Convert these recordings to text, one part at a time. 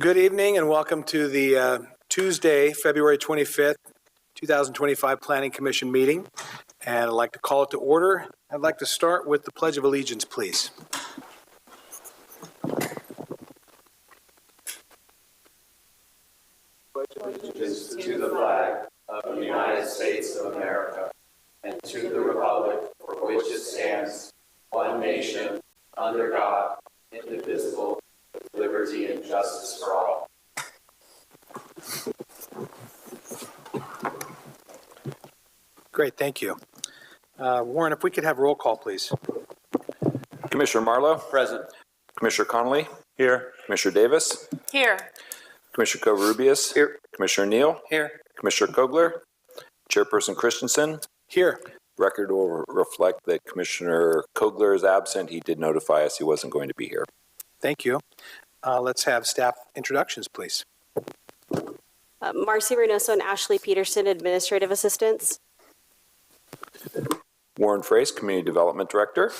Good evening and welcome to the Tuesday, February 25th, 2025 Planning Commission meeting. And I'd like to call it to order. I'd like to start with the Pledge of Allegiance, please. Pledge allegiance to the flag of the United States of America and to the republic for which it stands, one nation, under God, indivisible, with liberty and justice for all. Great, thank you. Warren, if we could have roll call, please. Commissioner Marlowe? Present. Commissioner Connolly? Here. Commissioner Davis? Here. Commissioner Covarrubias? Here. Commissioner Neal? Here. Commissioner Kogler? Chairperson Christensen? Here. Record will reflect that Commissioner Kogler is absent. He did notify us he wasn't going to be here. Thank you. Let's have staff introductions, please. Marcy Reynoso and Ashley Peterson, Administrative Assistants. Warren Frace, Community Development Director.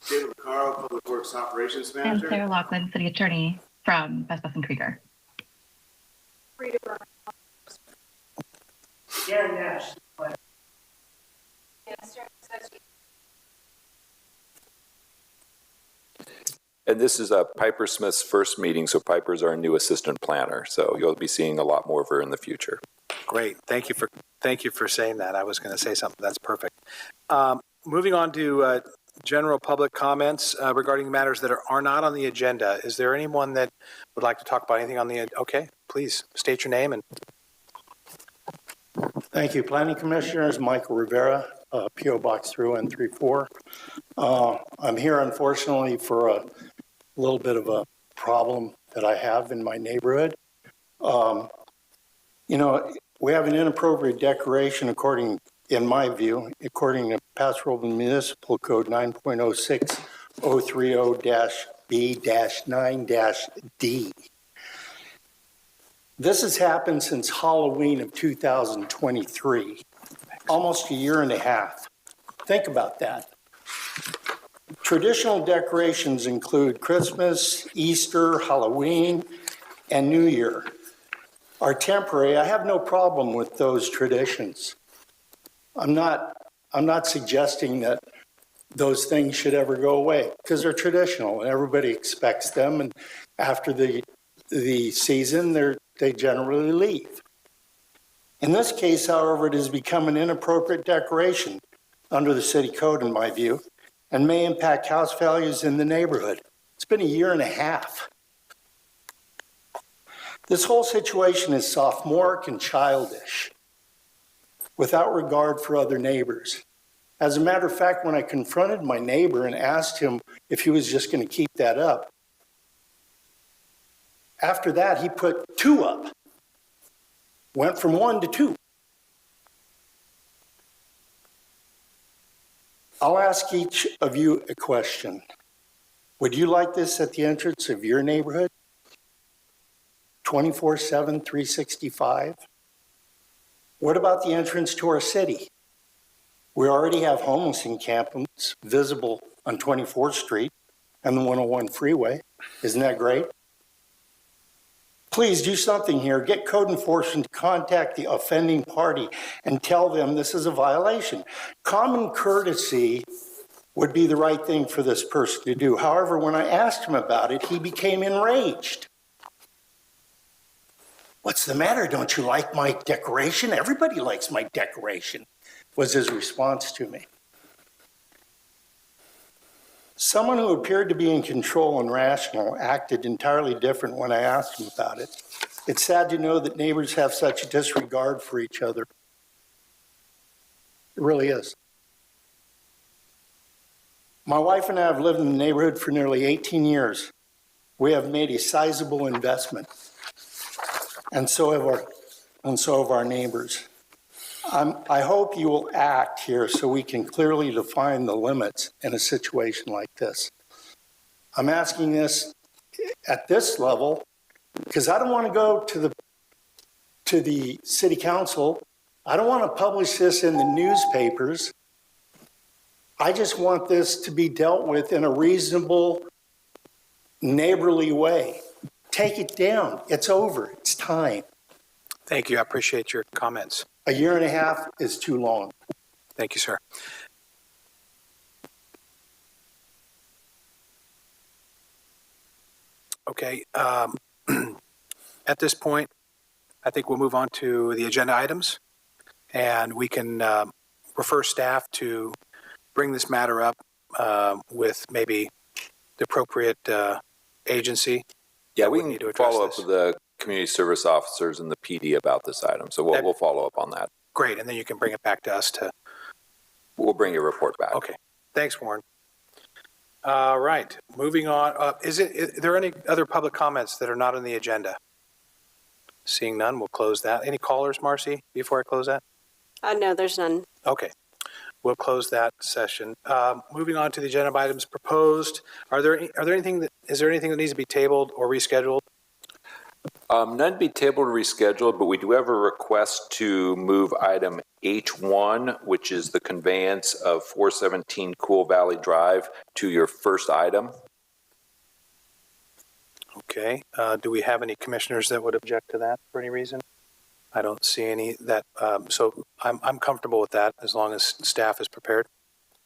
David Carl, Public Works Operations Manager. And Sarah Loughlin, City Attorney from Best Bus and Krieger. Gary Nash. And this is Piper Smith's first meeting, so Piper's our new assistant planner. So you'll be seeing a lot more of her in the future. Great. Thank you for saying that. I was going to say something. That's perfect. Moving on to general public comments regarding matters that are not on the agenda. Is there anyone that would like to talk about anything on the agenda? Okay, please state your name. And Thank you. Planning Commissioners, Michael Rivera, P.O. Box 3134. I'm here, unfortunately, for a little bit of a problem that I have in my neighborhood. We have an inappropriate decoration in my view, according to Paso Robles Municipal Code 9.06030-B-9-D. This has happened since Halloween of 2023, almost a year and a half. Think about that. Traditional decorations include Christmas, Easter, Halloween, and New Year. Are temporary. I have no problem with those traditions. I'm not suggesting that those things should ever go away because they're traditional and everybody expects them. And after the season, they generally leave. In this case, however, it has become an inappropriate decoration under the city code, in my view, and may impact house values in the neighborhood. It's been a year and a half. This whole situation is sophomoric and childish, without regard for other neighbors. As a matter of fact, when I confronted my neighbor and asked him if he was just going to keep that up, after that, he put 2 up, went from 1 to 2. I'll ask each of you a question. Would you like this at the entrance of your neighborhood? 24/7, 365? What about the entrance to our city? We already have homeless encampments visible on 24th Street and the 101 freeway. Isn't that great? Please do something here. Get code enforcement to contact the offending party and tell them this is a violation. Common courtesy would be the right thing for this person to do. However, when I asked him about it, he became enraged. What's the matter? Don't you like my decoration? Everybody likes my decoration, was his response to me. Someone who appeared to be in control and rational acted entirely different when I asked him about it. It's sad to know that neighbors have such a disregard for each other. It really is. My wife and I have lived in the neighborhood for nearly 18 years. We have made a sizable investment, and so have our neighbors. I hope you will act here so we can clearly define the limits in a situation like this. I'm asking this at this level because I don't want to go to the city council. I don't want to publish this in the newspapers. I just want this to be dealt with in a reasonable, neighborly way. Take it down. It's over. It's time. Thank you. I appreciate your comments. A year and a half is too long. Thank you, sir. Okay. At this point, I think we'll move on to the agenda items, and we can refer staff to bring this matter up with maybe the appropriate agency. Yeah, that we would need to can address follow up this. with the community service officers and the PD about this item. So we'll follow up on that. Great, and then you can bring it back to us to. We'll bring your report back. Okay. Thanks, Warren. All right. Moving on. Is there any other public comments that are not on the agenda? Seeing none, we'll close that. Any callers, Marcy, before I close that? No, there's none. Okay. We'll close that session. Moving on to the agenda items proposed. Is there anything that needs to be tabled or rescheduled? None to be tabled or rescheduled, but we do have a request to move item H1, which is the conveyance of 417 Cool Valley Drive, to your first item. Okay. Do we have any commissioners that would object to that for any reason? I don't see any that, so I'm comfortable with that as long as staff is prepared.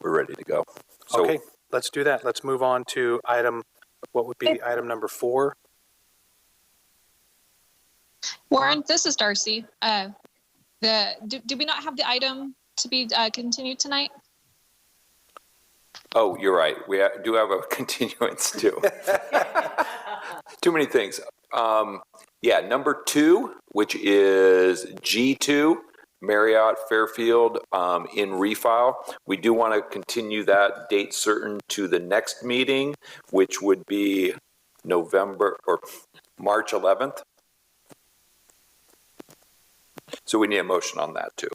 We're ready to go. So, Okay, let's do that. Let's move on to what would be item number 4? Warren, this is Darcy. Do we not have the item to be continued tonight? Oh, you're right. We do have a continuance too. Too many things. Yeah, number 2, which is G2, Marriott Fairfield in refile. We do want to continue that date certain to the next meeting, which would be November or March 11th. So we need a motion on that too.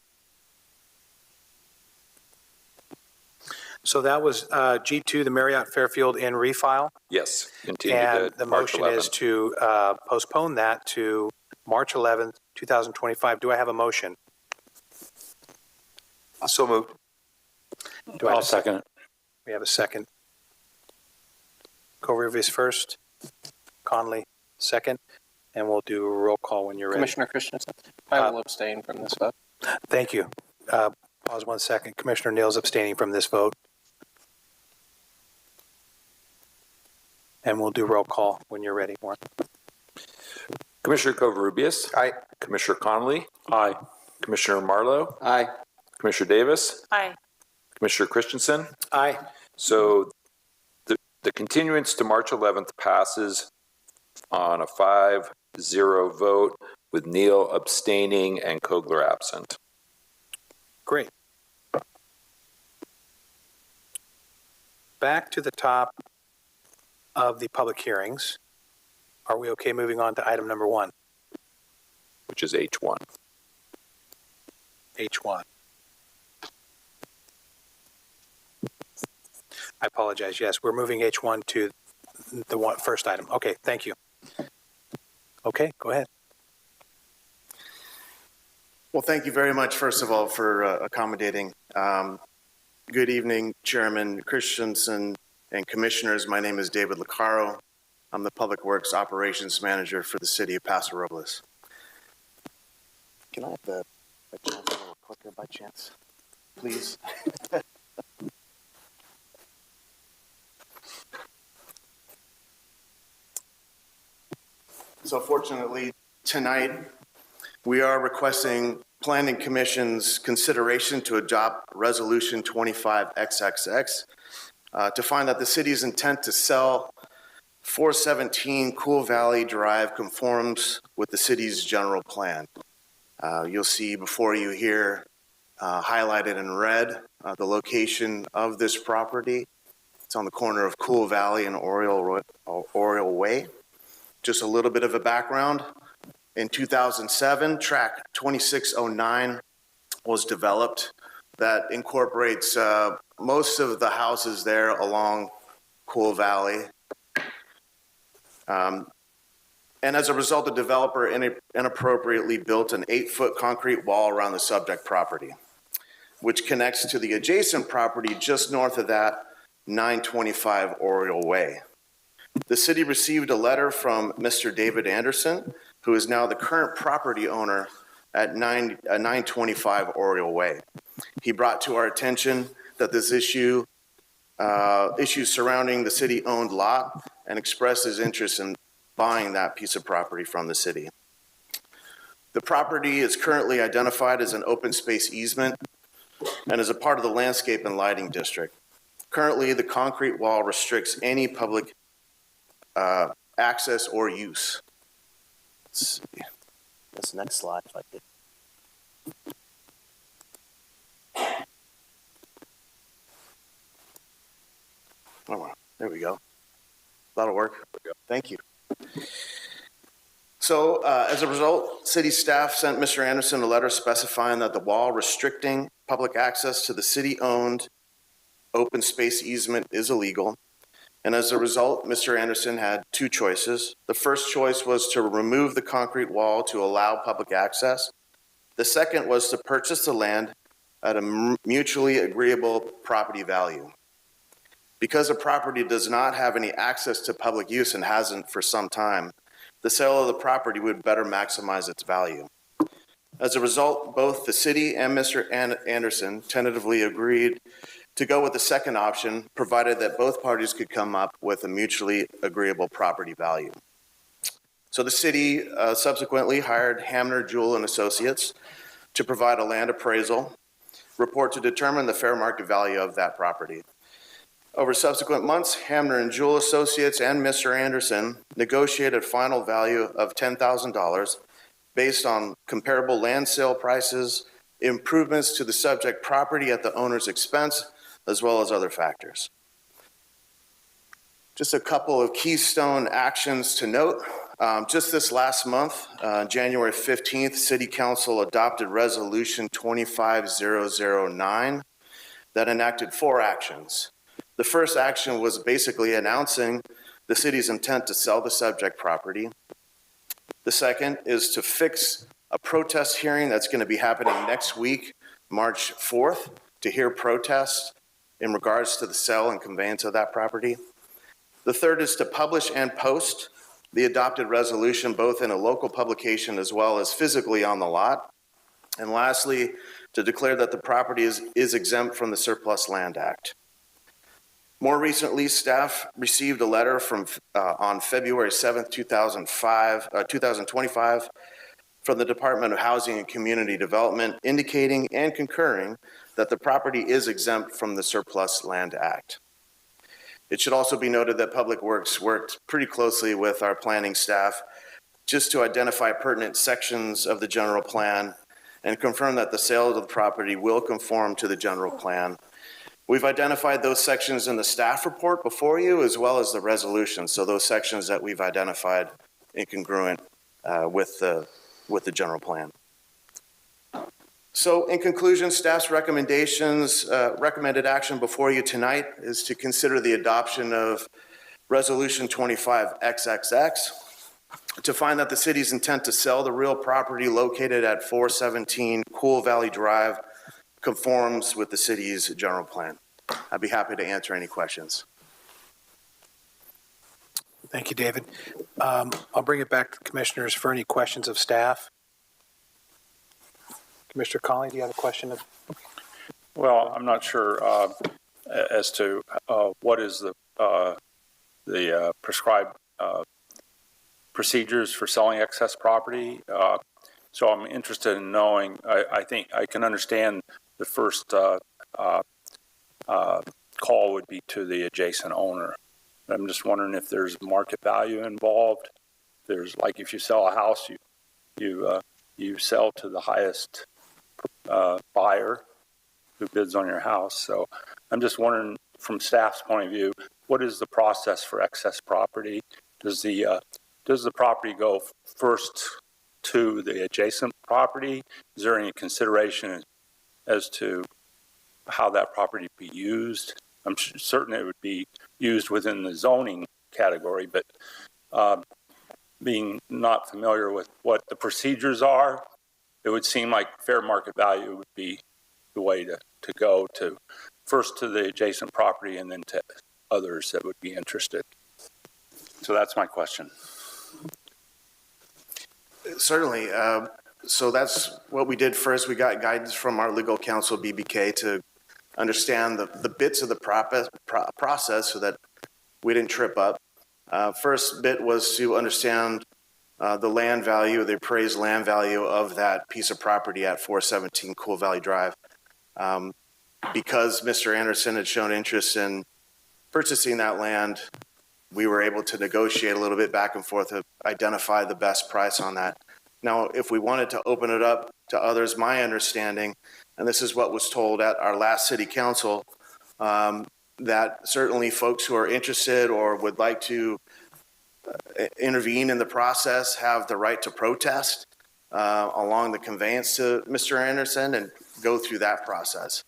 So that was G2, the Marriott Fairfield in refile. Yes, continue And to the March motion 11th. is to postpone that to March 11th, 2025. Do I have a motion? So moved. Do I have I'll a second it. We have a second. Covarrubias first, Conley second, and we'll do a roll call when you're ready. Commissioner Christensen, I will abstain from this vote. Thank you. Pause 1 second. Commissioner Neal's abstaining from this vote. And we'll do roll call when you're ready, Warren. Commissioner Covarrubias. Aye. Commissioner Conley. Aye. Commissioner Marlowe. Aye. Commissioner Davis. Aye. Commissioner Christensen. Aye. So the continuance to March 11th passes on a 5-0 vote with Neal abstaining and Kogler absent. Great. Back to the top of the public hearings. Are we okay moving on to item number 1, Which is H1. H1? I apologize. Yes, we're moving H1 to the first item. Okay, thank you. Okay, go ahead. Well, thank you very much, first of all, for accommodating. Good evening, Chairman Christensen and Commissioners. My name is David Licaro. I'm the Public Works Operations Manager for the City of Paso Robles. Can I have the chance a little clicker by chance, please? So fortunately, tonight, we are requesting Planning Commission's consideration to adopt Resolution 25XXX to find that the city's intent to sell 417 Cool Valley Drive conforms with the city's general plan. You'll see before you here highlighted in red the location of this property. It's on the corner of Cool Valley and Oriole Way. Just a little bit of a background. In 2007, Track 2609 was developed that incorporates most of the houses there along Cool Valley. And as a result, the developer inappropriately built an 8-foot concrete wall around the subject property. which connects to the adjacent property just north of that, 925 Oriole Way. The city received a letter from Mr. David Anderson, who is now the current property owner at 925 Oriole Way. He brought to our attention that this issues surrounding the city-owned lot and expressed his interest in buying that piece of property from the city. The property is currently identified as an open space easement and is a part of the landscape and lighting district. Currently, the concrete wall restricts any public access or use. Let's see. This next slide, if I could. Oh, wow. There we go. That'll work. Thank you. So, as a result, city staff sent Mr. Anderson a letter specifying that the wall restricting public access to the city-owned open space easement is illegal. And as a result, Mr. Anderson had two choices. The first choice was to remove the concrete wall to allow public access. The second was to purchase the land at a mutually agreeable property value. Because a property does not have any access to public use and hasn't for some time, the sale of the property would better maximize its value. As a result, both the city and Mr. Anderson tentatively agreed to go with the second option, provided that both parties could come up with a mutually agreeable property value. So the city subsequently hired Hamner, Jewell and Associates to provide a land appraisal report to determine the fair market value of that property. Over subsequent months, Hamner and Jewell Associates and Mr. Anderson negotiated a final value of $10,000 based on comparable land sale prices, improvements to the subject property at the owner's expense, as well as other factors. Just a couple of keystone actions to note. Just this last month, January 15th, City Council adopted Resolution 25009 that enacted 4 actions. The first action was basically announcing the city's intent to sell the subject property. The second is to fix a protest hearing that's going to be happening next week, March 4th, to hear protests in regards to the sale and conveyance of that property. The third is to publish and post the adopted resolution both in a local publication as well as physically on the lot. And lastly, to declare that the property is exempt from the Surplus Land Act. More recently, staff received a letter from on February 7th, 2025 from the Department of Housing and Community Development indicating and concurring that the property is exempt from the Surplus Land Act. It should also be noted that Public Works worked pretty closely with our planning staff just to identify pertinent sections of the general plan and confirm that the sale of the property will conform to the general plan. We've identified those sections in the staff report before you as well as the resolution. So those sections that we've identified incongruent with the general plan. So in conclusion, staff's recommended action before you tonight is to consider the adoption of Resolution 25XXX to find that the city's intent to sell the real property located at 417 Cool Valley Drive conforms with the city's general plan. I'd be happy to answer any questions. Thank you, David. I'll bring it back to commissioners for any questions of staff. Commissioner Conley, do you have a question? Well, I'm not sure as to what is the prescribed procedures for selling excess property. So I'm interested in knowing. I think I can understand the first call would be to the adjacent owner. I'm just wondering if there's market value involved. There's like if you sell a house, you sell to the highest buyer who bids on your house. So I'm just wondering from staff's point of view, what is the process for excess property? Does the property go first to the adjacent property? Is there any consideration as to how that property be used? I'm certain it would be used within the zoning category, but being not familiar with what the procedures are, it would seem like fair market value would be the way to to go to, first to the adjacent property and then to others that would be interested. So that's my question. Certainly. So that's what we did first. We got guidance from our legal counsel, BBK, to understand the bits of the process so that we didn't trip up. First bit was to understand the land value, the appraised land value of that piece of property at 417 Cool Valley Drive. Because Mr. Anderson had shown interest in purchasing that land, we were able to negotiate a little bit back and forth to identify the best price on that. Now, if we wanted to open it up to others, my understanding, and this is what was told at our last city council, that certainly folks who are interested or would like to intervene in the process have the right to protest along the conveyance to Mr. Anderson and go through that process.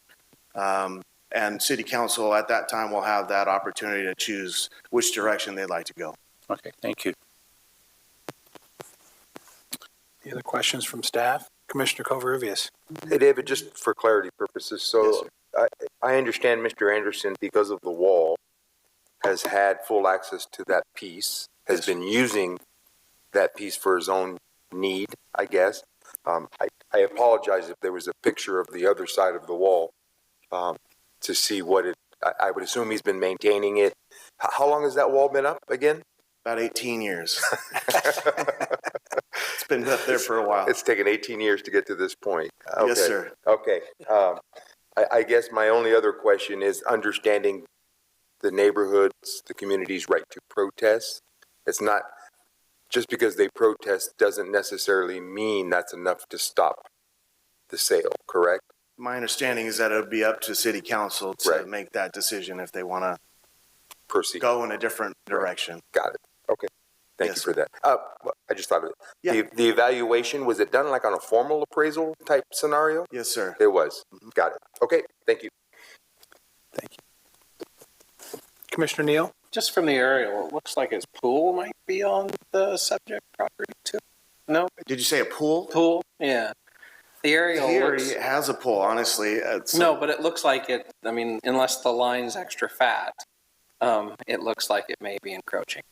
And city council at that time will have that opportunity to choose which direction they'd like to go. Okay, thank you. Any other questions from staff? Commissioner Covarrubias. Hey, David, just for clarity purposes, so I understand Mr. Anderson, because of the wall, has had full access to that piece, has been using that piece for his own need, I guess. I apologize if there was a picture of the other side of the wall to see what it, I would assume he's been maintaining it. How long has that wall been up again? About 18 years. It's been up there for a while. It's taken 18 years to get to this point. Okay. Yes, sir. Okay. I guess my only other question is understanding the neighborhoods, the community's right to protest. It's not just because they protest doesn't necessarily mean that's enough to stop the sale, correct? My understanding is that it would be up to city council to make that decision if they want to proceed, go in a different direction. Got it. Okay. Thank you for that. I just thought of it. Yeah. The evaluation, was it done like on a formal appraisal type scenario? Yes, sir. It was. Got it. Okay. Thank you. Thank you. Commissioner Neal? Just from the aerial, it looks like his pool might be on the subject property too. No? Did you say a pool? Pool, yeah. The aerial He looks... already has a pool, honestly. No, but it looks like it, I mean, unless the line's extra fat, it looks like it may be encroaching.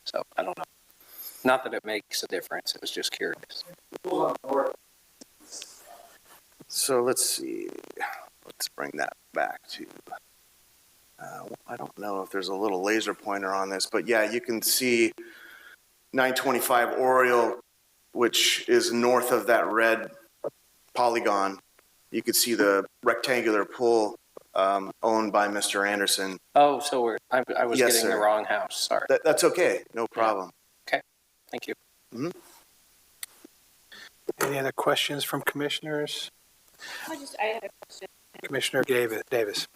So, I don't know. Not that it makes a difference, it was just curious. So let's see. Let's bring that back to, I don't know if there's a little laser pointer on this, but yeah, you can see 925 Oriole, which is north of that red polygon. You could see the rectangular pool owned by Mr. Anderson. Oh, so I was Yes, getting sir. the wrong house, sorry. That's okay, no problem. Okay, thank you. Mm-hmm. Any other questions from commissioners? I had a question. Commissioner Davis.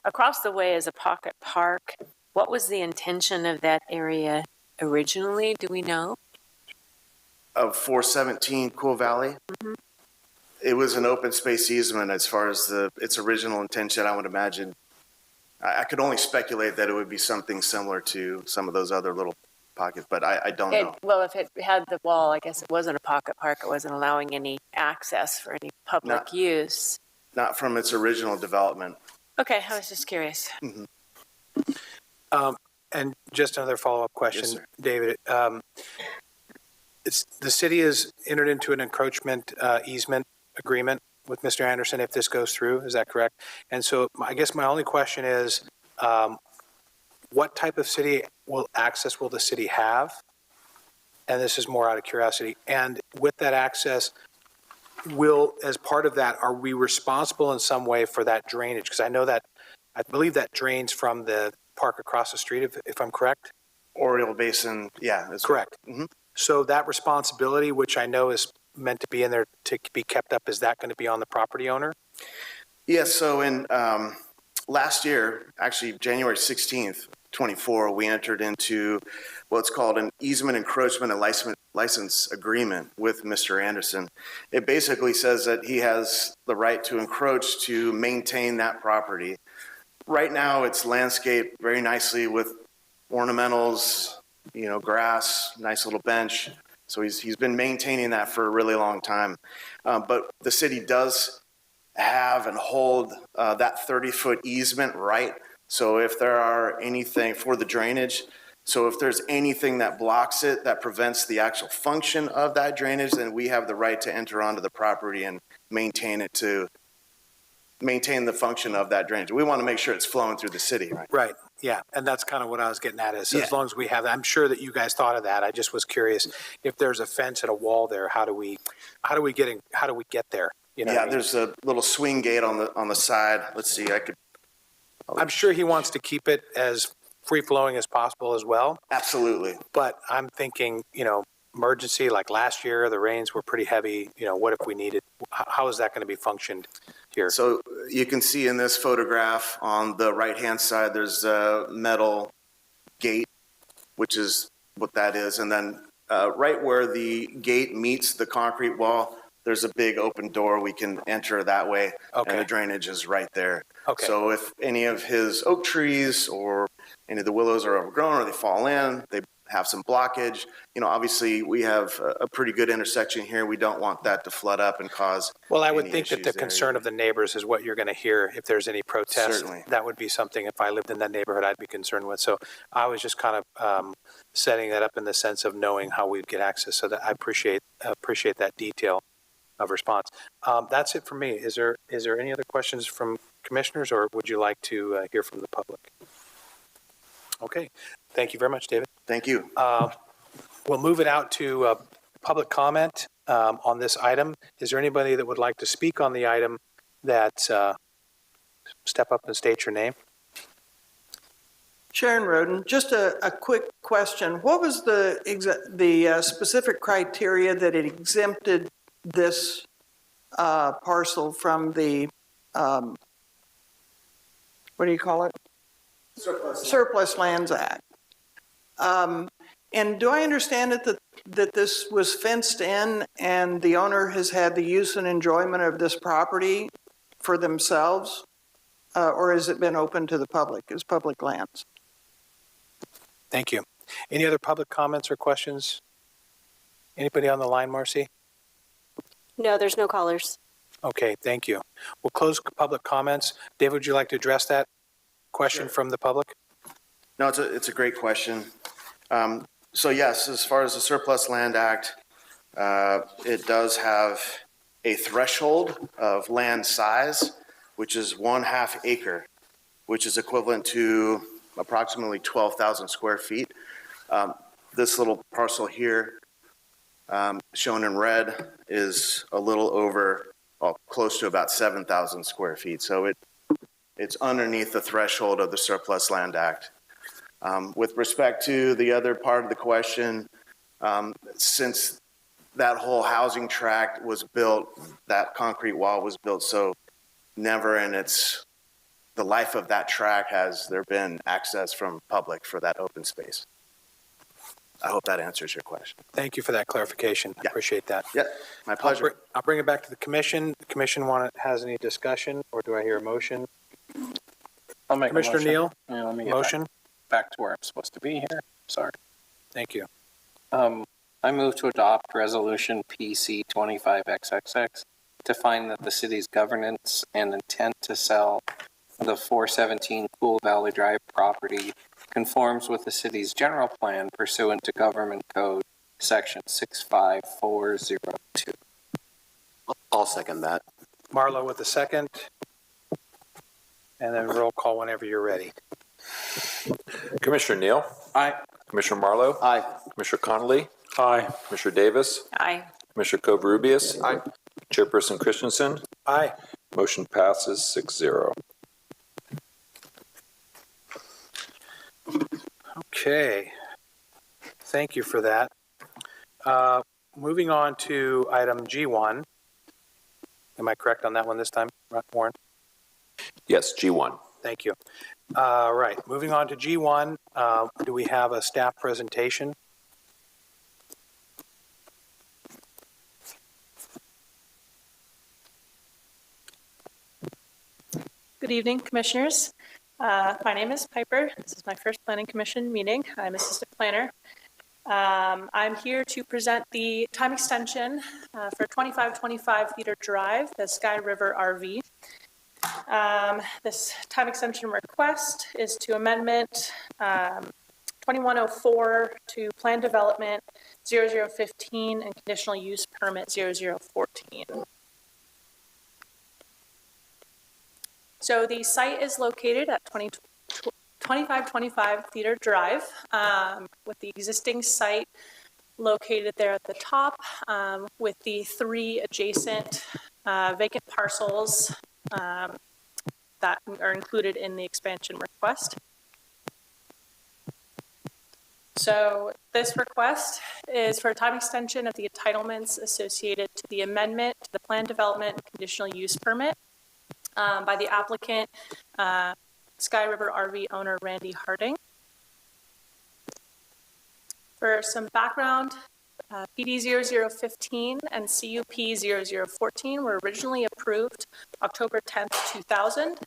Across the way is a pocket park. What was the intention of that area originally? Do we know? Of 417 Cool Valley. Mm-hmm. It was an open space easement as far as its original intention, I would imagine. I could only speculate that it would be something similar to some of those other little pockets, but I don't know. Well, if it had the wall, I guess it wasn't a pocket park. It wasn't allowing any access for any public use. Not from its original development. Okay, I was just curious. Mm-hmm. And just another follow-up question, Yes, sir. David. The city has entered into an encroachment easement agreement with Mr. Anderson if this goes through. Is that correct? And so I guess my only question is, what type of city access will the city have? And this is more out of curiosity. And with that access, as part of that, are we responsible in some way for that drainage? Because I believe that drains from the park across the street, if I'm correct? Oriole Basin, yeah. That's correct. Mm-hmm. So that responsibility, which I know is meant to be in there to be kept up, is that going to be on the property owner? Yes, so in last year, actually January 16th, 24, we entered into what's called an easement encroachment and license agreement with Mr. Anderson. It basically says that he has the right to encroach to maintain that property. Right now, it's landscaped very nicely with ornamentals, grass, nice little bench. So he's been maintaining that for a really long time. But the city does have and hold that 30-foot easement right. So if there are anything for the drainage, so if there's anything that blocks it, that prevents the actual function of that drainage, then we have the right to enter onto the property and maintain it to maintain the function of that drainage. We want to make sure it's flowing through the city, right? Right, yeah, and that's kind of what I was getting at is Yeah. as long as we have that, I'm sure that you guys thought of that. I just was curious if there's a fence and a wall there, how do we get there? You know what I Yeah, mean? there's a little swing gate on the side. Let's see, I'm sure he wants to keep it as free-flowing as possible as well, absolutely. but I'm thinking, emergency, like last year, the rains were pretty heavy, what if we needed, how is that going to be functioned here? So you can see in this photograph on the right-hand side, there's a metal gate, which is what that is. And then right where the gate meets the concrete wall, there's a big open door. We can enter that way. Okay. And the drainage is right there. Okay. So if any of his oak trees or any of the willows are overgrown or they fall in, they have some blockage. Obviously we have a pretty good intersection here. We don't want that to flood up and cause. Well, I would any think that the issues there. concern of the neighbors is what you're going to hear if there's any protest. Certainly. That would be something, if I lived in that neighborhood, I'd be concerned with. So I was just kind of setting that up in the sense of knowing how we'd get access. So that I appreciate that detail of response. That's it for me. Is there any other questions from commissioners, or would you like to hear from the public? Okay. Thank you very much, David. Thank you. We'll move it out to public comment on this item. Is there anybody that would like to speak on the item that step up and state your name? Sharon Roden, just a quick question. What was the specific criteria that it exempted this parcel from the, what do you call it? Surplus Lands Act. And do I understand it that this was fenced in and the owner has had the use and enjoyment of this property for themselves? Or has it been open to the public as public lands? Thank you. Any other public comments or questions? Anybody on the line, Marcy? No, there's no callers. Okay, thank you. We'll close public comments. David, would you like to address that question from the public? No, it's a great question. So yes, as far as the Surplus Land Act, it does have a threshold of land size, which is 1/2 acre, which is equivalent to approximately 12,000 square feet. This little parcel here, shown in red, is a little over, close to about 7,000 square feet. So it's underneath the threshold of the Surplus Land Act. With respect to the other part of the question, since that whole housing tract was built, that concrete wall was built, so never in the life of that tract has there been access from public for that open space. I hope that answers your question. Thank you for that clarification. I appreciate that. Yep, my pleasure. I'll bring it back to the commission. The commission has any discussion, or do I hear a motion? I'll make Commissioner a motion. Neal, Yeah, let me get motion. back to where I'm supposed to be here. Sorry. Thank you. I move to adopt resolution PC 25XXX to find that the city's governance and intent to sell the 417 Cool Valley Drive property conforms with the city's general plan pursuant to Government Code Section 65402. I'll second that. Marlo with the second. And then roll call whenever you're ready. Commissioner Neal? Aye. Commissioner Marlowe? Aye. Commissioner Connolly? Aye. Commissioner Davis? Aye. Commissioner Covarrubias? Aye. Chairperson Christensen? Aye. Motion passes 6-0. Okay. Thank you for that. Moving on to item G1. Am I correct on that one this time, Warren? Yes, G1. Thank you. Right. Moving on to G1. Do we have a staff presentation? Good evening, commissioners. My name is Piper. This is my first Planning Commission meeting. I'm assistant planner. I'm here to present the time extension for 2525 Theater Drive, the Sky River RV. This time extension request is to amendment 2104 to Plan Development 0015 and Conditional Use Permit 0014. So the site is located at 2525 Theater Drive, with the existing site located there at the top, with the 3 adjacent vacant parcels that are included in the expansion request. So this request is for a time extension of the entitlements associated to the amendment to the Plan Development and Conditional Use Permit by the applicant, Sky River RV owner Randy Harding. For some background, PD 0015 and CUP 0014 were originally approved October 10th, 2000.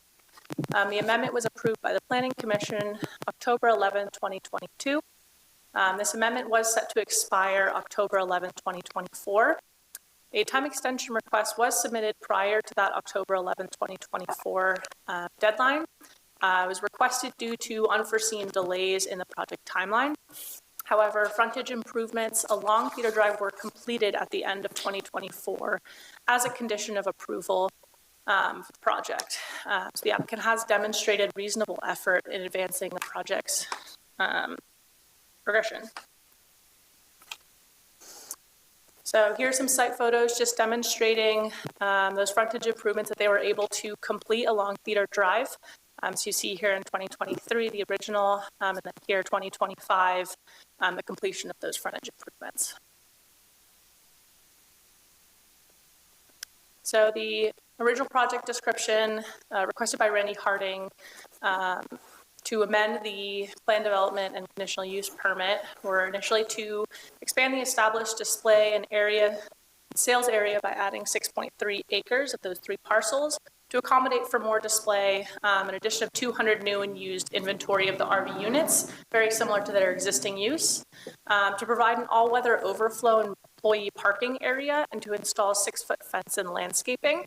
The amendment was approved by the Planning Commission October 11, 2022. This amendment was set to expire October 11, 2024. A time extension request was submitted prior to that October 11, 2024 deadline. It was requested due to unforeseen delays in the project timeline. However, frontage improvements along Theater Drive were completed at the end of 2024 as a condition of approval for the project. So the applicant has demonstrated reasonable effort in advancing the project's progression. So here are some site photos just demonstrating those frontage improvements that they were able to complete along Theater Drive. So you see here in 2023, the original, and then here 2025, the completion of those frontage improvements. So the original project description requested by Randy Harding to amend the plan development and conditional use permit were initially to expand the established display and sales area by adding 6.3 acres of those 3 parcels to accommodate for more display, an addition of 200 new and used inventory of the RV units, very similar to their existing use, to provide an all-weather overflow and employee parking area, and to install 6-foot fence and landscaping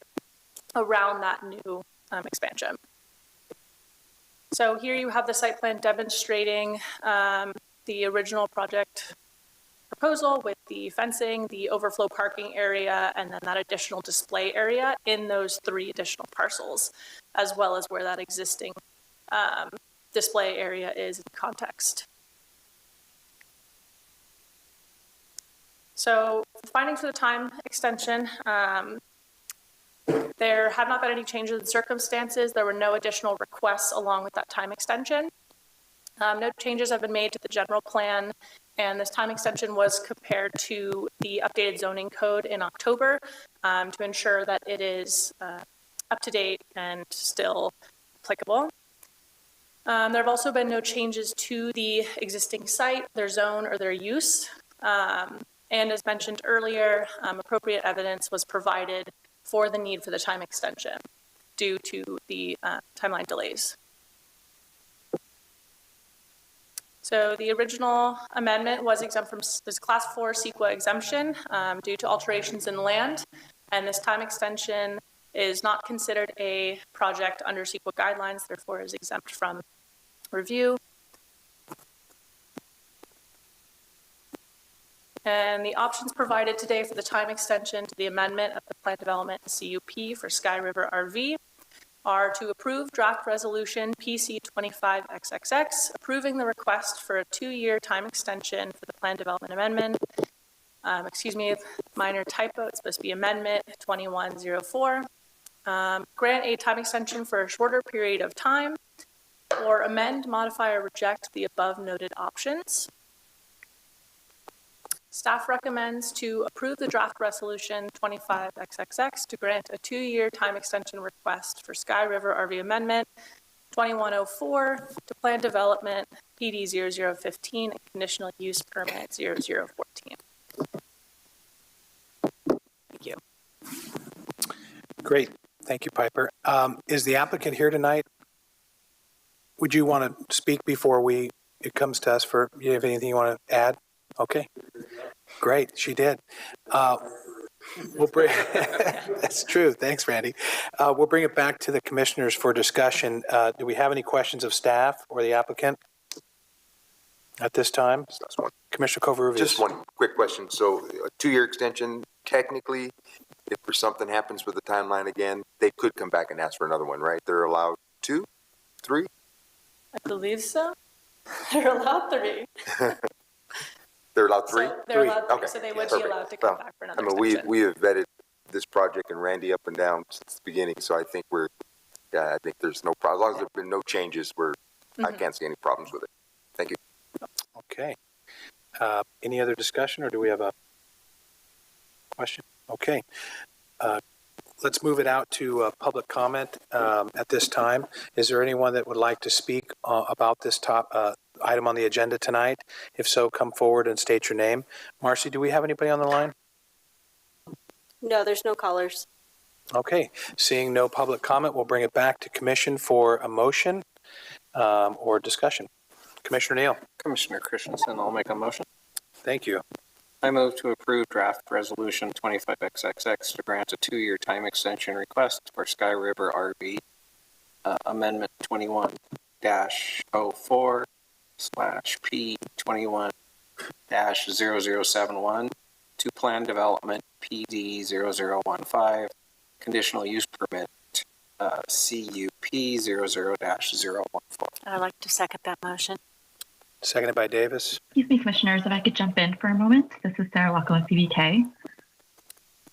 around that new expansion. So here you have the site plan demonstrating the original project proposal with the fencing, the overflow parking area, and then that additional display area in those 3 additional parcels, as well as where that existing display area is in context. So the findings for the time extension, there have not been any changes in circumstances. There were no additional requests along with that time extension. No changes have been made to the general plan, and this time extension was compared to the updated zoning code in October to ensure that it is up to date and still applicable. There have also been no changes to the existing site, their zone, or their use. And as mentioned earlier, appropriate evidence was provided for the need for the time extension due to the timeline delays. So the original amendment was exempt from this Class 4 CEQA exemption due to alterations in land, and this time extension is not considered a project under CEQA guidelines, therefore is exempt from review. And the options provided today for the time extension to the amendment of the plan development CUP for Sky River RV are to approve draft resolution PC 25XXX, approving the request for a 2-year time extension for the plan development amendment. Minor typo, it's supposed to be amendment 2104. Grant a time extension for a shorter period of time, or amend, modify, or reject the above noted options. Staff recommends to approve the draft resolution 25XXX to grant a 2-year time extension request for Sky River RV Amendment 2104 to plan development PD 0015 and conditional use permit 0014. Thank you. Great. Thank you, Piper. Is the applicant here tonight? Would you want to speak before it comes to us you have anything you want to add? Okay. Great. She did. We'll bring, that's true. Thanks, Randy. We'll bring it back to the commissioners for discussion. Do we have any questions of staff or the applicant at this time? Commissioner Covarrubias. Just one quick question. So a 2-year extension, technically, if there's something happens with the timeline again, they could come back and ask for another one, right? They're allowed 2, 3? I believe so. They're allowed 3. They're allowed 3? So they're allowed 3, Okay. so they would Perfect. be allowed to come Well, back for another I mean, extension. we have vetted this project and Randy up and down since the beginning, so I think I think there's no problem. As long as there've been no changes, I can't see any problems with it. Thank you. Okay. Any other discussion, or do we have a question? Okay. Let's move it out to public comment at this time. Is there anyone that would like to speak about this item on the agenda tonight? If so, come forward and state your name. Marcy, do we have anybody on the line? No, there's no callers. Okay. Seeing no public comment, we'll bring it back to commission for a motion or discussion. Commissioner Neal. Commissioner Christensen, I'll make a motion. Thank you. I move to approve draft resolution 25XXX to grant a 2-year time extension request for Sky River RV amendment 21-04/P21-0071 to plan development PD 0015 conditional use permit CUP 00-014. I'd like to second that motion. Seconded by Davis. Excuse me, commissioners, if I could jump in for a moment. This is Sarah Walker with CBK.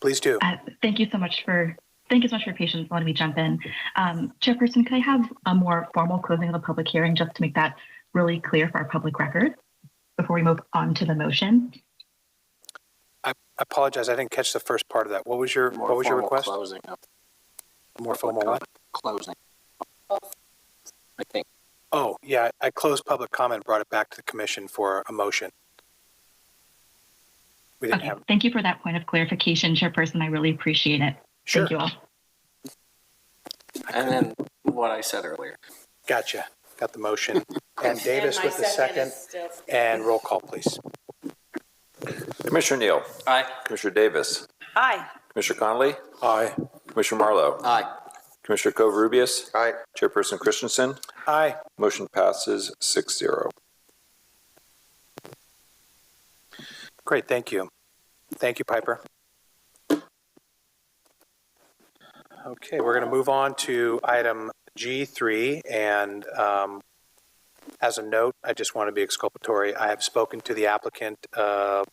Please do. Thank you so much for your patience. Letting me jump in. Chairperson, could I have a more formal closing of the public hearing just to make that really clear for our public record before we move on to the motion? I apologize. I didn't catch the first part of that. What was your request? Closing of More formal what? closing. I think. Oh, yeah. I closed public comment, brought it back to the commission for a motion. We didn't have. Thank you for that point of clarification, Chairperson. I really appreciate it. Sure. Thank you all. And then what I said earlier. Gotcha. Got the motion. And Davis And my with the second. And roll call, please. Commissioner Neal. Aye. Commissioner Davis. Aye. Commissioner Connolly. Aye. Commissioner Marlowe. Aye. Commissioner Covarrubias. Aye. Chairperson Christensen. Aye. Motion passes 6-0. Great. Thank you. Thank you, Piper. Okay, we're going to move on to item G3. And as a note, I just want to be exculpatory. I have spoken to the applicant about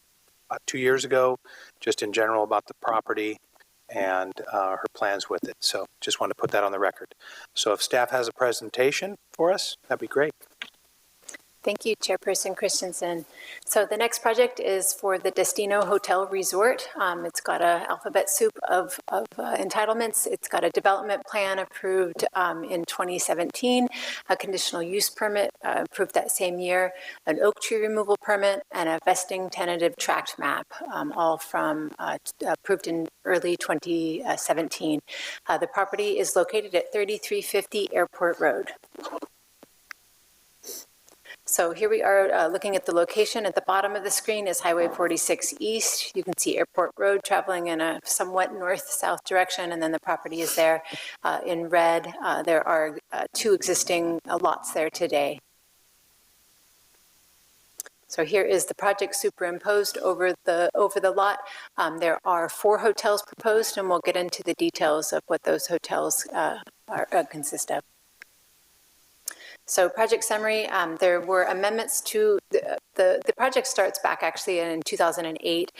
2 years ago, just in general about the property and her plans with it. So just want to put that on the record. So if staff has a presentation for us, that'd be great. Thank you, Chairperson Christensen. So the next project is for the Destino Hotel Resort. It's got an alphabet soup of entitlements. It's got a development plan approved in 2017, a conditional use permit approved that same year, an oak tree removal permit, and a vesting tentative tract map, all from approved in early 2017. The property is located at 3350 Airport Road. So here we are looking at the location. At the bottom of the screen is Highway 46 East. You can see Airport Road traveling in a somewhat north-south direction, and then the property is there in red. There are 2 existing lots there today. So here is the project superimposed over the lot. There are 4 hotels proposed, and we'll get into the details of what those hotels consist of. So project summary, there were amendments to the project starts back actually in 2008.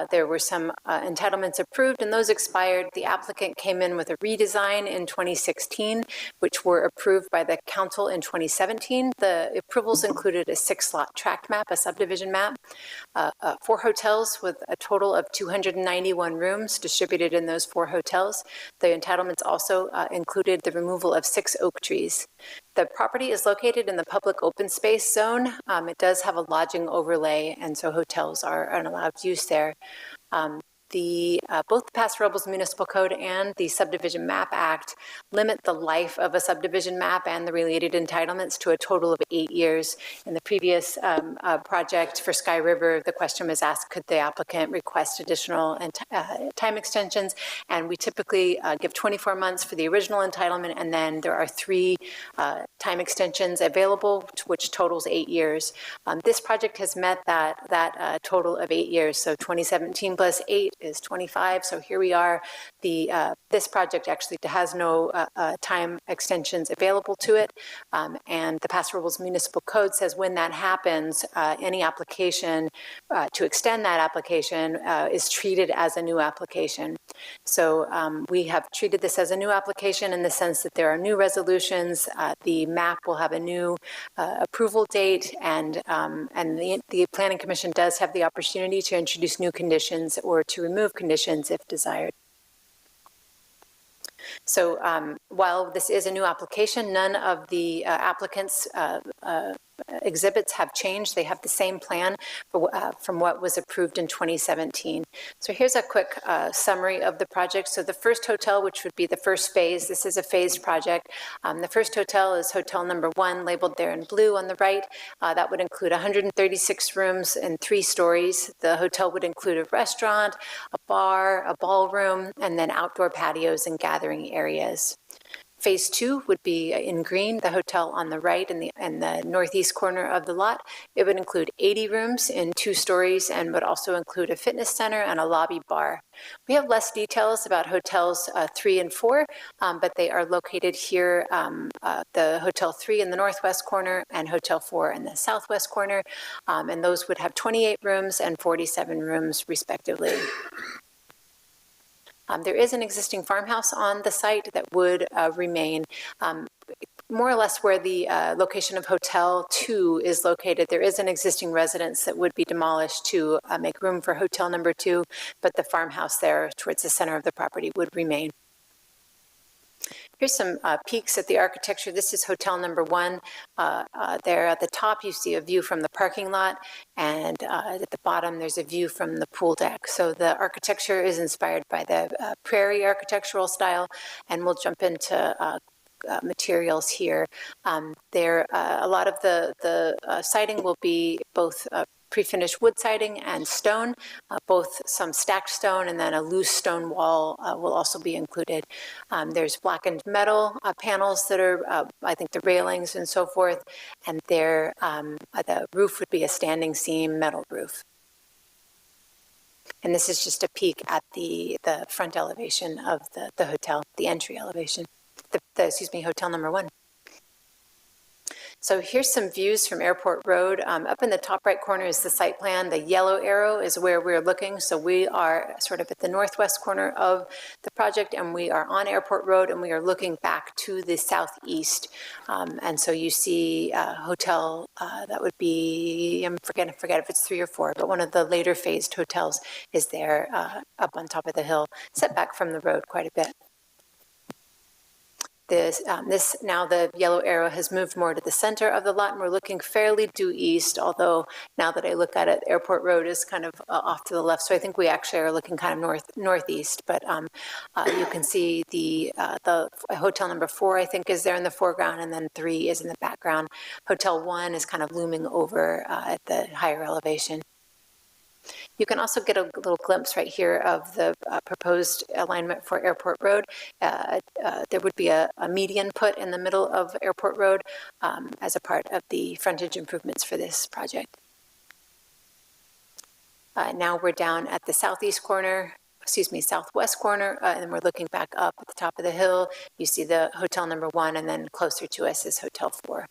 There were some entitlements approved and those expired. The applicant came in with a redesign in 2016, which were approved by the council in 2017. The approvals included a 6-lot tract map, a subdivision map, 4 hotels with a total of 291 rooms distributed in those 4 hotels. The entitlements also included the removal of 6 oak trees. The property is located in the public open space zone. It does have a lodging overlay, and so hotels are an allowed use there. both the Paso Robles Municipal Code and the Subdivision Map Act limit the life of a subdivision map and the related entitlements to a total of 8 years. In the previous project for Sky River, the question was asked, could the applicant request additional time extensions? And we typically give 24 months for the original entitlement, and then there are 3 time extensions available, which totals 8 years. This project has met that total of 8 years, so 2017 plus 8 is 25. So here we are. This project actually has no time extensions available to it, and the Paso Robles Municipal Code says when that happens, any application to extend that application is treated as a new application. So we have treated this as a new application in the sense that there are new resolutions. The map will have a new approval date, and the Planning Commission does have the opportunity to introduce new conditions or to remove conditions if desired. So while this is a new application, none of the applicants' exhibits have changed. They have the same plan from what was approved in 2017. So here's a quick summary of the project. So the first hotel, which would be the first phase, this is a phased project. The first hotel is hotel number 1, labeled there in blue on the right. That would include 136 rooms and 3 stories. The hotel would include a restaurant, a bar, a ballroom, and then outdoor patios and gathering areas. Phase 2 would be in green, the hotel on the right in the northeast corner of the lot. It would include 80 rooms in 2 stories and would also include a fitness center and a lobby bar. We have less details about hotels 3 and 4, but they are located here, the Hotel 3 in the northwest corner and Hotel 4 in the southwest corner, and those would have 28 rooms and 47 rooms respectively. There is an existing farmhouse on the site that would remain. More or less where the location of Hotel 2 is located, there is an existing residence that would be demolished to make room for Hotel number 2, but the farmhouse there towards the center of the property would remain. Here's some peeks at the architecture. This is hotel number 1. There at the top, you see a view from the parking lot, and at the bottom, there's a view from the pool deck. So the architecture is inspired by the prairie architectural style, and we'll jump into materials here. A lot of the siding will be both pre-finished wood siding and stone, both some stacked stone and then a loose stone wall will also be included. There's blackened metal panels that are, I think, the railings and so forth, and the roof would be a standing seam metal roof. And this is just a peek at the front elevation of the hotel, the entry elevation, hotel number 1. So here's some views from Airport Road. Up in the top right corner is the site plan. The yellow arrow is where we're looking. So we are sort of at the northwest corner of the project, and we are on Airport Road, and we are looking back to the southeast. And so you see a hotel that would be, I forget if it's 3 or 4, but one of the later phased hotels is there up on top of the hill, set back from the road quite a bit. Now the yellow arrow has moved more to the center of the lot, and we're looking fairly due east, although now that I look at it, Airport Road is kind of off to the left, so I think we actually are looking kind of northeast, but you can see the hotel number 4, I think, is there in the foreground, and then 3 is in the background. Hotel 1 is kind of looming over at the higher elevation. You can also get a little glimpse right here of the proposed alignment for Airport Road. There would be a median put in the middle of Airport Road as a part of the frontage improvements for this project. Now we're down at the southwest corner, and we're looking back up at the top of the hill. You see the hotel number 1, and then closer to us is Hotel 4.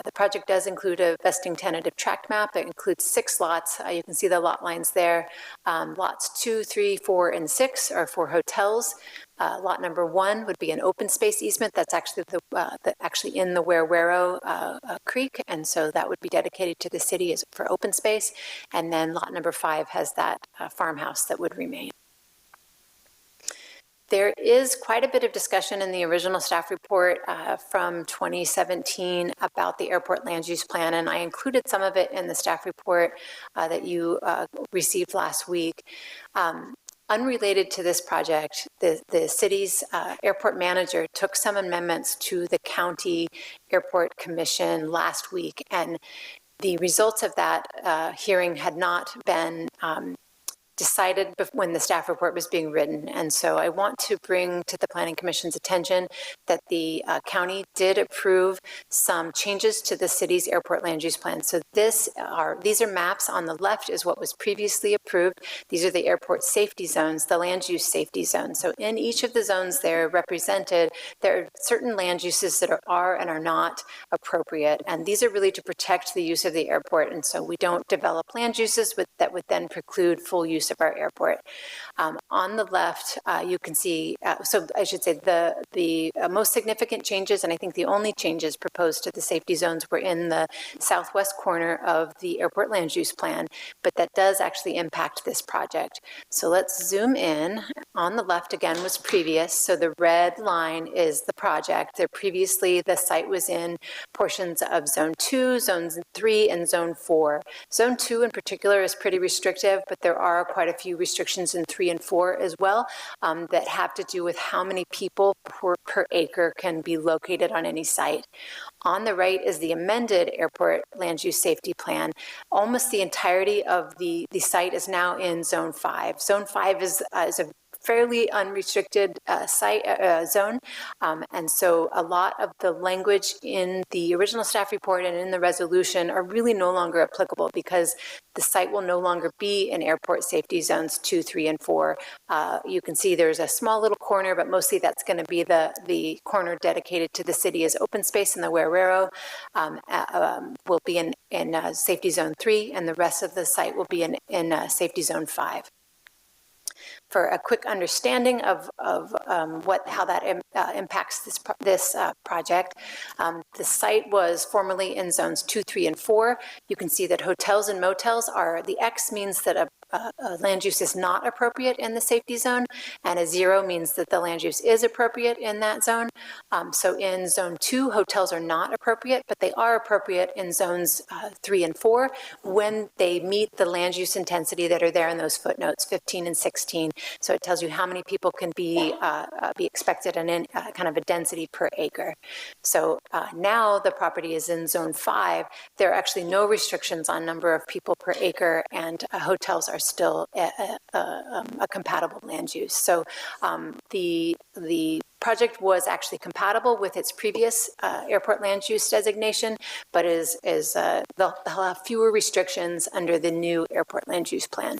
The project does include a vesting tentative tract map that includes 6 lots. You can see the lot lines there. Lots 2, 3, 4, and 6 are for hotels. Lot number 1 would be an open space easement. That's actually actually in the Werwero Creek, and so that would be dedicated to the city as for open space. And then lot number 5 has that farmhouse that would remain. There is quite a bit of discussion in the original staff report from 2017 about the airport land use plan, and I included some of it in the staff report that you received last week. Unrelated to this project, the city's airport manager took some amendments to the county airport commission last week, and the results of that hearing had not been decided when the staff report was being written. And so I want to bring to the Planning Commission's attention that the county did approve some changes to the city's airport land use plan. So these are maps. On the left is what was previously approved. These are the airport safety zones, the land use safety zones. So in each of the zones there represented, there are certain land uses that are and are not appropriate. And these are really to protect the use of the airport. And so we don't develop land uses that would then preclude full use of our airport. On the left, you can see, so I should say the most significant changes, and I think the only changes proposed to the safety zones were in the southwest corner of the airport land use plan, but that does actually impact this project. So let's zoom in. On the left again was previous, so the red line is the project. There previously the site was in portions of Zone 2, Zone 3, and Zone 4. Zone 2 in particular is pretty restrictive, but there are quite a few restrictions in 3 and 4 as well that have to do with how many people per acre can be located on any site. On the right is the amended airport land use safety plan. Almost the entirety of the site is now in Zone 5. Zone 5 is a fairly unrestricted zone. And so a lot of the language in the original staff report and in the resolution are really no longer applicable because the site will no longer be in airport safety zones 2, 3, and 4. You can see there's a small little corner, but mostly that's going to be the corner dedicated to the city as open space, and the Guerrero will be in safety zone 3, and the rest of the site will be in safety zone 5. For a quick understanding of how that impacts this project, the site was formerly in zones 2, 3, and 4. You can see that hotels and motels the X means that a land use is not appropriate in the safety zone, and a 0 means that the land use is appropriate in that zone. So in zone 2, hotels are not appropriate, but they are appropriate in zones 3 and 4 when they meet the land use intensity that are there in those footnotes 15 and 16. So it tells you how many people can be expected and kind of a density per acre. So now the property is in zone 5. There are actually no restrictions on number of people per acre, and hotels are still a compatible land use. So the project was actually compatible with its previous airport land use designation, but they'll have fewer restrictions under the new airport land use plan.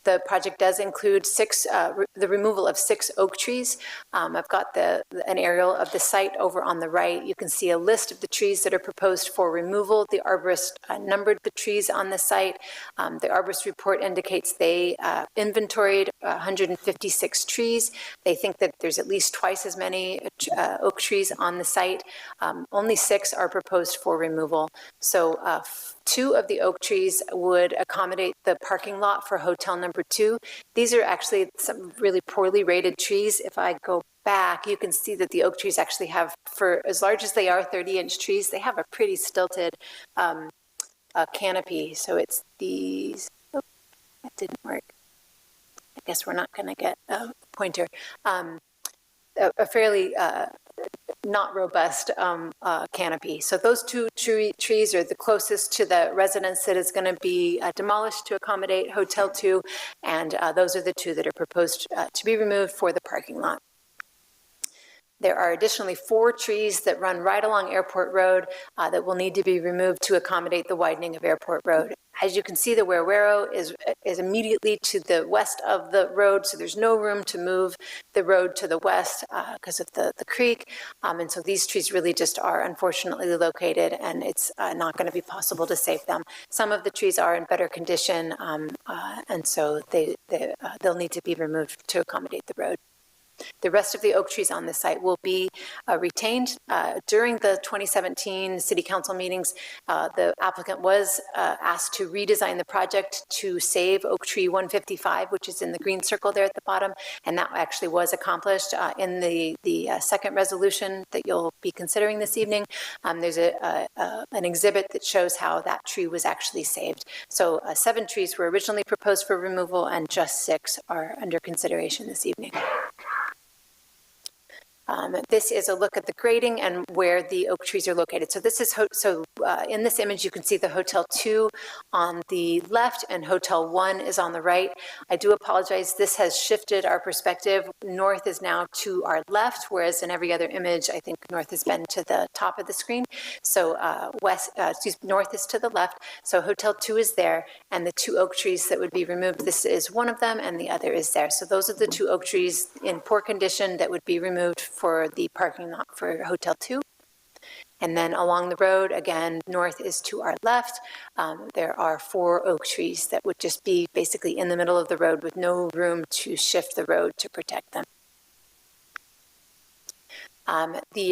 The project does include the removal of 6 oak trees. I've got an aerial of the site over on the right. You can see a list of the trees that are proposed for removal. The arborist numbered the trees on the site. The arborist report indicates they inventoried 156 trees. They think that there's at least twice as many oak trees on the site. Only 6 are proposed for removal. So 2 of the oak trees would accommodate the parking lot for hotel number 2. These are actually some really poorly rated trees. If I go back, you can see that the oak trees actually have, for as large as they are, 30-inch trees, they have a pretty stilted canopy. So it's these, oh, that didn't work. I guess we're not going to get a pointer. A fairly not robust canopy. So those 2 trees are the closest to the residence that is going to be demolished to accommodate Hotel 2, and those are the 2 that are proposed to be removed for the parking lot. There are additionally 4 trees that run right along Airport Road that will need to be removed to accommodate the widening of Airport Road. As you can see, the Guerrero is immediately to the west of the road, so there's no room to move the road to the west because of the creek. And so these trees really just are unfortunately located, and it's not going to be possible to save them. Some of the trees are in better condition, and so they'll need to be removed to accommodate the road. The rest of the oak trees on the site will be retained. During the 2017 City Council meetings, the applicant was asked to redesign the project to save oak tree 155, which is in the green circle there at the bottom, and that actually was accomplished in the second resolution that you'll be considering this evening. There's an exhibit that shows how that tree was actually saved. So 7 trees were originally proposed for removal and just 6 are under consideration this evening. This is a look at the grading and where the oak trees are located. So this is in this image you can see the Hotel 2 on the left and Hotel 1 is on the right. I do apologize. This has shifted our perspective. North is now to our left, whereas in every other image I think north has been to the top of the screen. So north is to the left. So Hotel 2 is there, and the 2 oak trees that would be removed, this is one of them and the other is there. So those are the 2 oak trees in poor condition that would be removed for the parking lot for Hotel 2. And then along the road, again, north is to our left. There are 4 oak trees that would just be basically in the middle of the road with no room to shift the road to protect them.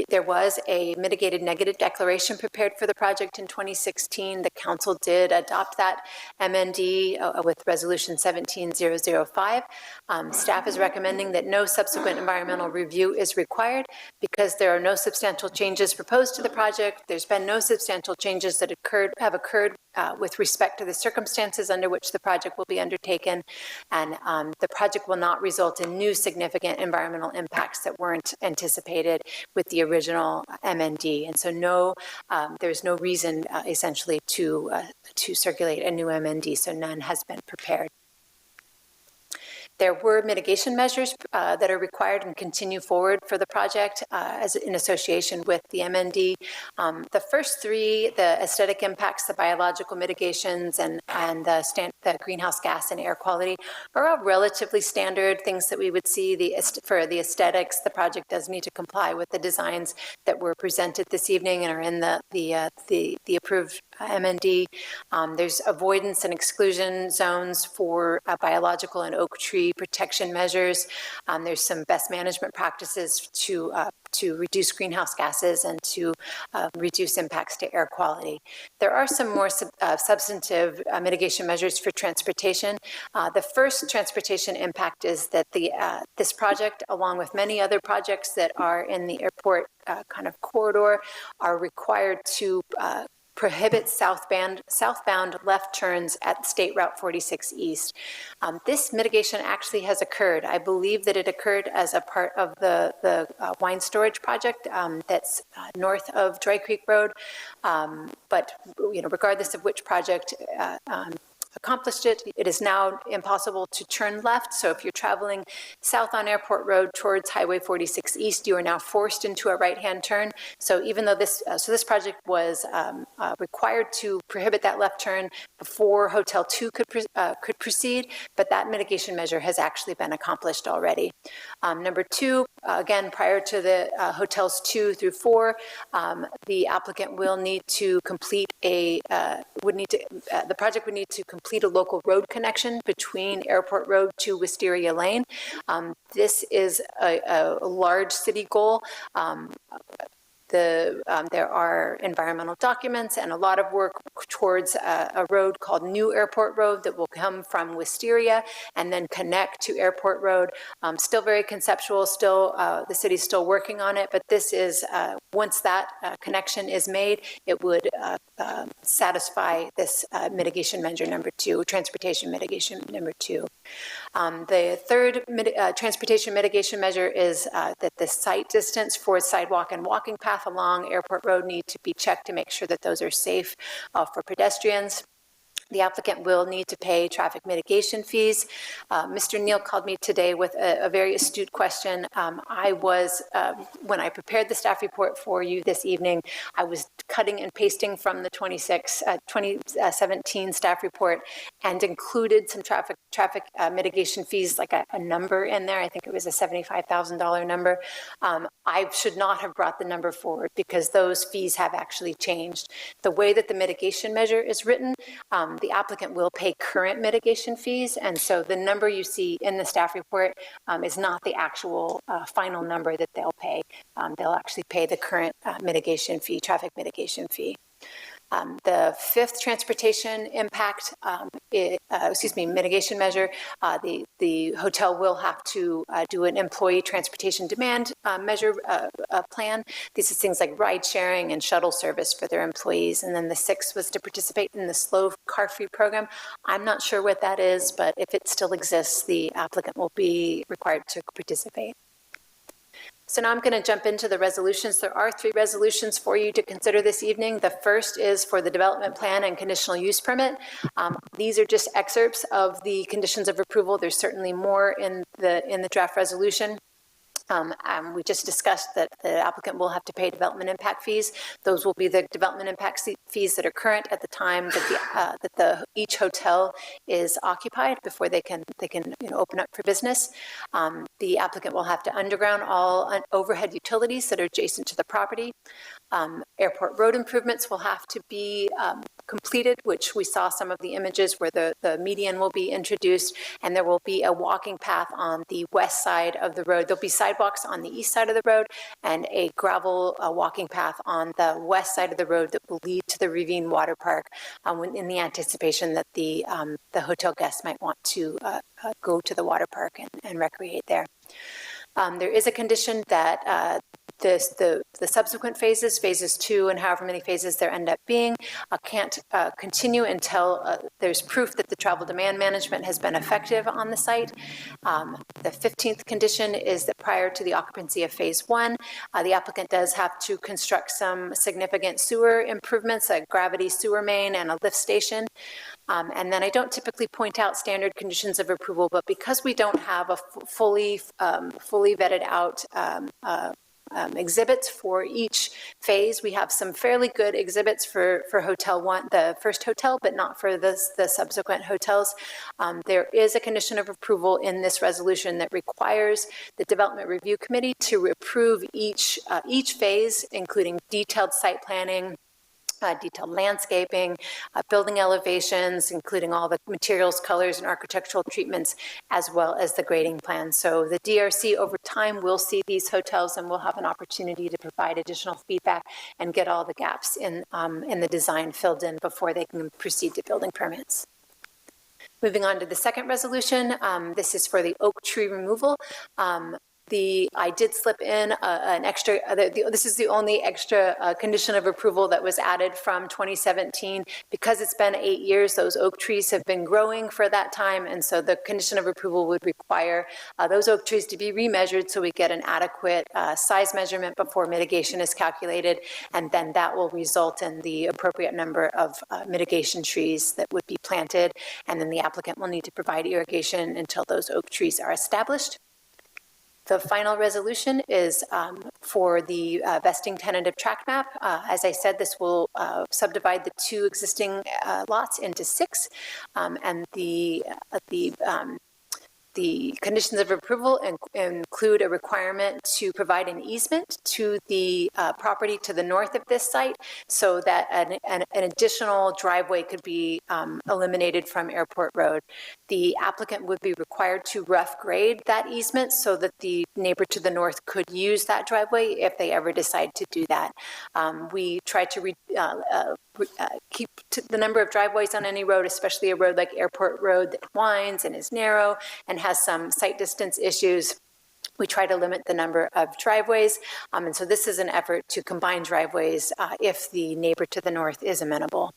There was a mitigated negative declaration prepared for the project in 2016. The council did adopt that MND with resolution 17005. Staff is recommending that no subsequent environmental review is required because there are no substantial changes proposed to the project. There's been no substantial changes that have occurred with respect to the circumstances under which the project will be undertaken, and the project will not result in new significant environmental impacts that weren't anticipated with the original MND. And so there's no reason essentially to circulate a new MND, so none has been prepared. There were mitigation measures that are required and continue forward for the project as in association with the MND. The first 3, the aesthetic impacts, the biological mitigations, and the greenhouse gas and air quality are all relatively standard things that we would see. For the aesthetics, the project does need to comply with the designs that were presented this evening and are in the approved MND. There's avoidance and exclusion zones for biological and oak tree protection measures. There's some best management practices to reduce greenhouse gases and to reduce impacts to air quality. There are some more substantive mitigation measures for transportation. The first transportation impact is that this project, along with many other projects that are in the airport kind of corridor, are required to prohibit southbound left turns at State Route 46 East. This mitigation actually has occurred. I believe that it occurred as a part of the wine storage project that's north of Dry Creek Road. But regardless of which project accomplished it, it is now impossible to turn left. So if you're traveling south on Airport Road towards Highway 46 East, you are now forced into a right-hand turn. So even though this project was required to prohibit that left turn before Hotel 2 could proceed, but that mitigation measure has actually been accomplished already. Number 2, again, prior to the Hotels 2 through 4, the applicant will need to complete the project would need to complete a local road connection between Airport Road to Wisteria Lane. This is a large city goal. There are environmental documents and a lot of work towards a road called New Airport Road that will come from Wisteria and then connect to Airport Road. Still very conceptual, the city's still working on it, but this is, once that connection is made, it would satisfy this mitigation measure number 2, transportation mitigation number 2. The third transportation mitigation measure is that the site distance for sidewalk and walking path along Airport Road need to be checked to make sure that those are safe for pedestrians. The applicant will need to pay traffic mitigation fees. Mr. Neal called me today with a very astute question. When I prepared the staff report for you this evening, I was cutting and pasting from the 2017 staff report and included some traffic mitigation fees, like a number in there. I think it was a $75,000 number. I should not have brought the number forward because those fees have actually changed. The way that the mitigation measure is written, the applicant will pay current mitigation fees. And so the number you see in the staff report is not the actual final number that they'll pay. They'll actually pay the current mitigation fee, traffic mitigation fee. The fifth transportation impact, mitigation measure, the hotel will have to do an employee transportation demand measure plan. These are things like ride sharing and shuttle service for their employees. And then the sixth was to participate in the slow car free program. I'm not sure what that is, but if it still exists, the applicant will be required to participate. So now I'm going to jump into the resolutions. There are 3 resolutions for you to consider this evening. The first is for the development plan and conditional use permit. These are just excerpts of the conditions of approval. There's certainly more in the draft resolution. We just discussed that the applicant will have to pay development impact fees. Those will be the development impact fees that are current at the time that each hotel is occupied before they can open up for business. The applicant will have to underground all overhead utilities that are adjacent to the property. Airport road improvements will have to be completed, which we saw some of the images where the median will be introduced, and there will be a walking path on the west side of the road. There'll be sidewalks on the east side of the road and a gravel walking path on the west side of the road that will lead to the Ravine Water Park in the anticipation that the hotel guests might want to go to the water park and recreate there. There is a condition that the subsequent phases 2 and however many phases there end up being, can't continue until there's proof that the travel demand management has been effective on the site. The 15th condition is that prior to the occupancy of phase 1, the applicant does have to construct some significant sewer improvements, a gravity sewer main and a lift station. And then I don't typically point out standard conditions of approval, but because we don't have a fully vetted out exhibits for each phase, we have some fairly good exhibits for hotel 1, the first hotel, but not for the subsequent hotels. There is a condition of approval in this resolution that requires the Development Review Committee to approve each phase, including detailed site planning, detailed landscaping, building elevations, including all the materials, colors, and architectural treatments, as well as the grading plan. So the DRC over time will see these hotels and will have an opportunity to provide additional feedback and get all the gaps in the design filled in before they can proceed to building permits. Moving on to the second resolution, this is for the oak tree removal. I did slip in an extra, this is the only extra condition of approval that was added from 2017. Because it's been 8 years, those oak trees have been growing for that time, and so the condition of approval would require those oak trees to be remeasured so we get an adequate size measurement before mitigation is calculated, and then that will result in the appropriate number of mitigation trees that would be planted, and then the applicant will need to provide irrigation until those oak trees are established. The final resolution is for the vesting tentative tract map. As I said, this will subdivide the 2 existing lots into 6, and the conditions of approval include a requirement to provide an easement to the property to the north of this site so that an additional driveway could be eliminated from Airport Road. The applicant would be required to rough grade that easement so that the neighbor to the north could use that driveway if they ever decide to do that. We try to keep the number of driveways on any road, especially a road like Airport Road that winds and is narrow and has some site distance issues. We try to limit the number of driveways, and so this is an effort to combine driveways if the neighbor to the north is amenable.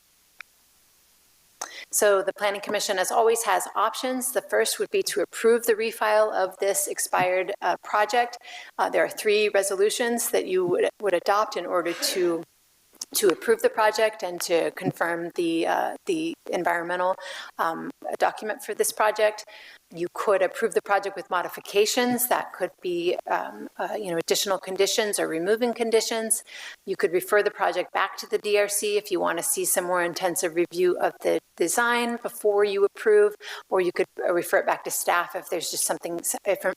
So the Planning Commission, as always, has options. The first would be to approve the refile of this expired project. There are 3 resolutions that you would adopt in order to approve the project and to confirm the environmental document for this project. You could approve the project with modifications. That could be additional conditions or removing conditions. You could refer the project back to the DRC if you want to see some more intensive review of the design before you approve, or you could refer it back to staff if there's just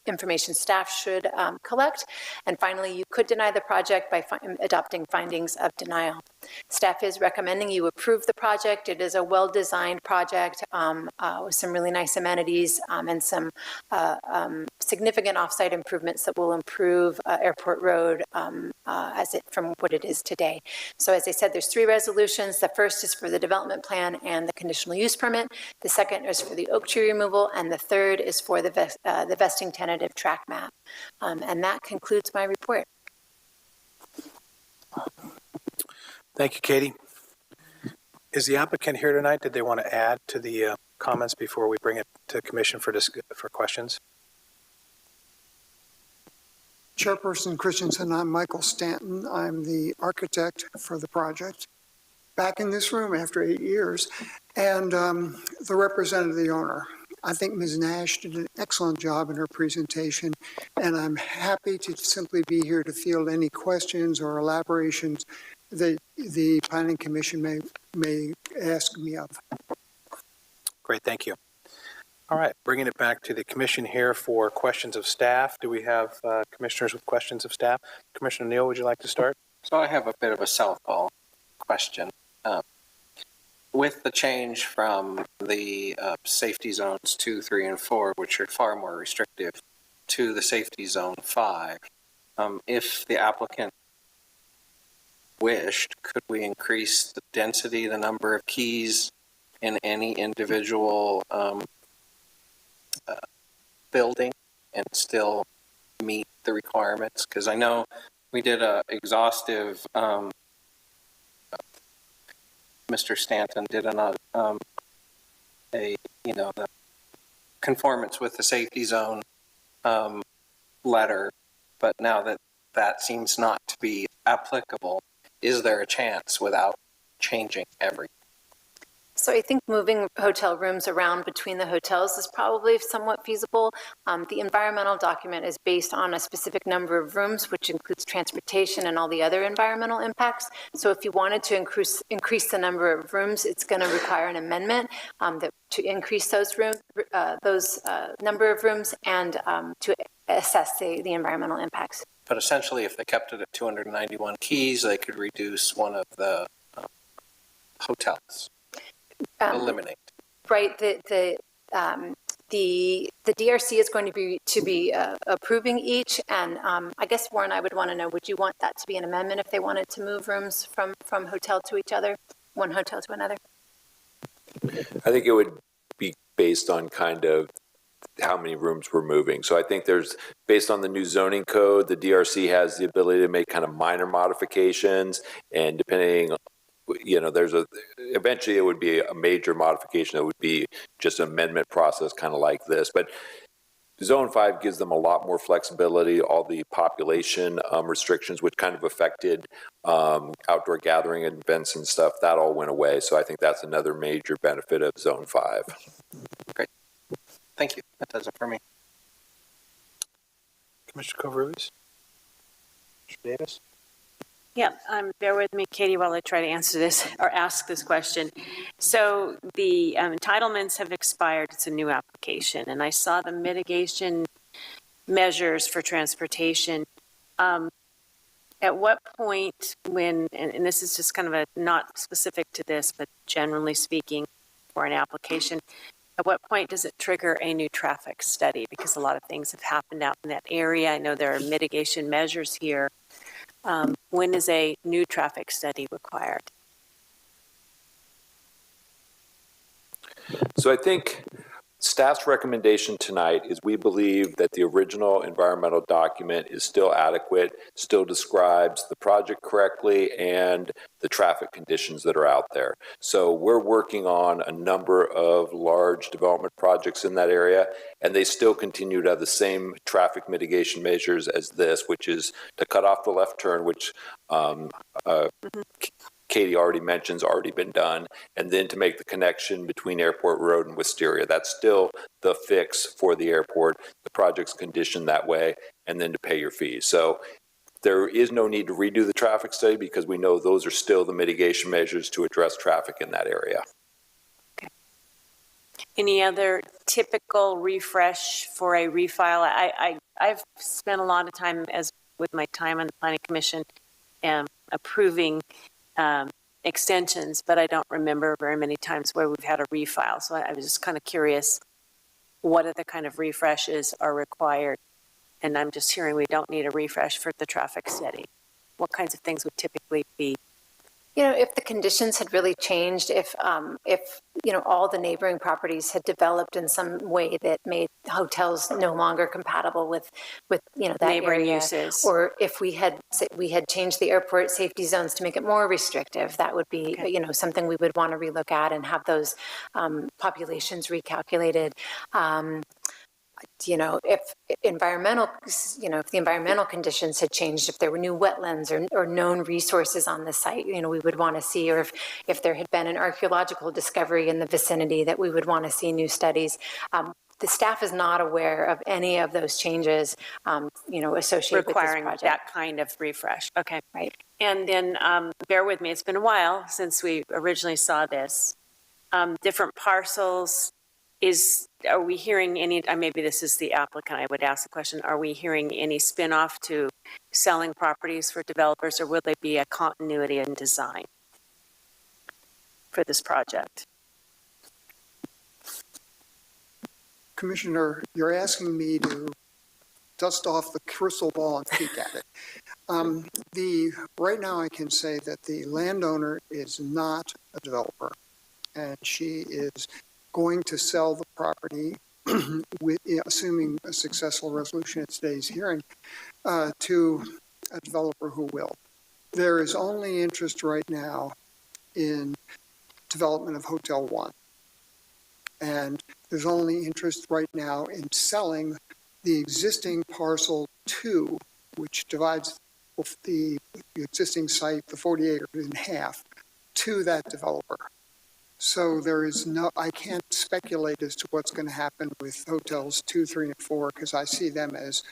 information staff should collect. And finally, you could deny the project by adopting findings of denial. Staff is recommending you approve the project. It is a well-designed project with some really nice amenities and some significant off-site improvements that will improve Airport Road from what it is today. So as I said, there's 3 resolutions. The first is for the development plan and the conditional use permit. The second is for the oak tree removal, and the third is for the vesting tentative track map. And that concludes my report. Thank you, Katie. Is the applicant here tonight? Did they want to add to the comments before we bring it to commission for questions? Chairperson Christensen, I'm Michael Stanton. I'm the architect for the project. Back in this room after 8 years, and the representative of the owner. I think Ms. Nash did an excellent job in her presentation, and I'm happy to simply be here to field any questions or elaborations that the Planning Commission may ask me of. Great, thank you. All right, bringing it back to the commission here for questions of staff. Do we have commissioners with questions of staff? Commissioner Neal, would you like to start? So I have a bit of a softball question. With the change from the safety zones 2, 3, and 4, which are far more restrictive, to the safety zone 5, if the applicant wished, could we increase the density, the number of keys in any individual building and still meet the requirements? Because I know we did a exhaustive Mr. Stanton did the conformance with the safety zone letter, but now that seems not to be applicable, is there a chance without changing everything? So I think moving hotel rooms around between the hotels is probably somewhat feasible. The environmental document is based on a specific number of rooms, which includes transportation and all the other environmental impacts. So if you wanted to increase the number of rooms, it's going to require an amendment to increase those number of rooms and to assess the environmental impacts. But essentially, if they kept it at 291 keys, they could reduce one of the hotels. Eliminate. Right. The DRC is going to be approving each, and I guess Warren, I would want to know: would you want that to be an amendment if they wanted to move rooms from hotel to each other, one hotel to another? I think it would be based on kind of how many rooms we're moving. So I think based on the new zoning code, the DRC has the ability to make kind of minor modifications, and depending, eventually it would be a major modification. It would be just an amendment process, kind of like this. But Zone 5 gives them a lot more flexibility. All the population restrictions, which kind of affected outdoor gathering events and stuff, that all went away. So I think that's another major benefit of Zone 5. Great. Thank you. That does it for me. Commissioner Covarrubias? Mr. Davis? Yeah, bear with me, Katie, while I try to answer this or ask this question. So the entitlements have expired. It's a new application, and I saw the mitigation measures for transportation. At what point and this is just kind of not specific to this, but generally speaking for an application, at what point does it trigger a new traffic study? Because a lot of things have happened out in that area. I know there are mitigation measures here. When is a new traffic study required? So I think staff's recommendation tonight is we believe that the original environmental document is still adequate, still describes the project correctly and the traffic conditions that are out there. So we're working on a number of large development projects in that area, and they still continue to have the same traffic mitigation measures as this, which is to cut off the left turn, which Katie already mentions already been done, and then to make the connection between Airport Road and Wisteria. That's still the fix for the airport. The project's conditioned that way, and then to pay your fees. So there is no need to redo the traffic study because we know those are still the mitigation measures to address traffic in that area. Okay. Any other typical refresh for a refile? I've spent a lot of time with my time on the Planning Commission approving extensions, but I don't remember very many times where we've had a refile. So I was just kind of curious, what other kind of refreshes are required? And I'm just hearing we don't need a refresh for the traffic study. What kinds of things would typically be? You know, if the conditions had really changed, if you know, all the neighboring properties had developed in some way that made hotels no longer compatible with you know, that Neighboring area, uses. or if we had changed the airport safety zones to make it more restrictive, that would be you know, something we would want to relook at and have those populations recalculated. You know, if environmental, you know, if the environmental conditions had changed, if there were new wetlands or known resources on the site, you know, we would want to see, or if there had been an archaeological discovery in the vicinity that we would want to see new studies. The staff is not aware of any of those changes, you know, associated with this project. Requiring that kind of refresh. Okay. Right. And then bear with me, it's been a while since we originally saw this. Different parcels, are we hearing any, maybe this is the applicant, I would ask the question, are we hearing any spin-off to selling properties for developers, or will there be a continuity in design for this project? Commissioner, you're asking me to dust off the crystal ball and peek at it. Right now I can say that the landowner is not a developer, and she is going to sell the property, assuming a successful resolution at today's hearing, to a developer who will. There is only interest right now in development of Hotel 1. And there's only interest right now in selling the existing parcel 2, which divides the existing site, the 40 acres, in half, to that developer. So there is I can't speculate as to what's going to happen with hotels 2, 3, and 4, because I see them as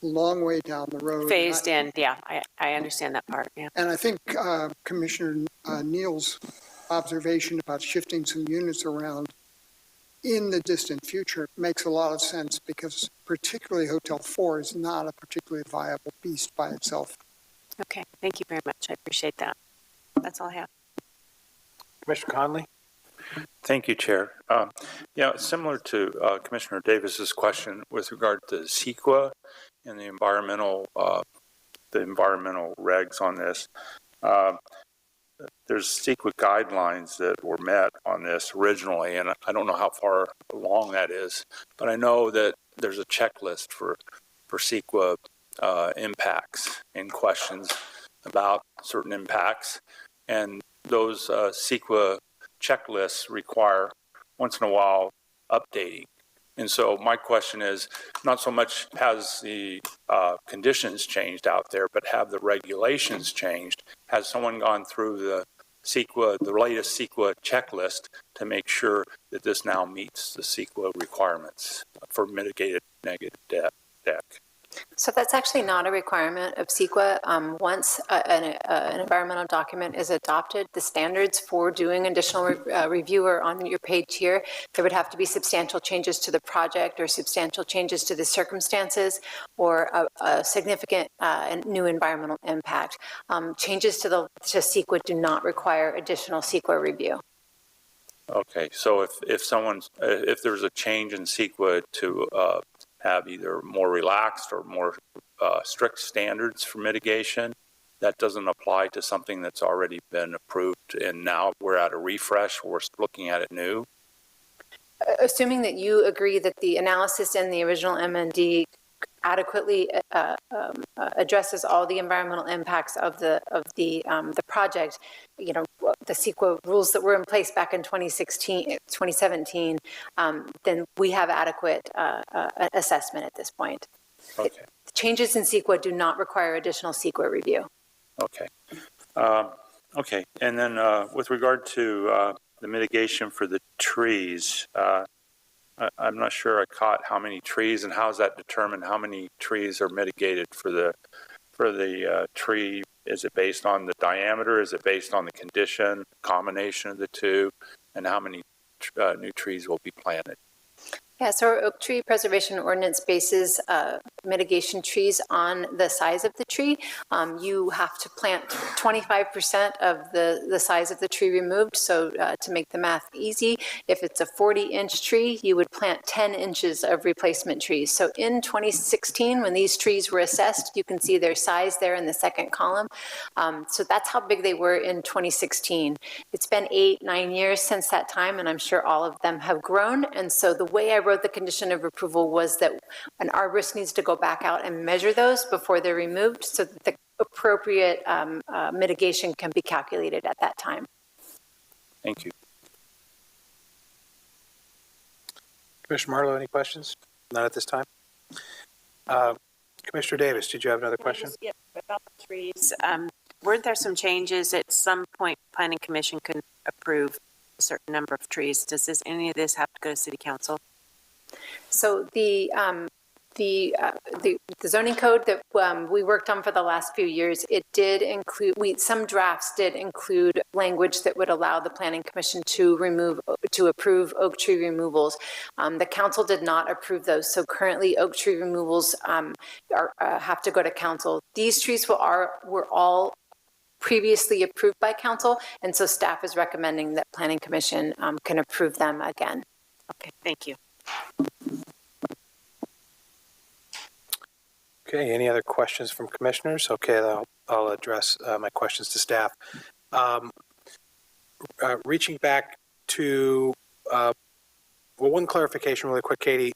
a long way down the road. Phased in, yeah, I understand that part, yeah. And I think Commissioner Neal's observation about shifting some units around in the distant future makes a lot of sense, because particularly Hotel 4 is not a particularly viable beast by itself. Okay, thank you very much. I appreciate that. That's all I have. Commissioner Conley? Thank you, Chair. Yeah, similar to Commissioner Davis's question with regard to CEQA and the environmental regs on this. There's CEQA guidelines that were met on this originally, and I don't know how far along that is, but I know that there's a checklist for CEQA impacts and questions about certain impacts, and those CEQA checklists require once in a while updating. And so my question is, not so much has the conditions changed out there, but have the regulations changed? Has someone gone through the latest CEQA checklist to make sure that this now meets the CEQA requirements for mitigated negative deck? So that's actually not a requirement of CEQA. Once an environmental document is adopted, the standards for doing additional review are on your page here. There would have to be substantial changes to the project or substantial changes to the circumstances or a significant new environmental impact. Changes to CEQA do not require additional CEQA review. Okay, so if there's a change in CEQA to have either more relaxed or more strict standards for mitigation, that doesn't apply to something that's already been approved, and now we're at a refresh, we're looking at it new? Assuming that you agree that the analysis in the original MND adequately addresses all the environmental impacts of the project, you know, the CEQA rules that were in place back in 2017, then we have adequate assessment at this point. Okay. Changes in CEQA do not require additional CEQA review. Okay. Okay. And then with regard to the mitigation for the trees, I'm not sure I caught how many trees, and how is that determined? How many trees are mitigated for the tree? Is it based on the diameter? Is it based on the condition, combination of the two? And how many new trees will be planted? Yeah, so our oak tree preservation ordinance bases mitigation trees on the size of the tree. You have to plant 25% of the size of the tree removed. So to make the math easy, if it's a 40-inch tree, you would plant 10 inches of replacement trees. So in 2016, when these trees were assessed, you can see their size there in the second column. So that's how big they were in 2016. It's been 8-9 years since that time, and I'm sure all of them have grown. And so the way I wrote the condition of approval was that an arborist needs to go back out and measure those before they're removed so that the appropriate mitigation can be calculated at that time. Thank you. Commissioner Marlowe, any questions? Not at this time. Commissioner Davis, did you have another question? Yeah, about the trees. Weren't there some changes at some point? Planning Commission can approve a certain number of trees. Does any of this have to go to City Council? So the zoning code that we worked on for the last few years, it did include, some drafts did include language that would allow the Planning Commission to approve oak tree removals. The council did not approve those, so currently oak tree removals have to go to council. These trees were all previously approved by council, and so staff is recommending that Planning Commission can approve them again. Okay, thank you. Okay, any other questions from commissioners? Okay, I'll address my questions to staff. Reaching back to, one clarification really quick, Katie.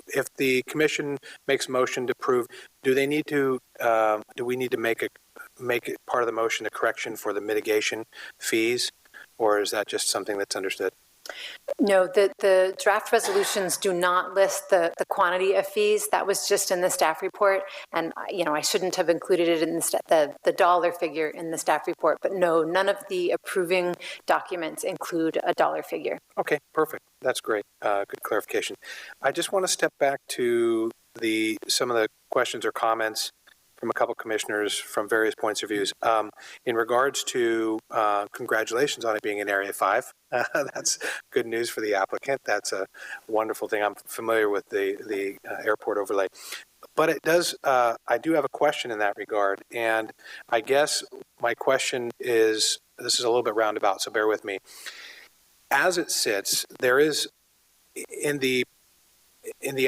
If the commission makes a motion to approve, do we need to make it part of the motion a correction for the mitigation fees, or is that just something that's understood? No, the draft resolutions do not list the quantity of fees. That was just in the staff report. And, I shouldn't have included it in the dollar figure in the staff report. But no, none of the approving documents include a dollar figure. Okay, perfect. That's great. Good clarification. I just want to step back to some of the questions or comments from a couple commissioners from various points of views. In regards to congratulations on it being in Area 5. That's good news for the applicant. That's a wonderful thing. I'm familiar with the airport overlay. But it does, I do have a question in that regard. And I guess my question is, this is a little bit roundabout, so bear with me. As it sits, there is in the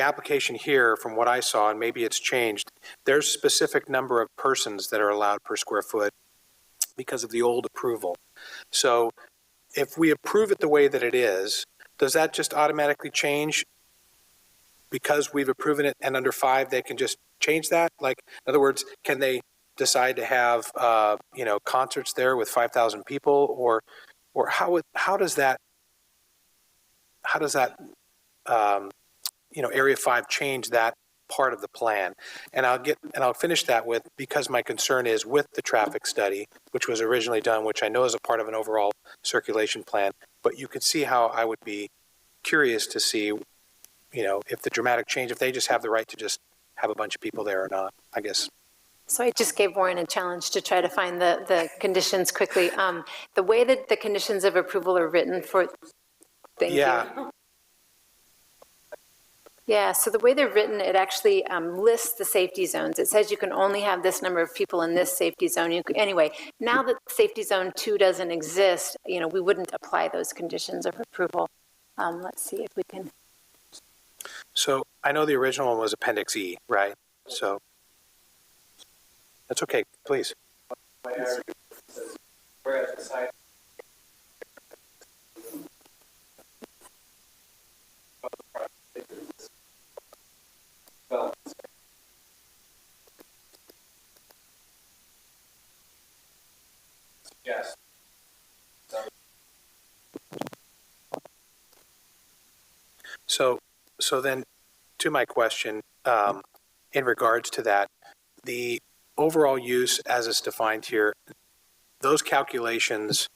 application here, from what I saw, and maybe it's changed, there's a specific number of persons that are allowed per square foot because of the old approval. So if we approve it the way that it is, does that just automatically change because we've approved it and under 5, they can just change that? Like, in other words, can they decide to have, concerts there with 5,000 people, or how does that Area 5 change that part of the plan? And I'll finish that with, because my concern is with the traffic study, which was originally done, which I know is a part of an overall circulation plan, but you could see how I would be curious to see, if the dramatic change, if they just have the right to just have a bunch of people there or not, I guess. So I just gave Warren a challenge to try to find the conditions quickly. The way that the conditions of approval are written for, thank you. Yeah, so the way they're written, it actually lists the safety zones. It says you can only have this number of people in this safety zone. Anyway, now that safety zone 2 doesn't exist, we wouldn't apply those conditions of approval. Let's see if we can. So I know the original one was Appendix E, right? So that's okay, please. Yes. So then, to my question, in regards to that, the overall use as it's defined here, those calculations,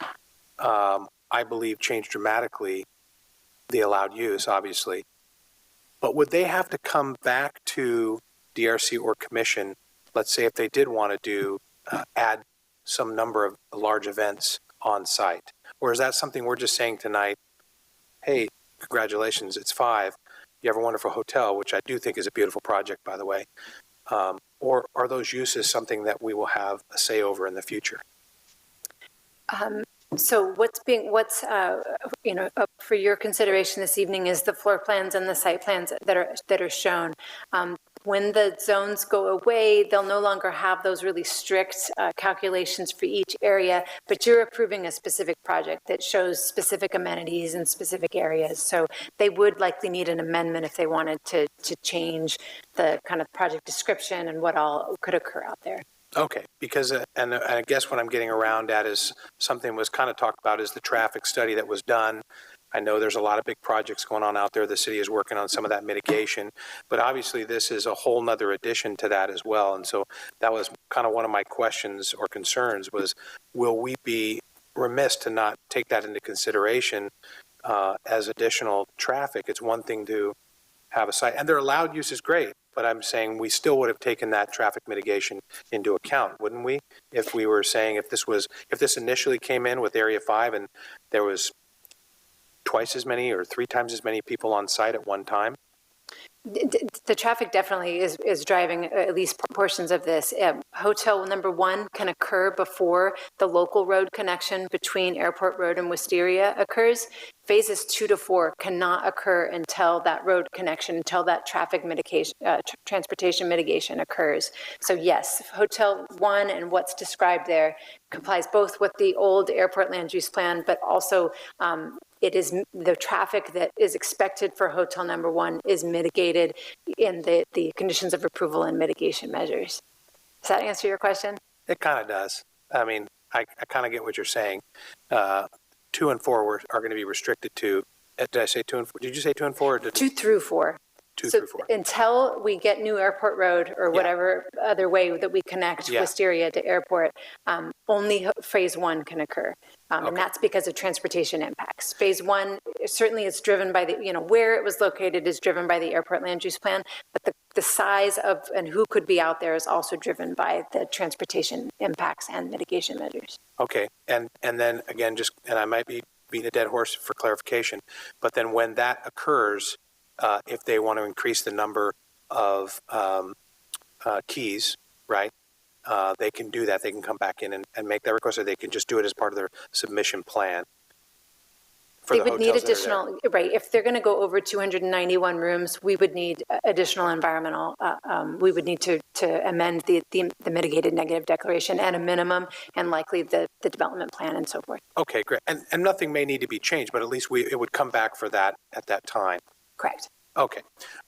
I believe, change dramatically the allowed use, obviously. But would they have to come back to DRC or commission, let's say if they did want to add some number of large events on site? Or is that something we're just saying tonight, hey, congratulations, it's 5, you have a wonderful hotel, which I do think is a beautiful project, by the way. Or are those uses something that we will have a say over in the future? So what's up for your consideration this evening is the floor plans and the site plans that are shown. When the zones go away, they'll no longer have those really strict calculations for each area, but you're approving a specific project that shows specific amenities in specific areas. So they would likely need an amendment if they wanted to change the kind of project description and what all could occur out there. Okay, because, and I guess what I'm getting around at is something was kind of talked about is the traffic study that was done. I know there's a lot of big projects going on out there. The city is working on some of that mitigation, but obviously this is a whole nother addition to that as well. And so that was kind of one of my questions or concerns was, will we be remiss to not take that into consideration as additional traffic? It's one thing to have a site, and their allowed use is great, but I'm saying we still would have taken that traffic mitigation into account, wouldn't we? If we were saying if this initially came in with Area 5 and there was twice as many or 3 times as many people on site at one time? The traffic definitely is driving at least portions of this. Hotel number 1 can occur before the local road connection between Airport Road and Wisteria occurs. Phases 2 to 4 cannot occur until that road connection, until that traffic mitigation, transportation mitigation occurs. So yes, Hotel 1 and what's described there complies both with the old airport land use plan, but also it is the traffic that is expected for hotel number 1 is mitigated in the conditions of approval and mitigation measures. Does that answer your question? It kind of does. I mean, I kind of get what you're saying. 2 and 4 are going to be restricted to, did I say 2 and 4? Did you say 2 and 4? Or 2 through 4. 2 so through 4. Until we get new Airport Road or whatever other way that we connect Wisteria to Airport, only phase 1 can occur. And that's because of transportation impacts. Phase 1 certainly is driven by where it was located is driven by the airport land use plan, but the size of and who could be out there is also driven by the transportation impacts and mitigation measures. Okay, and then again, and I might be beating a dead horse for clarification, but then when that occurs, if they want to increase the number of keys, right? They can do that. They can come back in and make that request, or they can just do it as part of their submission plan. They would need additional, right, if they're going to go over 291 rooms, we would need additional environmental, we would need to amend the mitigated negative declaration at a minimum, and likely the development plan and so forth. Okay, great. And nothing may need to be changed, but at least it would come back for that at that time. Correct. Okay.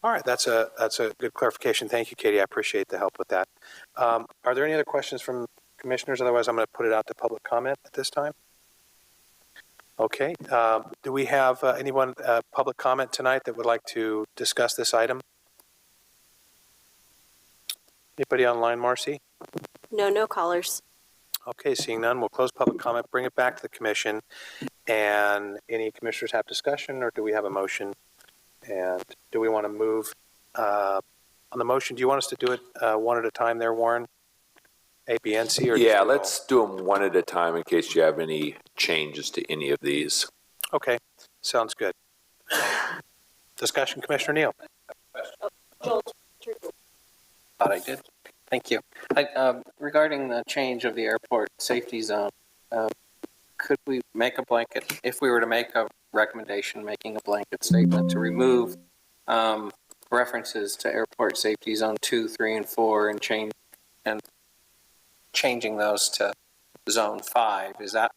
All right. That's a good clarification. Thank you, Katie. I appreciate the help with that. Are there any other questions from commissioners? Otherwise, I'm going to put it out to public comment at this time. Okay. Do we have anyone public comment tonight that would like to discuss this item? Anybody online, Marcy? No callers. Okay, seeing none, we'll close public comment, bring it back to the commission. And any commissioners have discussion, or do we have a motion? And do we want to move on the motion? Do you want us to do it one at a time there, Warren? A, B, and C? Or yeah, let's do them one at a time in case you have any changes to any of these. Okay, sounds good. Discussion, Commissioner Neal. Thought I did. Thank you. Regarding the change of the airport safety zone, could we make a blanket, if we were to make a recommendation, making a blanket statement to remove references to airport safety zone 2, 3, and 4 and changing those to zone 5? Is that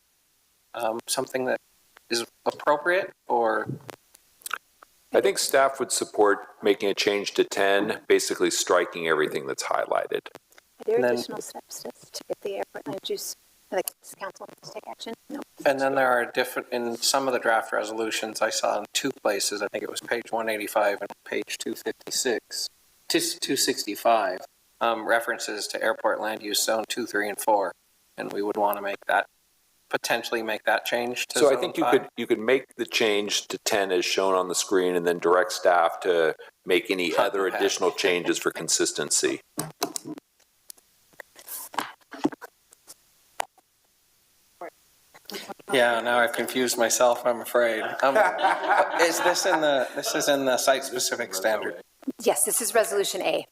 something that is appropriate, or? I think staff would support making a change to 10, basically striking everything that's highlighted. Are there additional steps to get the airport land use, the council to take action? No. And then there are in some of the draft resolutions I saw in 2 places, I think it was page 185 and page 265, references to airport land use zone 2, 3, and 4. And we would want to potentially make that change to so zone I think 5. you could make the change to 10 as shown on the screen, and then direct staff to make any other additional changes for consistency. Yeah, now I've confused myself, I'm afraid. Is this in the site-specific standard? Yes, this is Resolution A.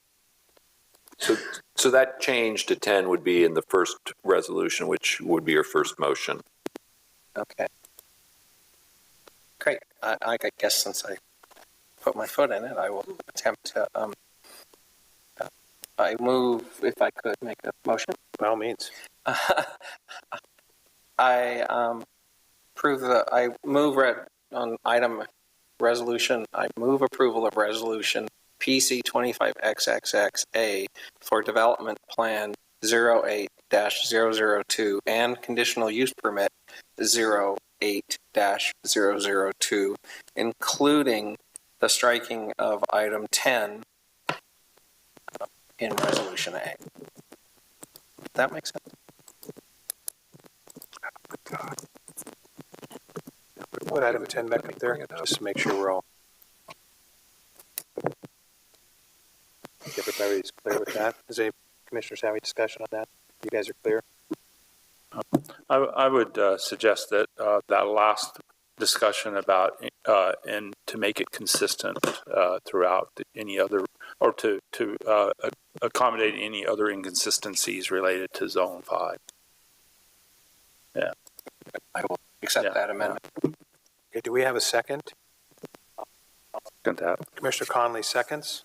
So that change to 10 would be in the first resolution, which would be your first motion. Okay. Great. I guess since I put my foot in it, I will attempt to, I move, if I could, make a motion. By all means. I move on item resolution, I move approval of resolution PC 25XXXA for development plan 08-002 and conditional use permit 08-002, including the striking of item 10 in resolution A. That makes sense? Put item 10 back up there, just to make sure we're all. I think everybody's clear with that. Does any commissioners have any discussion on that? You guys are clear? I would suggest that that last discussion about and to make it consistent throughout any other, or to accommodate any other inconsistencies related to Zone 5. Yeah. I will accept that amendment. Okay, do we have a second? Second that. Commissioner Conley seconds.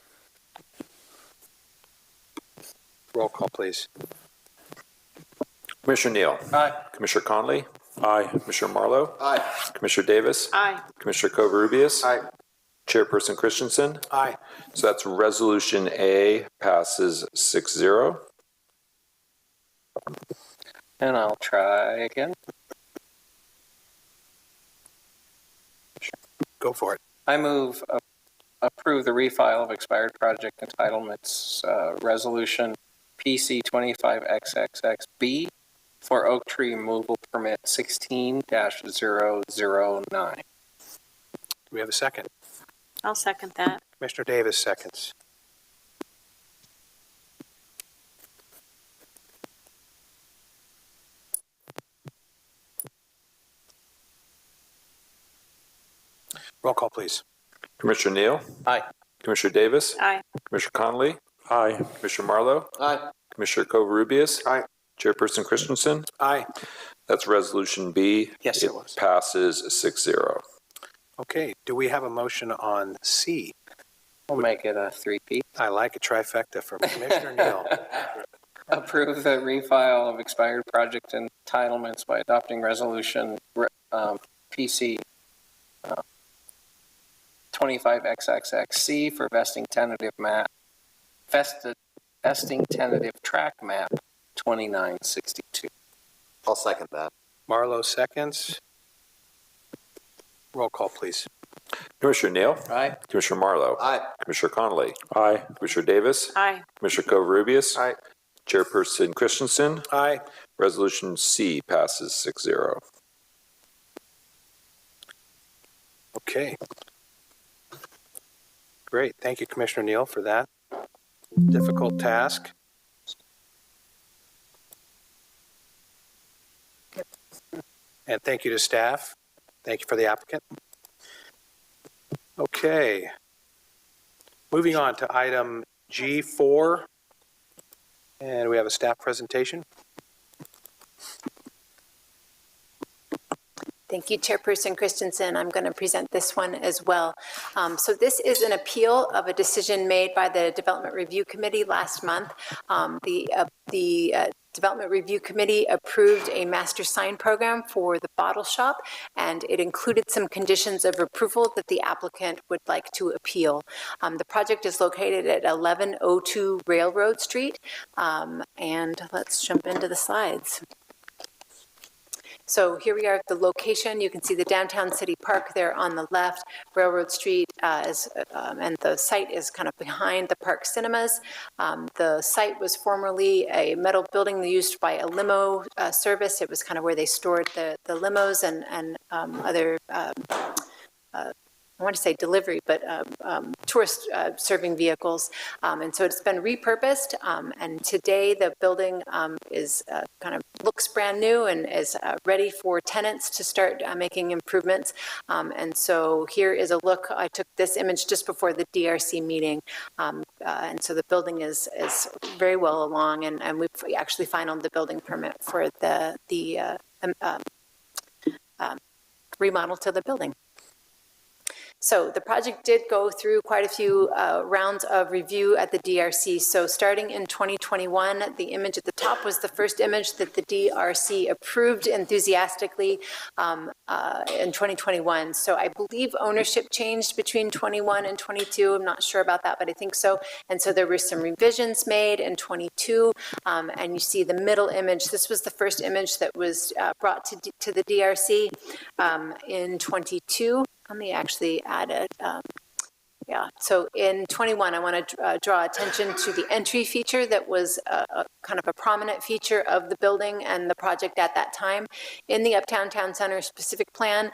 Roll call, please. Commissioner Neal? Aye. Commissioner Conley? Aye. Commissioner Marlowe? Aye. Commissioner Davis? Aye. Commissioner Covarrubias? Aye. Chairperson Christensen? Aye. So that's resolution A passes 6-0. And I'll try again. Go for it. I move approve the refile of expired project entitlements resolution PC 25XXXB for oak tree removal permit 16-009. Do we have a second? I'll second that. Commissioner Davis seconds. Roll call, please. Commissioner Neal? Aye. Commissioner Davis? Aye. Commissioner Conley? Aye. Commissioner Marlowe? Aye. Commissioner Covarrubias? Aye. Chairperson Christensen? Aye. That's resolution B. Yes, it was. Passes 6-0. Okay, do we have a motion on C? We'll make it a 3P. I like a trifecta from Commissioner Neal. Approve the refile of expired project entitlements by adopting resolution PC 25XXXC for vesting tentative track map 2962. I'll second that. Marlowe seconds. Roll call, please. Commissioner Neal? Aye. Commissioner Marlowe? Aye. Commissioner Conley? Aye. Commissioner Davis? Aye. Commissioner Covarrubias? Aye. Chairperson Christensen? Aye. Resolution C passes 6-0. Okay. Great. Thank you, Commissioner Neal, for that difficult task. And thank you to staff. Thank you for the applicant. Okay. Moving on to item G4. And we have a staff presentation. Thank you, Chairperson Christensen. I'm going to present this one as well. So this is an appeal of a decision made by the Development Review Committee last month. The Development Review Committee approved a master sign program for the bottle shop, and it included some conditions of approval that the applicant would like to appeal. The project is located at 1102 Railroad Street, and let's jump into the slides. So here we are at the location. You can see the downtown city park there on the left. Railroad Street and the site is kind of behind the park cinemas. The site was formerly a metal building used by a limo service. It was kind of where they stored the limos and other I want to say delivery, but tourist serving vehicles. And so it's been repurposed. And today the building is kind of looks brand new and is ready for tenants to start making improvements. And so here is a look. I took this image just before the DRC meeting. And so the building is very well along, and we've actually finalized the building permit for the remodel to the building. So the project did go through quite a few rounds of review at the DRC. So starting in 2021, the image at the top was the first image that the DRC approved enthusiastically in 2021. So I believe ownership changed between 21 and 22. I'm not sure about that, but I think so. And so there were some revisions made in 22. And you see the middle image. This was the first image that was brought to the DRC in 22. Let me actually add it. So in 21, I want to draw attention to the entry feature that was kind of a prominent feature of the building and the project at that time. In the Uptown Town Center specific plan,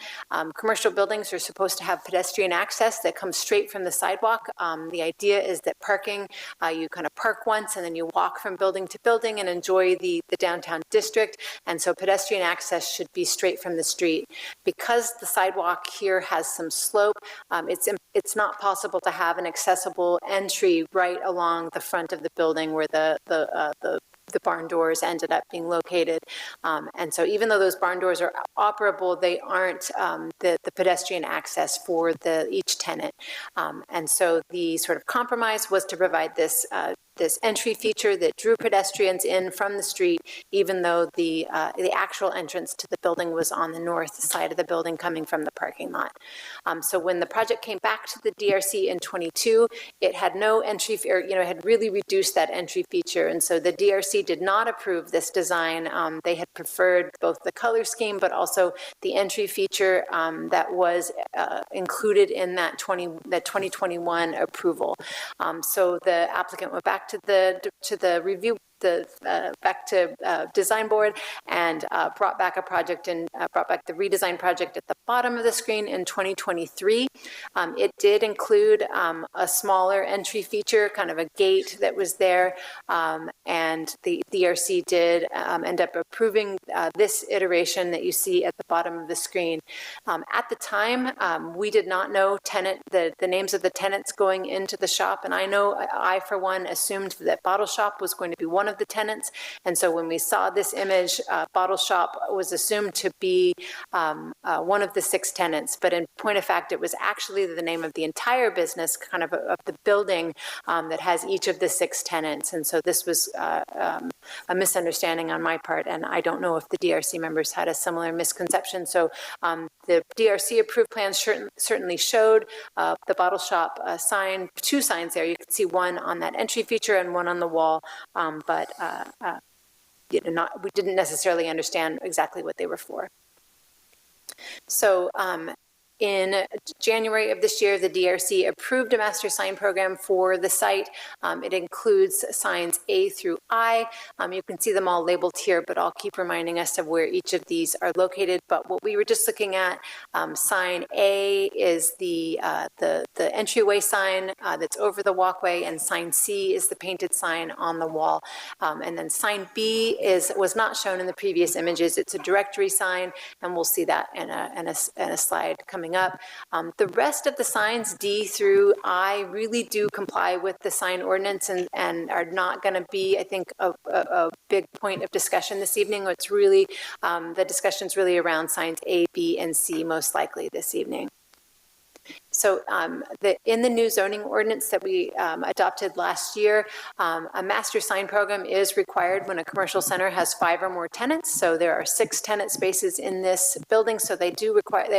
commercial buildings are supposed to have pedestrian access that comes straight from the sidewalk. The idea is that parking, you kind of park once and then you walk from building to building and enjoy the downtown district. And so pedestrian access should be straight from the street. Because the sidewalk here has some slope, it's not possible to have an accessible entry right along the front of the building where the barn doors ended up being located. And so even though those barn doors are operable, they aren't the pedestrian access for each tenant. And so the sort of compromise was to provide this entry feature that drew pedestrians in from the street, even though the actual entrance to the building was on the north side of the building coming from the parking lot. So when the project came back to the DRC in 22, it had no entry, or had really reduced that entry feature. And so the DRC did not approve this design. They had preferred both the color scheme, but also the entry feature that was included in that 2021 approval. So the applicant went back to the review, back to design board, and brought back a project and brought back the redesign project at the bottom of the screen in 2023. It did include a smaller entry feature, kind of a gate that was there, and the DRC did end up approving this iteration that you see at the bottom of the screen. At the time, we did not know the names of the tenants going into the shop, and I know I for one assumed that Bottle Shop was going to be one of the tenants. And so when we saw this image, Bottle Shop was assumed to be one of the 6 tenants. But in point of fact, it was actually the name of the entire business, kind of the building that has each of the 6 tenants. And so this was a misunderstanding on my part. And I don't know if the DRC members had a similar misconception. So the DRC approved plans certainly showed the Bottle Shop sign, 2 signs there. You can see one on that entry feature and one on the wall. But we didn't necessarily understand exactly what they were for. So in January of this year, the DRC approved a master sign program for the site. It includes signs A through I. You can see them all labeled here, but I'll keep reminding us of where each of these are located. But what we were just looking at, sign A is the entryway sign that's over the walkway, and sign C is the painted sign on the wall. And then sign B was not shown in the previous images. It's a directory sign, and we'll see that in a slide coming up. The rest of the signs, D through I, really do comply with the sign ordinance and are not going to be, I think, a big point of discussion this evening. It's really, the discussion's really around signs A, B, and C most likely this evening. So in the new zoning ordinance that we adopted last year, a master sign program is required when a commercial center has 5 or more tenants. So there are 6 tenant spaces in this building. So they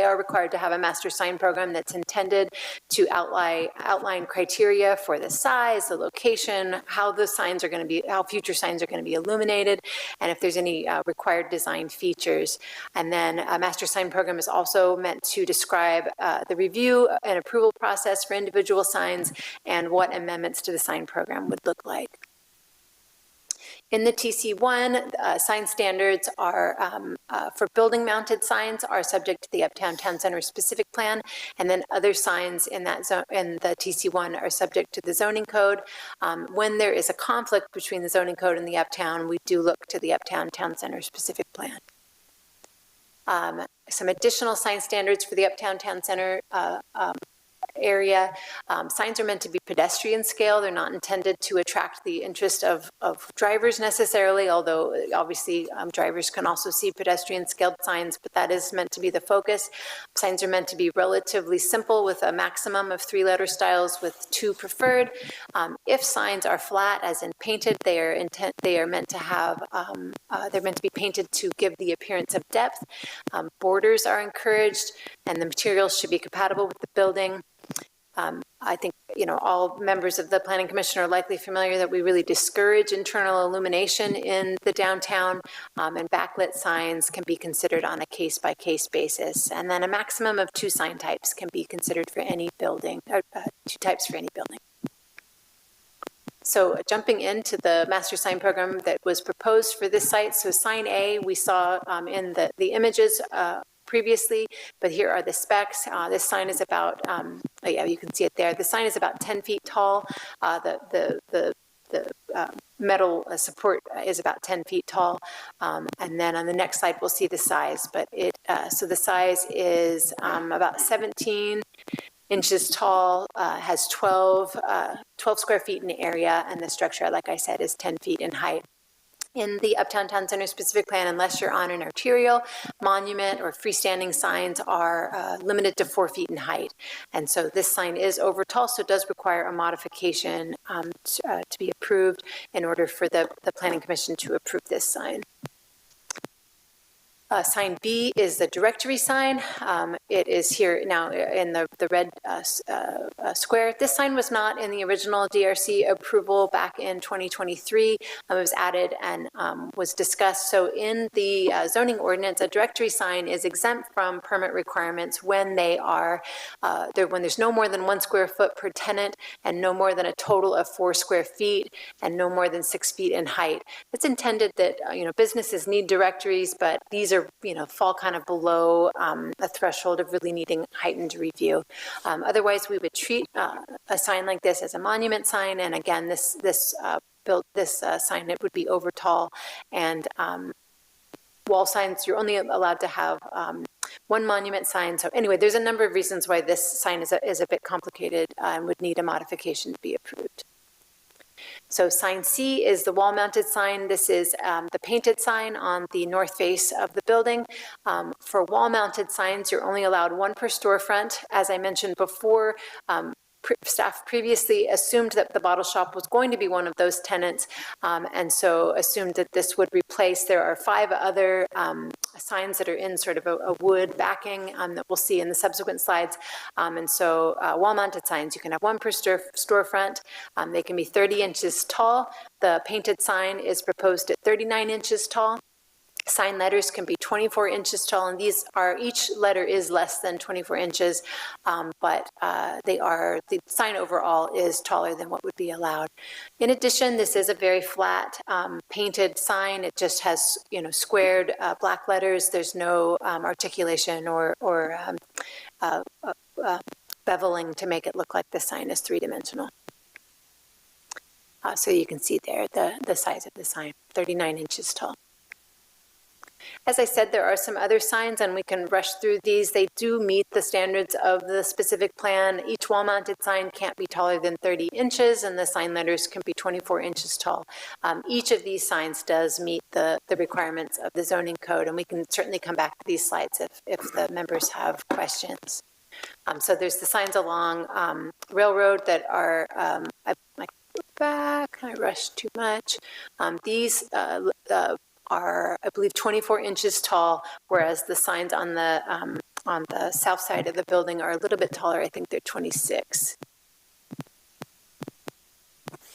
are required to have a master sign program that's intended to outline criteria for the size, the location, how the signs are going to be, how future signs are going to be illuminated, and if there's any required design features. And then a master sign program is also meant to describe the review and approval process for individual signs and what amendments to the sign program would look like. In the TC1, sign standards are for building-mounted signs are subject to the Uptown Town Center specific plan, and then other signs in that zone in the TC1 are subject to the zoning code. When there is a conflict between the zoning code and the Uptown, we do look to the Uptown Town Center specific plan. Some additional sign standards for the Uptown Town Center area. Signs are meant to be pedestrian scale. They're not intended to attract the interest of drivers necessarily, although obviously drivers can also see pedestrian scaled signs, but that is meant to be the focus. Signs are meant to be relatively simple with a maximum of 3-letter styles with 2 preferred. If signs are flat, as in painted, they are meant to have, they're meant to be painted to give the appearance of depth. Borders are encouraged, and the materials should be compatible with the building. I think, all members of the Planning Commission are likely familiar that we really discourage internal illumination in the downtown, and backlit signs can be considered on a case-by-case basis. And then a maximum of 2 sign types can be considered for any building, or 2 types for any building. So jumping into the master sign program that was proposed for this site. So sign A, we saw in the images previously, but here are the specs. This sign is about, yeah, you can see it there. The sign is about 10 feet tall. The metal support is about 10 feet tall. And then on the next slide, we'll see the size, but so the size is about 17 inches tall, has 12 square feet in area, and the structure, like I said, is 10 feet in height. In the Uptown Town Center specific plan, unless you're on an arterial, monument, or freestanding signs are limited to 4 feet in height. And so this sign is over tall, so it does require a modification to be approved in order for the Planning Commission to approve this sign. Sign B is the directory sign. It is here now in the red square. This sign was not in the original DRC approval back in 2023. It was added and was discussed. So in the zoning ordinance, a directory sign is exempt from permit requirements when they are when there's no more than 1 square foot per tenant and no more than a total of 4 square feet and no more than 6 feet in height. It's intended that businesses need directories, but these are fall kind of below a threshold of really needing heightened review. Otherwise, we would treat a sign like this as a monument sign, and again, this sign, it would be over tall, and wall signs, you're only allowed to have 1 monument sign. So anyway, there's a number of reasons why this sign is a bit complicated and would need a modification to be approved. So sign C is the wall-mounted sign. This is the painted sign on the north face of the building. For wall-mounted signs, you're only allowed 1 per storefront. As I mentioned before, staff previously assumed that the bottle shop was going to be one of those tenants, and so assumed that this would replace. There are 5 other signs that are in sort of a wood backing that we'll see in the subsequent slides. And so wall-mounted signs, you can have 1 per storefront. They can be 30 inches tall. The painted sign is proposed at 39 inches tall. Sign letters can be 24 inches tall, and each letter is less than 24 inches, but the sign overall is taller than what would be allowed. In addition, this is a very flat painted sign. It just has, squared black letters. There's no articulation or beveling to make it look like the sign is 3-dimensional. So you can see there the size of the sign, 39 inches tall. As I said, there are some other signs, and we can rush through these. They do meet the standards of the specific plan. Each wall-mounted sign can't be taller than 30 inches, and the sign letters can be 24 inches tall. Each of these signs does meet the requirements of the zoning code, and we can certainly come back to these slides if the members have questions. So there's the signs along Railroad that are, I rushed too much. These are, I believe, 24 inches tall, whereas the signs on the south side of the building are a little bit taller. I think they're 26.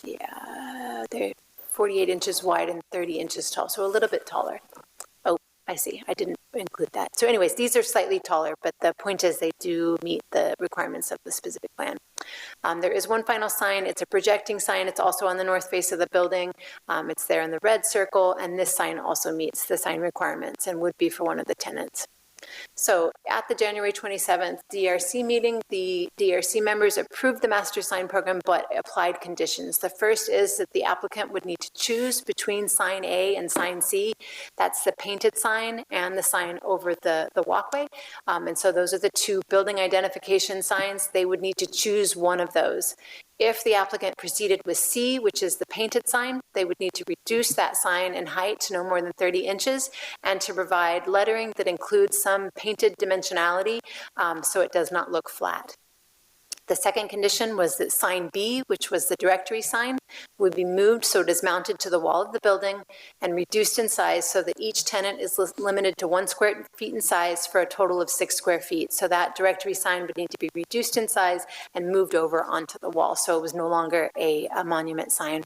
Yeah, they're 48 inches wide and 30 inches tall, so a little bit taller. Oh, I see. I didn't include that. So anyways, these are slightly taller, but the point is they do meet the requirements of the specific plan. There is one final sign. It's a projecting sign. It's also on the north face of the building. It's there in the red circle, and this sign also meets the sign requirements and would be for one of the tenants. So at the January 27th DRC meeting, the DRC members approved the master sign program but applied conditions. The first is that the applicant would need to choose between sign A and sign C. That's the painted sign and the sign over the walkway. And so those are the two building identification signs. They would need to choose one of those. If the applicant proceeded with C, which is the painted sign, they would need to reduce that sign in height to no more than 30 inches and to provide lettering that includes some painted dimensionality so it does not look flat. The second condition was that sign B, which was the directory sign, would be moved so it is mounted to the wall of the building and reduced in size so that each tenant is limited to 1 square feet in size for a total of 6 square feet. So that directory sign would need to be reduced in size and moved over onto the wall so it was no longer a monument sign.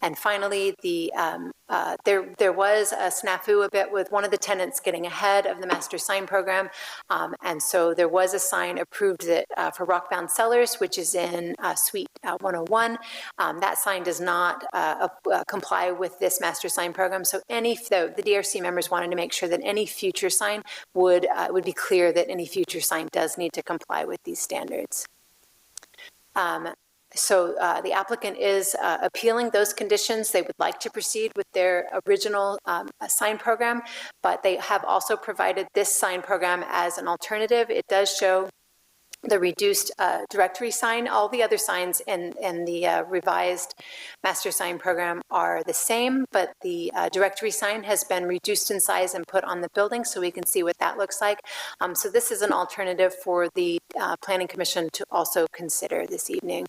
And finally, there was a snafu a bit with one of the tenants getting ahead of the master sign program. And so there was a sign approved that for Rockbound Cellars, which is in Suite 101. That sign does not comply with this master sign program. So the DRC members wanted to make sure that any future sign would be clear that any future sign does need to comply with these standards. So the applicant is appealing those conditions. They would like to proceed with their original sign program, but they have also provided this sign program as an alternative. It does show the reduced directory sign. All the other signs in the revised master sign program are the same, but the directory sign has been reduced in size and put on the building so we can see what that looks like. So this is an alternative for the Planning Commission to also consider this evening.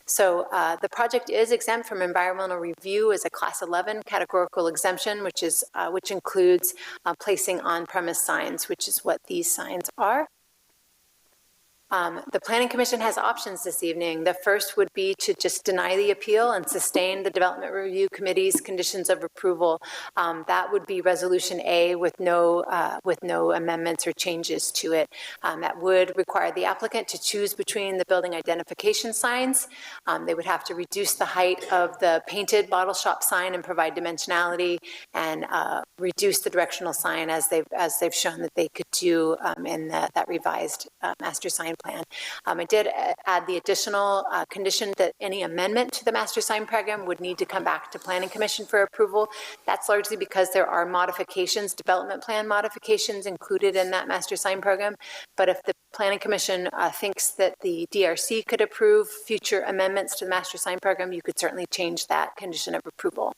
So the project is exempt from environmental review as a Class 11 categorical exemption, which includes placing on-premise signs, which is what these signs are. The Planning Commission has options this evening. The first would be to just deny the appeal and sustain the Development Review Committee's conditions of approval. That would be Resolution A with no amendments or changes to it. That would require the applicant to choose between the building identification signs. They would have to reduce the height of the painted bottle shop sign and provide dimensionality, and reduce the directional sign as they've shown that they could do in that revised master sign plan. I did add the additional condition that any amendment to the master sign program would need to come back to Planning Commission for approval. That's largely because there are modifications, development plan modifications included in that master sign program. But if the Planning Commission thinks that the DRC could approve future amendments to the master sign program, you could certainly change that condition of approval.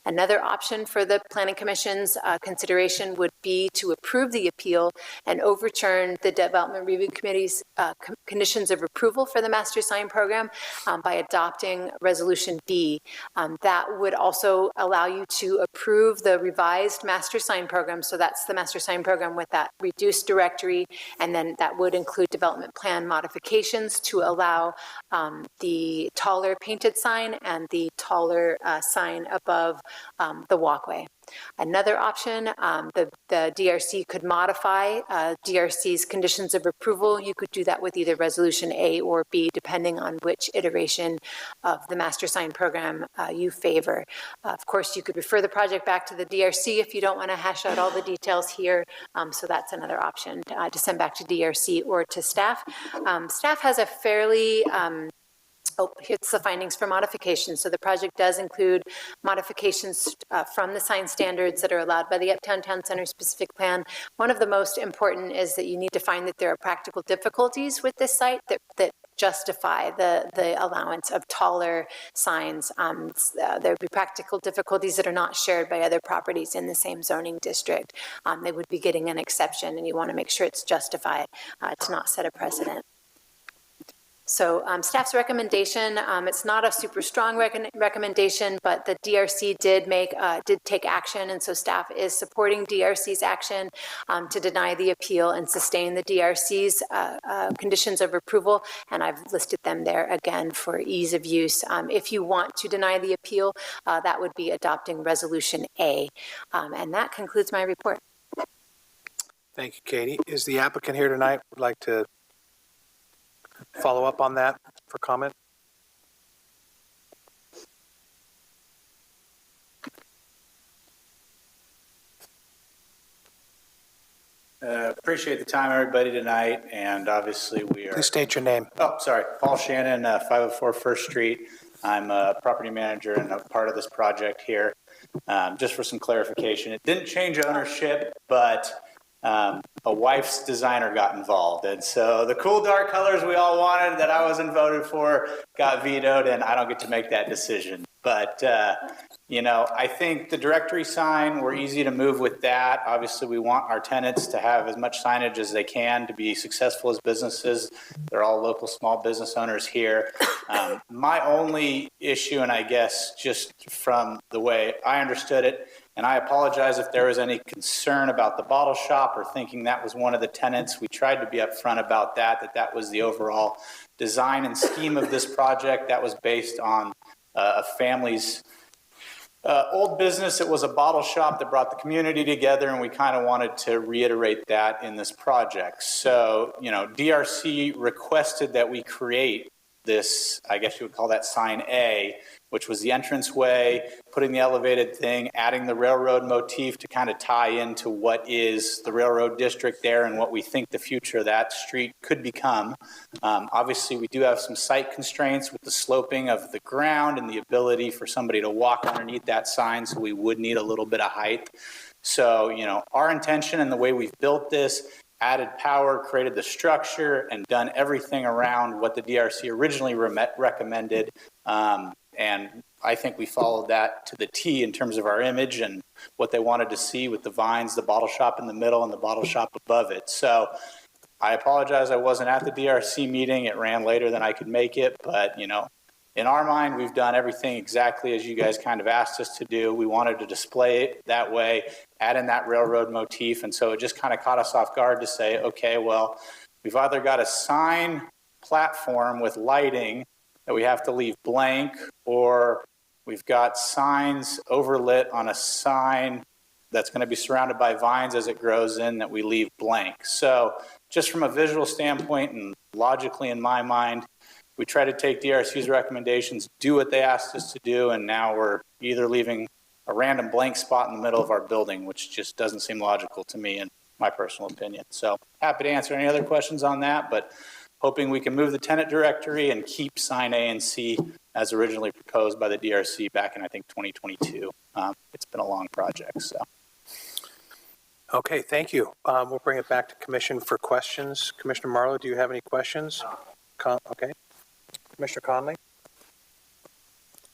Another option for the Planning Commission's consideration would be to approve the appeal and overturn the Development Review Committee's conditions of approval for the master sign program by adopting Resolution B. That would also allow you to approve the revised master sign program. So that's the master sign program with that reduced directory, and then that would include development plan modifications to allow the taller painted sign and the taller sign above the walkway. Another option, the DRC could modify DRC's conditions of approval. You could do that with either Resolution A or B, depending on which iteration of the master sign program you favor. Of course, you could refer the project back to the DRC if you don't want to hash out all the details here. So that's another option to send back to DRC or to staff. Staff has a fairly here's the findings for modification. So the project does include modifications from the sign standards that are allowed by the Uptown Town Center specific plan. One of the most important is that you need to find that there are practical difficulties with this site that justify the allowance of taller signs. There would be practical difficulties that are not shared by other properties in the same zoning district. They would be getting an exception, and you want to make sure it's justified to not set a precedent. So staff's recommendation, it's not a super strong recommendation, but the DRC did take action, and so staff is supporting DRC's action to deny the appeal and sustain the DRC's conditions of approval, and I've listed them there again for ease of use. If you want to deny the appeal, that would be adopting Resolution A, and that concludes my report. Thank you, Katie. Is the applicant here tonight? Would like to follow up on that for comment? Appreciate the time, everybody, tonight, and obviously we are... Please state your name. Oh, sorry. Paul Shannon, 504 First Street. I'm a property manager and a part of this project here. Just for some clarification, it didn't change ownership, but a wife's designer got involved. And so the cool dark colors we all wanted that I wasn't voted for got vetoed, and I don't get to make that decision. But, I think the directory sign, we're easy to move with that. Obviously, we want our tenants to have as much signage as they can to be successful as businesses. They're all local small business owners here. My only issue, and I guess just from the way I understood it, and I apologize if there was any concern about the bottle shop or thinking that was one of the tenants. We tried to be upfront about that was the overall design and scheme of this project. That was based on a family's old business. It was a bottle shop that brought the community together, and we kind of wanted to reiterate that in this project. So, DRC requested that we create this, I guess you would call that sign A, which was the entranceway, putting the elevated thing, adding the railroad motif to kind of tie into what is the railroad district there and what we think the future of that street could become. Obviously, we do have some site constraints with the sloping of the ground and the ability for somebody to walk underneath that sign, so we would need a little bit of height. So, our intention and the way we've built this, added power, created the structure, and done everything around what the DRC originally recommended. And I think we followed that to the T in terms of our image and what they wanted to see with the vines, the bottle shop in the middle, and the bottle shop above it. So I apologize I wasn't at the DRC meeting. It ran later than I could make it. But, in our mind, we've done everything exactly as you guys kind of asked us to do. We wanted to display it that way, add in that railroad motif. And so it just kind of caught us off guard to say, okay, well, we've either got a sign platform with lighting that we have to leave blank, or we've got signs overlit on a sign that's going to be surrounded by vines as it grows in that we leave blank. So just from a visual standpoint and logically in my mind, we try to take DRC's recommendations, do what they asked us to do, and now we're either leaving a random blank spot in the middle of our building, which just doesn't seem logical to me in my personal opinion. So happy to answer any other questions on that, but hoping we can move the tenant directory and keep sign A and C as originally proposed by the DRC back in, I think, 2022. It's been a long project, so. Okay, thank you. We'll bring it back to Commission for questions. Commissioner Marlowe, do you have any questions? Okay. Commissioner Conley?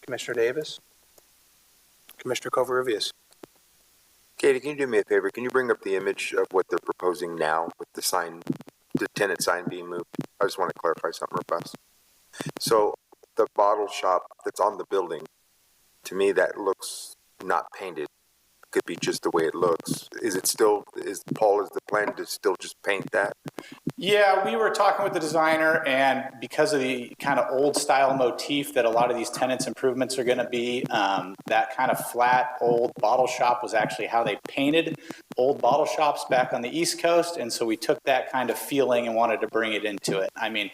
Commissioner Davis? Commissioner Covarrubias? Katie, can you do me a favor? Can you bring up the image of what they're proposing now with the sign, the tenant sign being moved? I just want to clarify something real fast. So the bottle shop that's on the building, to me, that looks not painted. Could be just the way it looks. Is the plan to still just paint that? Yeah, we were talking with the designer, and because of the kind of old style motif that a lot of these tenants improvements are going to be, that kind of flat old bottle shop was actually how they painted old bottle shops back on the East Coast. And so we took that kind of feeling and wanted to bring it into it. I mean,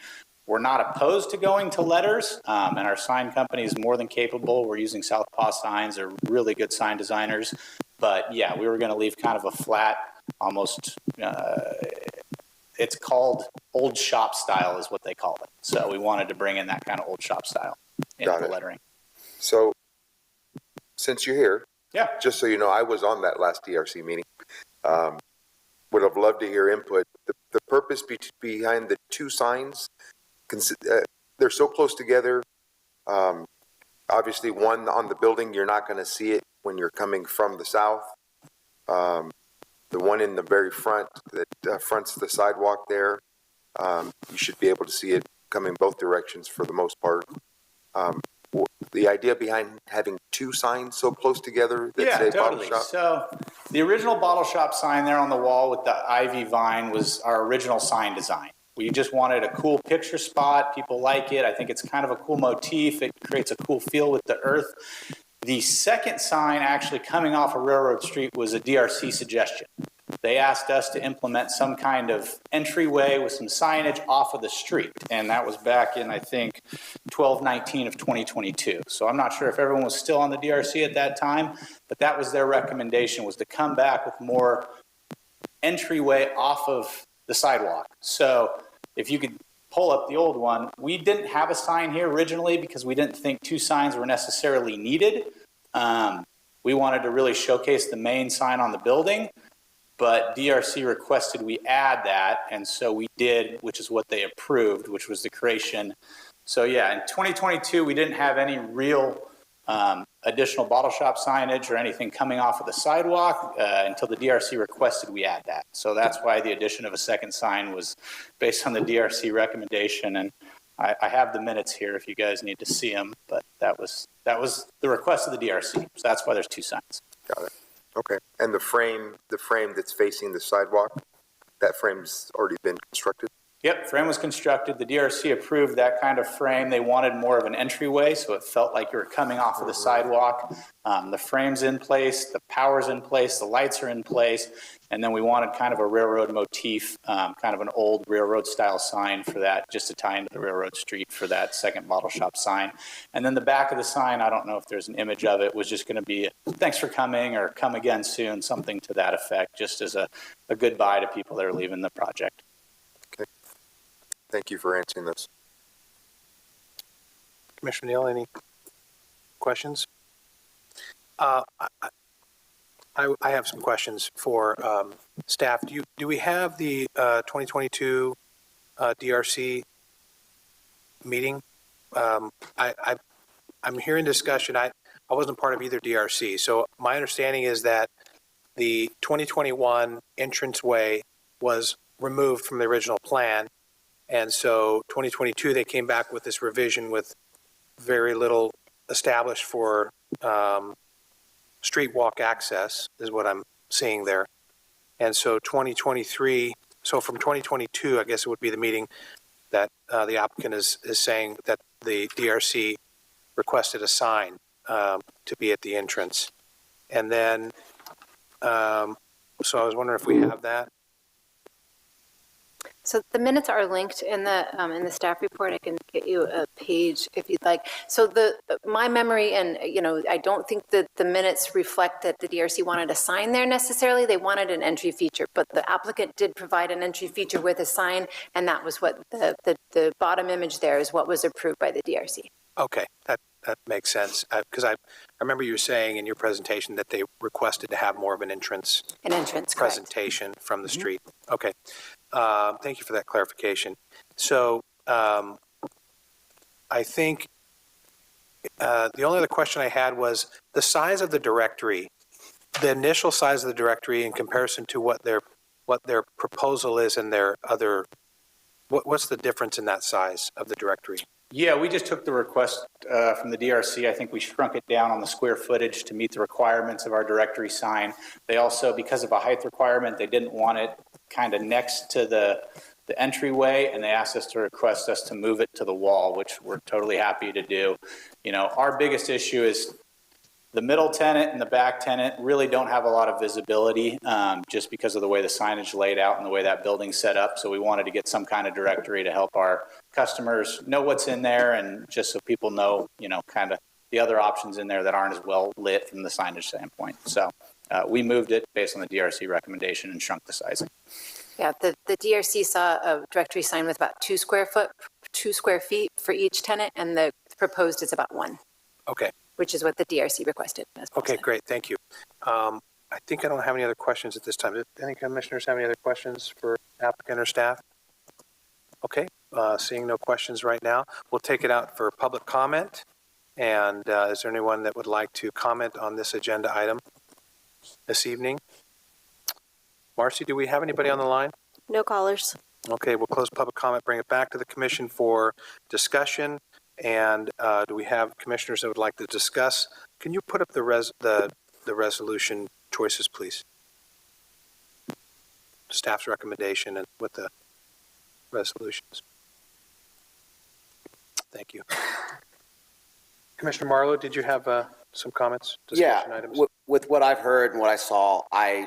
we're not opposed to going to letters, and our sign company is more than capable. We're using Southpaw Signs. They're really good sign designers. But yeah, we were going to leave kind of a flat, almost, it's called old shop style is what they call it. So we wanted to bring in that kind of old shop style into the lettering. So since you're here, yeah, just so you know, I was on that last DRC meeting. Would have loved to hear input. The purpose behind the two signs, they're so close together. Obviously, one on the building, you're not going to see it when you're coming from the south. The one in the very front that fronts the sidewalk there, you should be able to see it coming both directions for the most part. The idea behind having two signs so close together that say totally. Bottle Shop? So the original bottle shop sign there on the wall with the ivy vine was our original sign design. We just wanted a cool picture spot. People like it. I think it's kind of a cool motif. It creates a cool feel with the earth. The second sign actually coming off of Railroad Street was a DRC suggestion. they asked us to implement some kind of entryway with some signage off of the street. And that was back in, I think, 12/19 of 2022. So I'm not sure if everyone was still on the DRC at that time, but that was their recommendation, was to come back with more entryway off of the sidewalk. So if you could pull up the old one, we didn't have a sign here originally because we didn't think two signs were necessarily needed. We wanted to really showcase the main sign on the building, but DRC requested we add that, and so we did, which is what they approved, which was the creation. So yeah, in 2022, we didn't have any real additional bottle shop signage or anything coming off of the sidewalk until the DRC requested we add that. So that's why the addition of a second sign was based on the DRC recommendation. And I have the minutes here if you guys need to see them, but that was the request of the DRC. So that's why there's two signs. Got it. Okay. And the frame that's facing the sidewalk, that frame's already been constructed? Yep, frame was constructed. The DRC approved that kind of frame. They wanted more of an entryway, so it felt like you were coming off of the sidewalk. The frame's in place, the power's in place, the lights are in place, and then we wanted kind of a railroad motif, kind of an old railroad style sign for that, just to tie into the railroad street for that second bottle shop sign. And then the back of the sign, I don't know if there's an image of it, was just going to be thanks for coming or come again soon, something to that effect, just as a goodbye to people that are leaving the project. Thank you for answering this. Commissioner Neal, any questions? I have some questions for staff. Do we have the 2022 DRC meeting? I'm hearing discussion. I wasn't part of either DRC, so my understanding is that the 2021 entranceway was removed from the original plan. And so 2022, they came back with this revision with very little established for street walk access is what I'm seeing there. And so 2023, so from 2022, I guess it would be the meeting that the applicant is saying that the DRC requested a sign to be at the entrance. And then, so I was wondering if we have that. So the minutes are linked in the staff report. I can get you a page if you'd like. So my memory, and I don't think that the minutes reflect that the DRC wanted a sign there necessarily. They wanted an entry feature, but the applicant did provide an entry feature with a sign, and that was what the bottom image there is what was approved by the DRC. Okay, that makes sense. Because I remember you saying in your presentation that they requested to have more of an entrance presentation correct. From the street. Okay. Thank you for that clarification. So I think the only other question I had was the size of the directory, the initial size of the directory in comparison to what their proposal is and their other, what's the difference in that size of the directory? Yeah, we just took the request from the DRC. I think we shrunk it down on the square footage to meet the requirements of our directory sign. They also, because of a height requirement, they didn't want it kind of next to the entryway, and they asked us to request us to move it to the wall, which we're totally happy to do. Our biggest issue is the middle tenant and the back tenant really don't have a lot of visibility just because of the way the signage laid out and the way that building's set up. So we wanted to get some kind of directory to help our customers know what's in there, and just so people know, kind of the other options in there that aren't as well lit from the signage standpoint. So we moved it based on the DRC recommendation and shrunk the sizing. Yeah, the DRC saw a directory sign with about 2 square feet for each tenant, and the proposed is about 1. Okay. Which is what the DRC requested. Okay, great. Thank you. I think I don't have any other questions at this time. Do any commissioners have any other questions for applicant or staff? Okay, seeing no questions right now, we'll take it out for public comment. And is there anyone that would like to comment on this agenda item this evening? Marcy, do we have anybody on the line? No callers. Okay, we'll close public comment, bring it back to the commission for discussion. And do we have commissioners that would like to discuss? Can you put up the resolution choices, please? Staff's recommendation and with the resolutions. Thank you. Commissioner Marlowe, did you have some comments, discussion items? With what I've heard and what I saw, I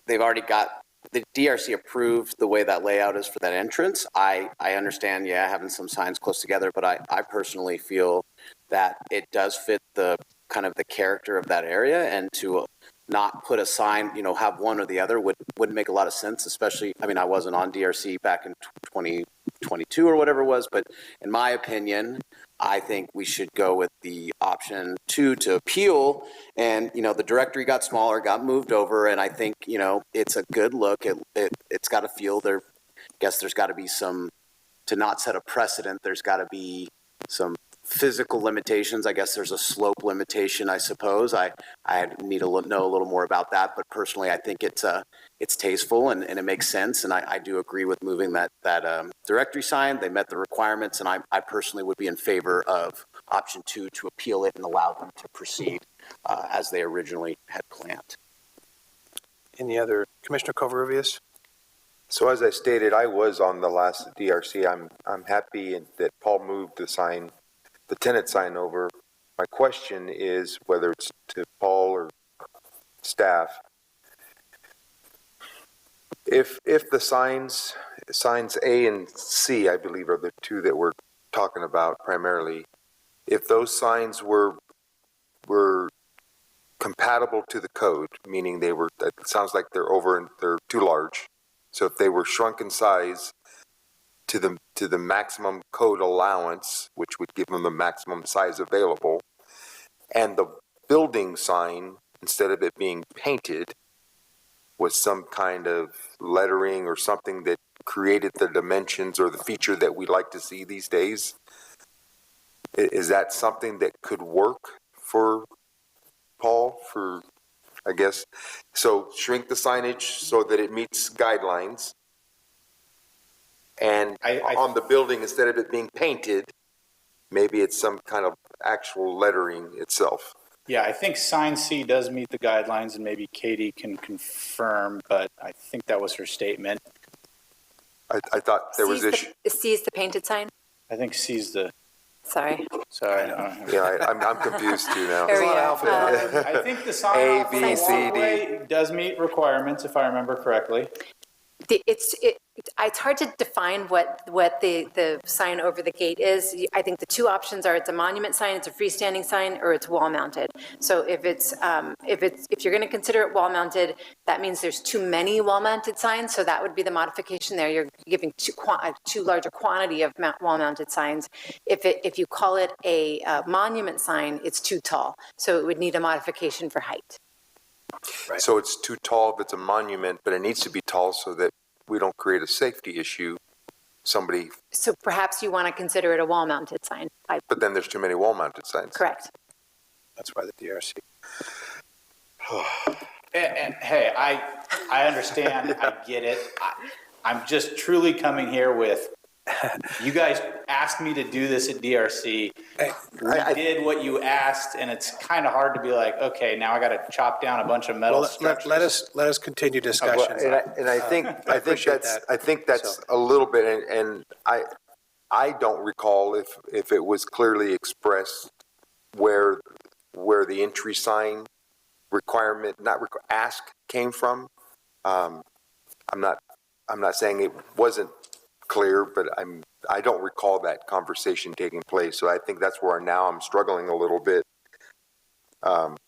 they've already got, the DRC approved the way that layout is for that entrance. I understand, having some signs close together, but I personally feel that it does fit the kind of the character of that area, and to not put a sign, have one or the other wouldn't make a lot of sense, especially, I wasn't on DRC back in 2022 or whatever it was, but in my opinion, I think we should go with the option 2 to appeal. And, the directory got smaller, got moved over, and I think, it's a good look. It's got to feel there. I guess there's got to be some, to not set a precedent, there's got to be some physical limitations. I guess there's a slope limitation, I suppose. I need to know a little more about that, but personally, I think it's tasteful and it makes sense. And I do agree with moving that directory sign. They met the requirements, and I personally would be in favor of option 2 to appeal it and allow them to proceed as they originally had planned. Any other, Commissioner Covarrubias? So as I stated, I was on the last DRC. I'm happy that Paul moved the tenant sign over. My question is whether it's to Paul or staff. If the signs A and C, I believe, are the two that we're talking about primarily, if those signs were compatible to the code, meaning it sounds like they're too large. So if they were shrunk in size to the maximum code allowance, which would give them the maximum size available, and the building sign, instead of it being painted, was some kind of lettering or something that created the dimensions or the feature that we like to see these days, is that something that could work for Paul, I guess? So shrink the signage so that it meets guidelines, and on the building, instead of it being painted, maybe it's some kind of actual lettering itself. Yeah, I think sign C does meet the guidelines, and maybe Katie can confirm, but I think that was her statement. I thought there was issue. C is the painted sign? I think C's the... Sorry. Yeah, I'm confused too now. There's a lot of alphabet. I think the sign A, off B, the C, walkway does meet requirements, if I remember correctly. It's hard to define what the sign over the gate is. I think the two options are it's a monument sign, it's a freestanding sign, or it's wall mounted. So if you're going to consider it wall mounted, that means there's too many wall mounted signs. So that would be the modification there. You're giving too large a quantity of wall mounted signs. If you call it a monument sign, it's too tall. So it would need a modification for height. Right. So it's too tall if it's a monument, but it needs to be tall so that we don't create a safety issue. So perhaps you want to consider it a wall-mounted sign. But then there's too many wall-mounted signs. Correct. That's why the DRC. And hey, I understand. I get it. I'm just truly coming here with, you guys asked me to do this at DRC. We did what you asked, and it's kind of hard to be like, okay, now I got to chop down a bunch of metal structures. Let us continue discussion. I think that's a little bit, and I don't recall if it was clearly expressed where the entry sign requirement, ask came from. I'm not saying it wasn't clear, but I don't recall that conversation taking place. So I think that's where now I'm struggling a little bit.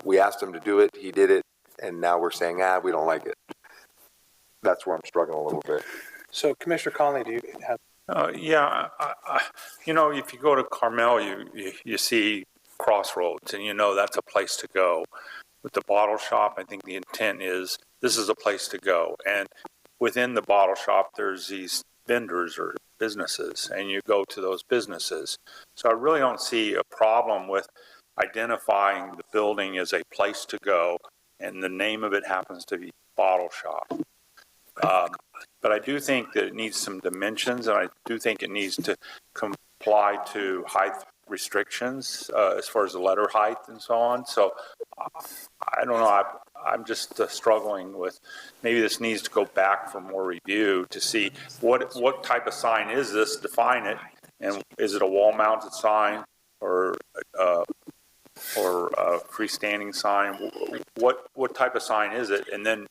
We asked him to do it, he did it, and now we're saying, we don't like it. That's where I'm struggling a little bit. So Commissioner Conley, do you have? If you go to Carmel, you see Crossroads, and that's a place to go. With the bottle shop, I think the intent is this is a place to go. And within the bottle shop, there's these vendors or businesses, and you go to those businesses. So I really don't see a problem with identifying the building as a place to go, and the name of it happens to be bottle shop. But I do think that it needs some dimensions, and I do think it needs to comply to height restrictions as far as the letter height and so on. So I don't know. I'm just struggling with, maybe this needs to go back for more review to see what type of sign is this, define it, and is it a wall-mounted sign or a freestanding sign? What type of sign is it? And then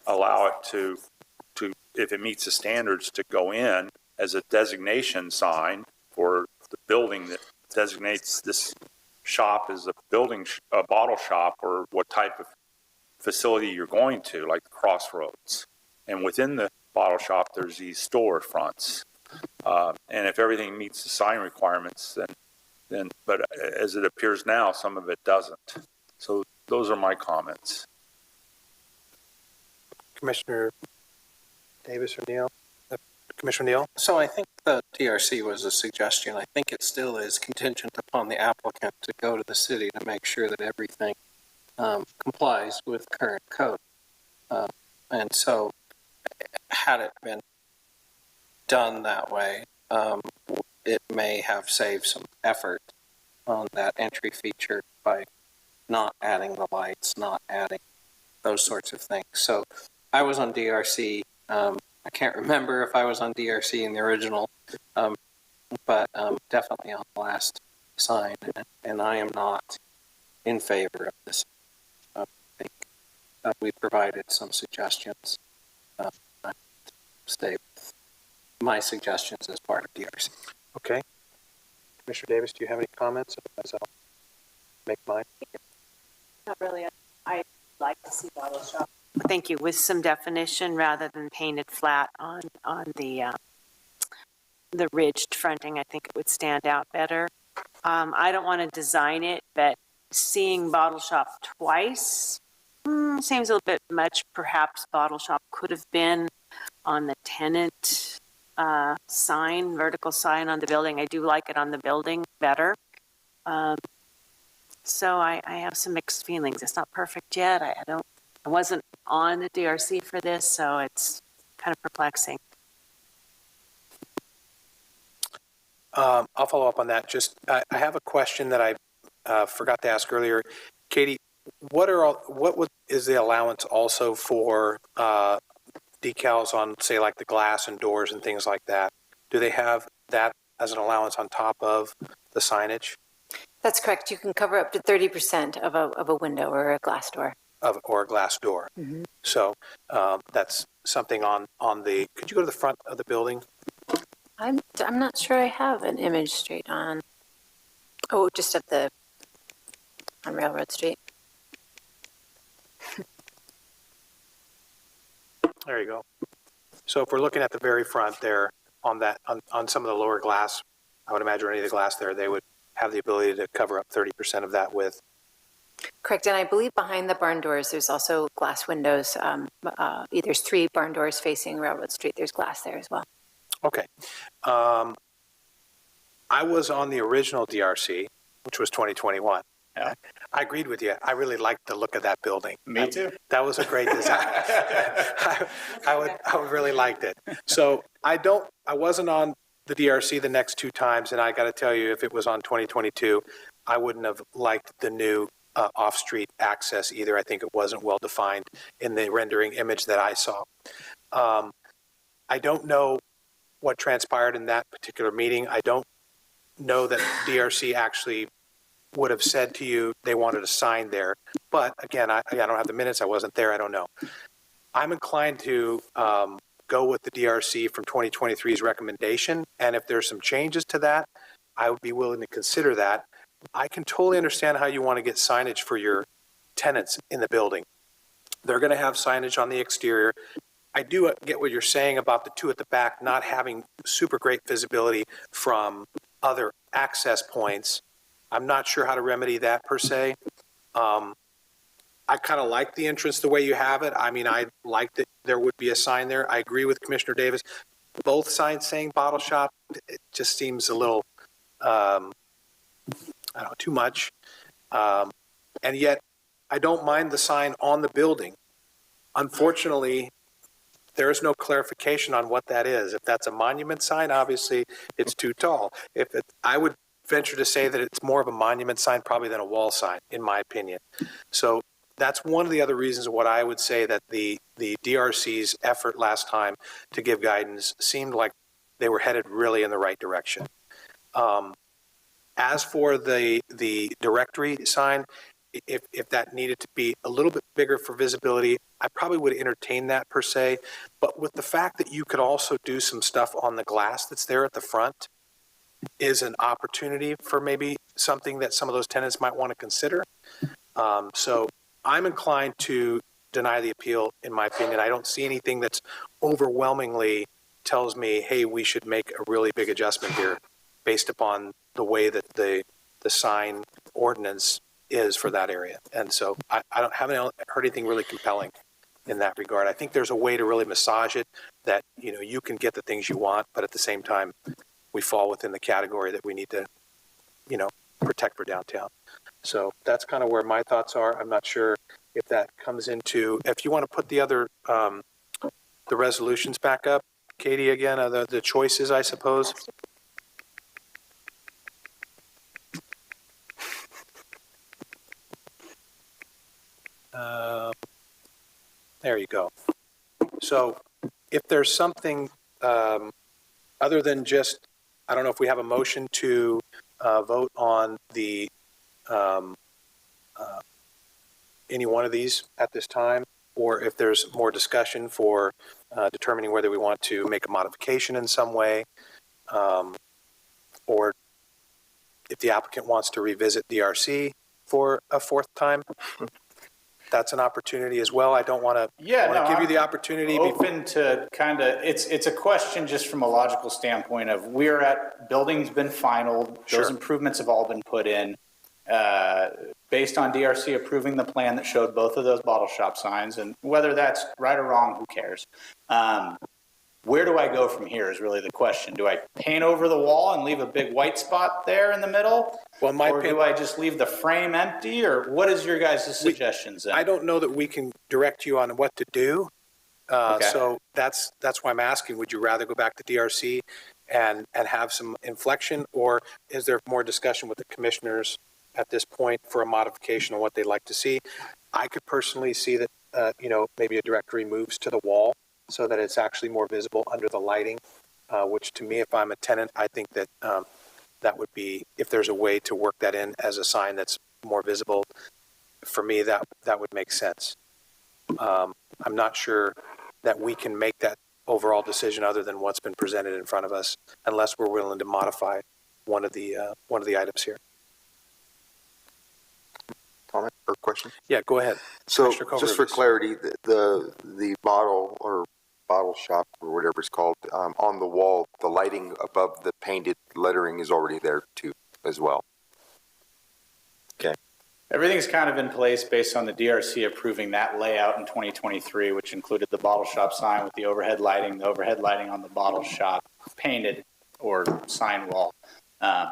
allow it to, if it meets the standards, to go in as a designation sign for the building that designates this shop as a bottle shop, or what type of facility you're going to, like the Crossroads. And within the bottle shop, there's these store fronts. And if everything meets the sign requirements, but as it appears now, some of it doesn't. So those are my comments. Commissioner Davis or Neal? Commissioner Neal? So I think the DRC was a suggestion. I think it still is contingent upon the applicant to go to the city to make sure that everything complies with current code. And so had it been done that way, it may have saved some effort on that entry feature by not adding the lights, not adding those sorts of things. So I was on DRC. I can't remember if I was on DRC in the original, but definitely on the last sign. And I am not in favor of this. I think we provided some suggestions. I stay with my suggestions as part of DRC. Okay. Commissioner Davis, do you have any comments? Otherwise, I'll make mine. Not really. I'd like to see bottle shop. Thank you. With some definition rather than painted flat on the ridged fronting, I think it would stand out better. I don't want to design it, but seeing bottle shop twice seems a little bit much. Perhaps bottle shop could have been on the tenant sign, vertical sign on the building. I do like it on the building better. So I have some mixed feelings. It's not perfect yet. I wasn't on the DRC for this, so it's kind of perplexing. I'll follow up on that. I have a question that I forgot to ask earlier. Katie, what is the allowance also for decals on, say, like the glass and doors and things like that? Do they have that as an allowance on top of the signage? That's correct. You can cover up to 30% of a window or a glass door. Or a glass door. Mm-hmm. So that's something on the, could you go to the front of the building? I'm not sure I have an image straight on. Oh, just on Railroad Street. There you go. So if we're looking at the very front there on some of the lower glass, I would imagine any of the glass there, they would have the ability to cover up 30% of that with. Correct. And I believe behind the barn doors, there's also glass windows. There's 3 barn doors facing Railroad Street. There's glass there as well. Okay. I was on the original DRC, which was 2021. Yeah. I agreed with you. I really liked the look of that building. Me too. That was a great design. I would really liked it. So I wasn't on the DRC the next 2 times, and I got to tell you, if it was on 2022, I wouldn't have liked the new off-street access either. I think it wasn't well defined in the rendering image that I saw. I don't know what transpired in that particular meeting. I don't know that DRC actually would have said to you they wanted a sign there. But again, I don't have the minutes. I wasn't there. I don't know. I'm inclined to go with the DRC from 2023's recommendation. And if there's some changes to that, I would be willing to consider that. I can totally understand how you want to get signage for your tenants in the building. They're going to have signage on the exterior. I do get what you're saying about the 2 at the back not having super great visibility from other access points. I'm not sure how to remedy that per se. I kind of like the entrance the way you have it. I mean, I like that there would be a sign there. I agree with Commissioner Davis. Both signs saying bottle shop, it just seems a little, too much. And yet, I don't mind the sign on the building. Unfortunately, there is no clarification on what that is. If that's a monument sign, obviously it's too tall. I would venture to say that it's more of a monument sign probably than a wall sign, in my opinion. So that's one of the other reasons what I would say that the DRC's effort last time to give guidance seemed like they were headed really in the right direction. As for the directory sign, if that needed to be a little bit bigger for visibility, I probably would entertain that per se, but with the fact that you could also do some stuff on the glass that's there at the front is an opportunity for maybe something that some of those tenants might want to consider. So I'm inclined to deny the appeal, in my opinion. I don't see anything that's overwhelmingly tells me, hey, we should make a really big adjustment here based upon the way that the sign ordinance is for that area. And so I haven't heard anything really compelling in that regard. I think there's a way to really massage it that, you know, you can get the things you want, but at the same time, we fall within the category that we need to, you know, protect for downtown. So that's kind of where my thoughts are. I'm not sure if that comes into, if you want to put the other, the resolutions back up, Katie, again, the choices, I suppose. There you go. So if there's something other than just, I don't know if we have a motion to vote on the any one of these at this time, or if there's more discussion for determining whether we want to make a modification in some way, or if the applicant wants to revisit DRC for a fourth time. That's an opportunity as well. I don't want to give you the opportunity. Open to kind of, it's a question just from a logical standpoint of we're at, building's been finalized, those improvements have all been put in. Based on DRC approving the plan that showed both of those bottle shop signs, and whether that's right or wrong, who cares? Where do I go from here is really the question. Do I paint over the wall and leave a big white spot there in the middle? Or do I just leave the frame empty? Or what is your guys' suggestions then? I don't know that we can direct you on what to do. So that's why I'm asking, would you rather go back to DRC and have some inflection, or is there more discussion with the commissioners at this point for a modification of what they'd like to see? I could personally see that, you know, maybe a directory moves to the wall so that it's actually more visible under the lighting, which to me, if I'm a tenant, I think that that would be, if there's a way to work that in as a sign that's more visible, for me, that would make sense. I'm not sure that we can make that overall decision other than what's been presented in front of us, unless we're willing to modify one of the items here. Comment or question? Yeah, go ahead. So just for clarity, the bottle or bottle shop or whatever it's called on the wall, the lighting above the painted lettering is already there too as well. Okay. Everything's kind of in place based on the DRC approving that layout in 2023, which included the bottle shop sign with the overhead lighting on the bottle shop painted or sign wall.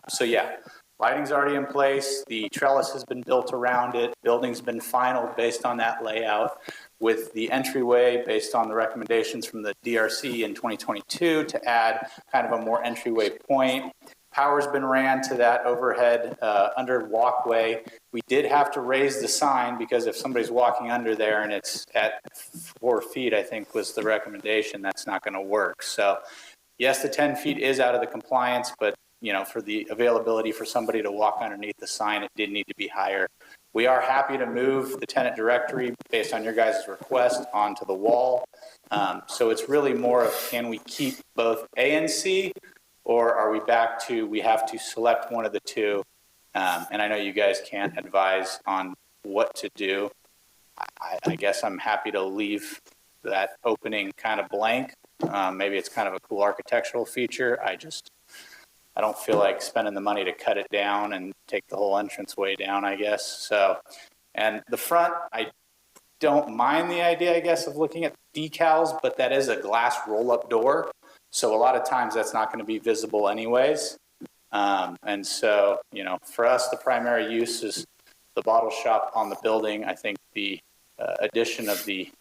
So yeah, lighting's already in place. The trellis has been built around it. Building's been final based on that layout, with the entryway based on the recommendations from the DRC in 2022 to add kind of a more entryway point. Power's been ran to that overhead under walkway. We did have to raise the sign because if somebody's walking under there and it's at 4 feet, I think was the recommendation, that's not going to work. So yes, the 10 feet is out of the compliance, but you know, for the availability for somebody to walk underneath the sign, it did need to be higher. We are happy to move the tenant directory based on your guys' request onto the wall. So it's really more of, can we keep both A and C, or are we back to, we have to select one of the two? And I know you guys can't advise on what to do. I guess I'm happy to leave that opening kind of blank. Maybe it's kind of a cool architectural feature. I don't feel like spending the money to cut it down and take the whole entrance way down, I guess. So, and the front, I don't mind the idea, I guess, of looking at decals, but that is a glass roll-up door. So a lot of times that's not going to be visible anyways. And so, you know, for us, the primary use is the bottle shop on the building. I think the addition of the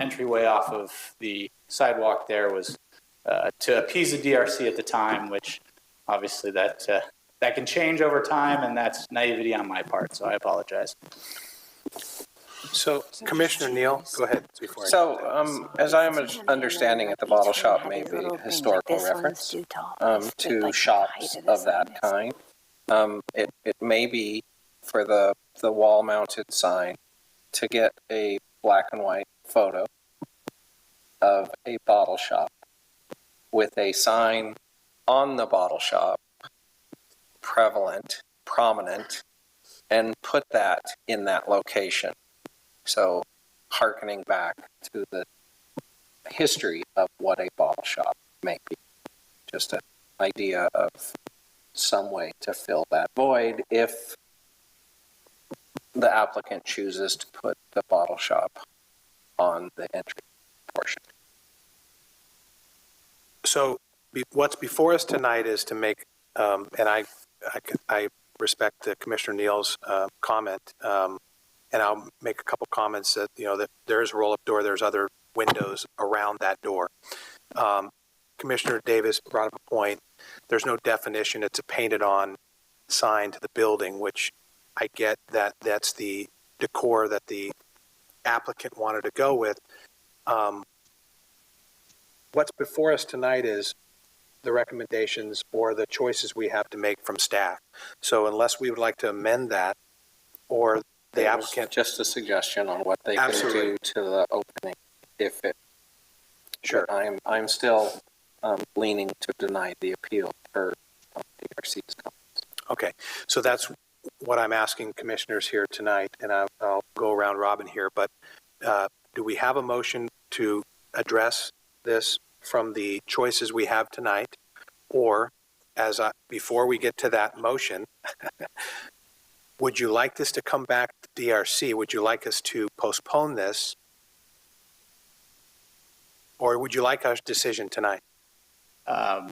entryway off of the sidewalk there was to appease the DRC at the time, which obviously that can change over time, and that's naivety on my part, so I apologize. So, Commissioner Neal, go ahead. So, as I'm understanding it, the bottle shop may be a historical reference to shops of that kind. It may be for the wall-mounted sign to get a black and white photo of a bottle shop with a sign on the bottle shop, prominent, and put that in that location. So hearkening back to the history of what a bottle shop may be. Just an idea of some way to fill that void if the applicant chooses to put the bottle shop on the entry portion. So what's before us tonight is to make, and I respect Commissioner Neal's comment, and I'll make a couple comments that, that there is a roll-up door, there's other windows around that door. Commissioner Davis brought up a point. There's no definition. It's a painted-on sign to the building, which I get that that's the decor that the applicant wanted to go with. What's before us tonight is the recommendations or the choices we have to make from staff. So unless we would like to amend that, or the applicant, just a suggestion on what they can do to the opening, if it. Sure. I'm still leaning to deny the appeal per DRC's comments. Okay, so that's what I'm asking commissioners here tonight, and I'll go around Robin here. But do we have a motion to address this from the choices we have tonight, or before we get to that motion? Would you like this to come back to DRC? Would you like us to postpone this? Or would you like our decision tonight? I'm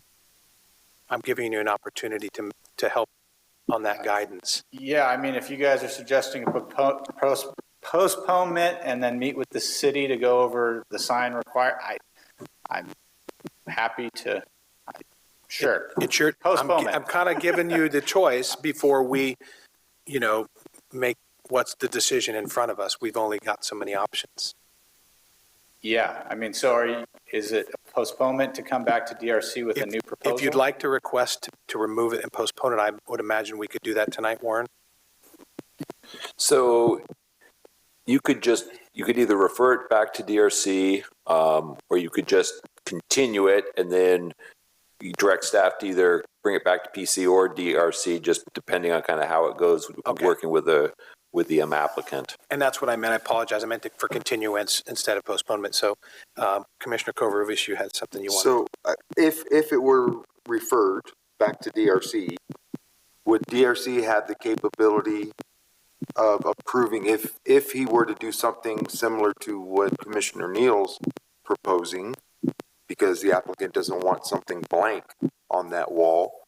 giving you an opportunity to help on that guidance. Yeah, I mean, if you guys are suggesting a postponement and then meet with the city to go over the sign required, I'm happy to, sure. It's your postponement. I'm kind of giving you the choice before we, make what's the decision in front of us. We've only got so many options. Yeah, I mean, so is it a postponement to come back to DRC with a new proposal? If you'd like to request to remove it and postpone it, I would imagine we could do that tonight, Warren. So you could either refer it back to DRC, or you could just continue it and then you direct staff to either bring it back to PC or DRC, just depending on kind of how it goes, working with the applicant. And that's what I meant. I apologize. I meant for continuance instead of postponement. So, Commissioner Kovaruvis, you had something you wanted. So if it were referred back to DRC, would DRC have the capability of approving if he were to do something similar to what Commissioner Neal's proposing, because the applicant doesn't want something blank on that wall?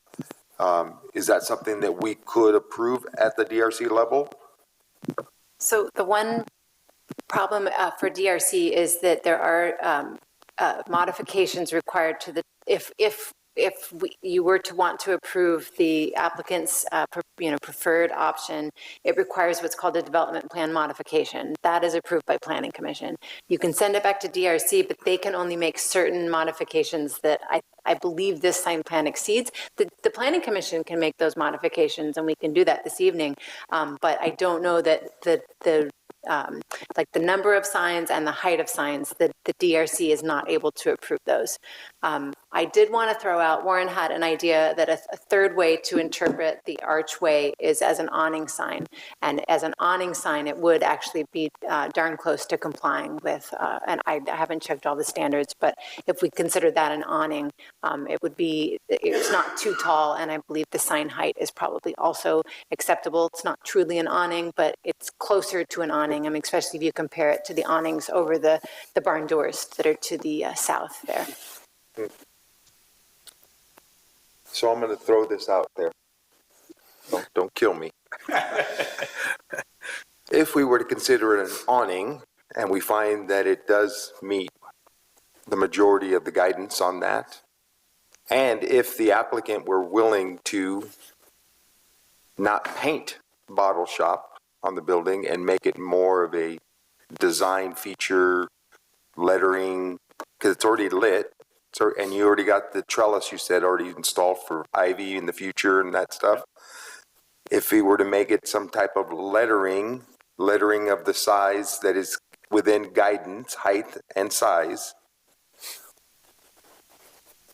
Is that something that we could approve at the DRC level? So the one problem for DRC is that there are modifications required to the, if you were to want to approve the applicant's preferred option, it requires what's called a development plan modification. That is approved by Planning Commission. You can send it back to DRC, but they can only make certain modifications that I believe this sign plan exceeds. The Planning Commission can make those modifications, and we can do that this evening. But I don't know that like the number of signs and the height of signs, that the DRC is not able to approve those. I did want to throw out, Warren had an idea that a third way to interpret the archway is as an awning sign. And as an awning sign, it would actually be darn close to complying with, and I haven't checked all the standards, but if we consider that an awning, it's not too tall, and I believe the sign height is probably also acceptable. It's not truly an awning, but it's closer to an awning, especially if you compare it to the awnings over the barn doors that are to the south there. So I'm going to throw this out there. Don't kill me. If we were to consider it an awning and we find that it does meet the majority of the guidance on that, and if the applicant were willing to not paint bottle shop on the building and make it more of a design feature, lettering, because it's already lit, so, and you already got the trellis, you said, already installed for ivy in the future and that stuff. If we were to make it some type of lettering of the size that is within guidance, height and size,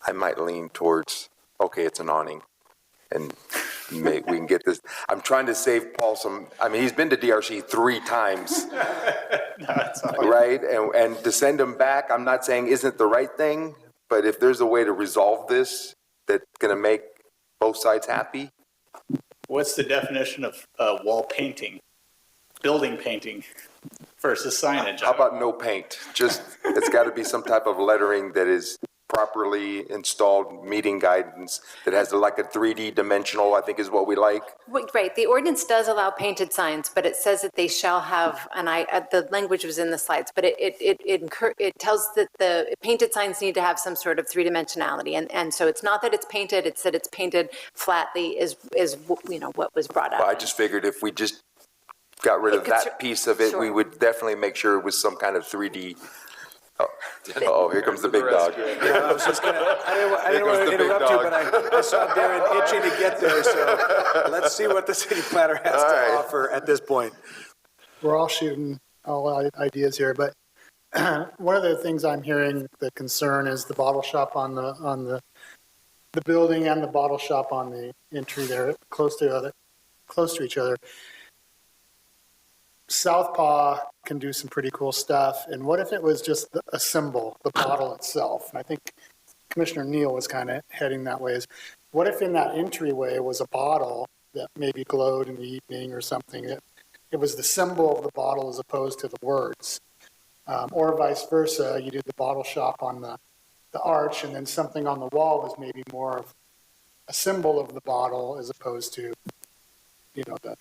I might lean towards, okay, it's an awning. And we can get this. I'm trying to save Paul some, I mean, he's been to DRC 3 times. Right? And to send him back, I'm not saying isn't the right thing, but if there's a way to resolve this that's going to make both sides happy. What's the definition of wall painting, building painting versus signage? How about no paint? Just, it's got to be some type of lettering that is properly installed, meeting guidance, that has like a 3D dimensional, I think is what we like. Right, the ordinance does allow painted signs, but it says that they shall have, and the language was in the slides, but it tells that the painted signs need to have some sort of 3-dimensionality, and so it's not that it's painted, it's that it's painted flatly is what was brought up. Well, I just figured if we just got rid of that piece of it, we would definitely make sure it was some kind of 3D. Oh, here comes the big dog. Yeah, I was just gonna, I didn't want to interrupt you, but I saw Darren itching to get there, so let's see what the city planner has to offer at this point. We're all shooting all ideas here, but one of the things I'm hearing, the concern is the bottle shop on the building and the bottle shop on the entry there, close to each other. Southpaw can do some pretty cool stuff. And what if it was just a symbol, the bottle itself? And I think Commissioner Neal was kind of heading that way. What if in that entryway was a bottle that maybe glowed in the evening or something? It was the symbol of the bottle as opposed to the words. Or vice versa, you did the bottle shop on the arch, and then something on the wall was maybe more of a symbol of the bottle as opposed to, the.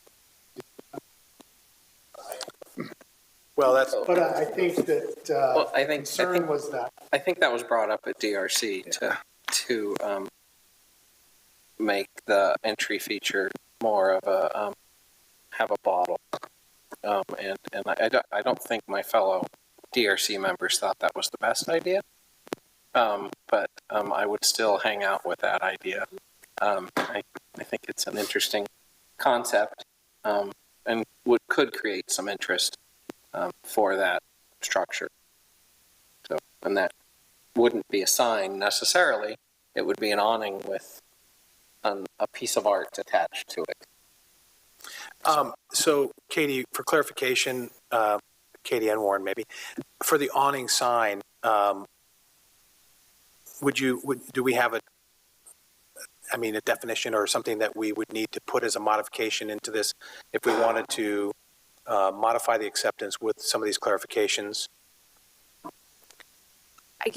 Well, that's. But I think that I think was that. I think that was brought up at DRC to make the entry feature more of a have a bottle, and I don't think my fellow DRC members thought that was the best idea, but I would still hang out with that idea. I think it's an interesting concept, and could create some interest for that structure. So, and that wouldn't be a sign necessarily. It would be an awning with a piece of art attached to it. So, Katie, for clarification, Katie and Warren, maybe for the awning sign, do we have a definition or something that we would need to put as a modification into this if we wanted to modify the acceptance with some of these clarifications?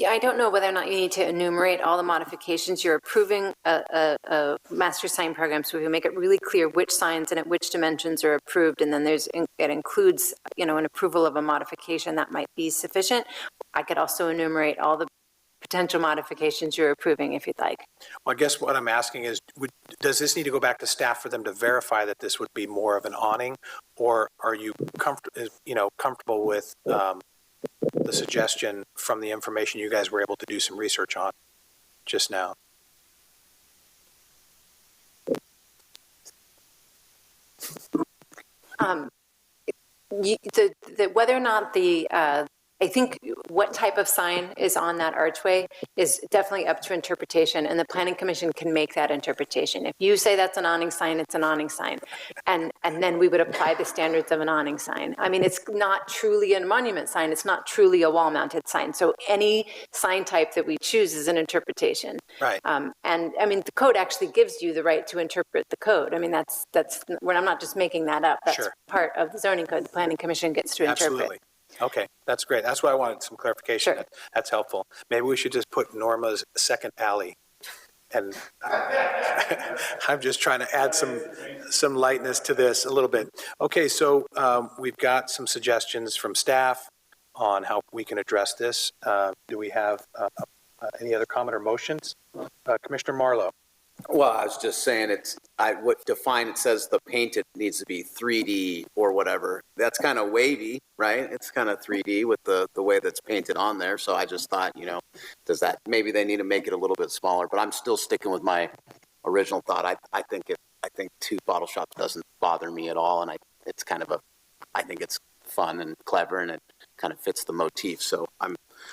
I don't know whether or not you need to enumerate all the modifications. You're approving a master sign program, so we can make it really clear which signs and at which dimensions are approved, and then it includes, an approval of a modification that might be sufficient. I could also enumerate all the potential modifications you're approving if you'd like. Well, I guess what I'm asking is, does this need to go back to staff for them to verify that this would be more of an awning, or are you comfortable with the suggestion from the information you guys were able to do some research on just now? Whether or not I think what type of sign is on that archway is definitely up to interpretation, and the Planning Commission can make that interpretation. If you say that's an awning sign, it's an awning sign. And then we would apply the standards of an awning sign. I mean, it's not truly a monument sign. It's not truly a wall-mounted sign. So any sign type that we choose is an interpretation. Right. And I mean, the code actually gives you the right to interpret the code. I mean, that's when I'm not just making that up. That's part of the zoning code. The Planning Commission gets to interpret. Absolutely. Okay, that's great. That's why I wanted some clarification. Sure. That's helpful. Maybe we should just put Norma's second alley. And I'm just trying to add some lightness to this a little bit. Okay, so we've got some suggestions from staff on how we can address this. Do we have any other comment or motions? Commissioner Marlowe. Well, I was just saying it says the painted needs to be 3D or whatever. That's kind of wavy, right? It's kind of 3D with the way that's painted on there. So I just thought, maybe they need to make it a little bit smaller, but I'm still sticking with my original thought. I think 2 bottle shops doesn't bother me at all. And I think it's fun and clever, and it kind of fits the motif. So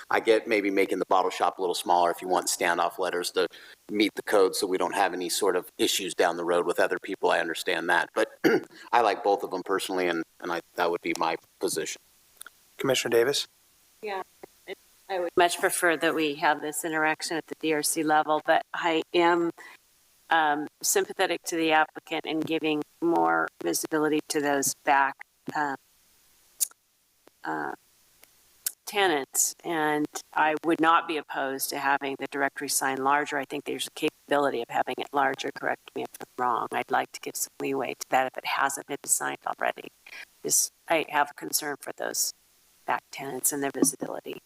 I get maybe making the bottle shop a little smaller if you want standoff letters to meet the code so we don't have any sort of issues down the road with other people. I understand that. But I like both of them personally, and that would be my position. Commissioner Davis? Yeah, I would much prefer that we have this interaction at the DRC level, but I am sympathetic to the applicant in giving more visibility to those back tenants, and I would not be opposed to having the directory sign larger. I think there's a capability of having it larger. Correct me if I'm wrong. I'd like to give some leeway to that if it hasn't been designed already. I have a concern for those back tenants and their visibility.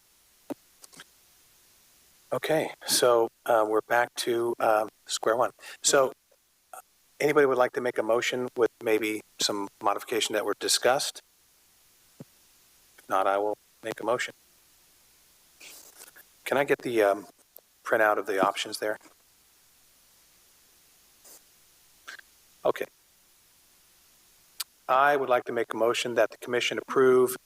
Okay, so we're back to square one. So anybody would like to make a motion with maybe some modification that were discussed? If not, I will make a motion. Can I get the printout of the options there? Okay. I would like to make a motion that the commission approve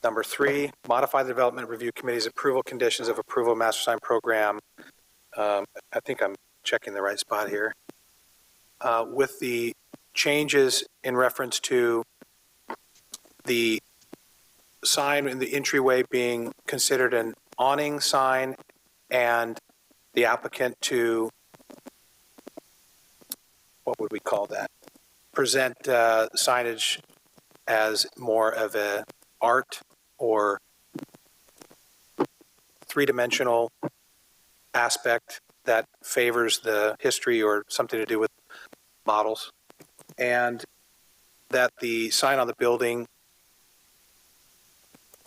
number 3, modify the Development Review Committee's approval conditions of approval master sign program. I think I'm checking the right spot here. With the changes in reference to the sign in the entryway being considered an awning sign, and the applicant to, what would we call that? Present signage as more of a art or three-dimensional aspect that favors the history or something to do with models, and that the sign on the building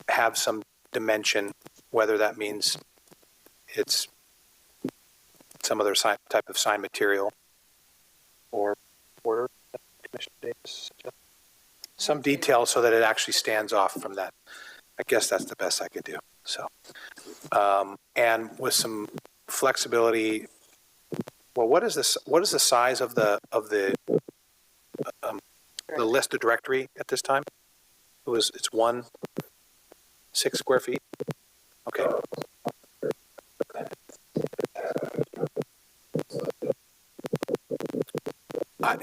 have some dimension, whether that means it's some other type of sign material or order, Commissioner Davis, some detail so that it actually stands off from that. I guess that's the best I could do. So, and with some flexibility. Well, what is this? What is the size of the list of directory at this time? It's 6 square feet. Okay.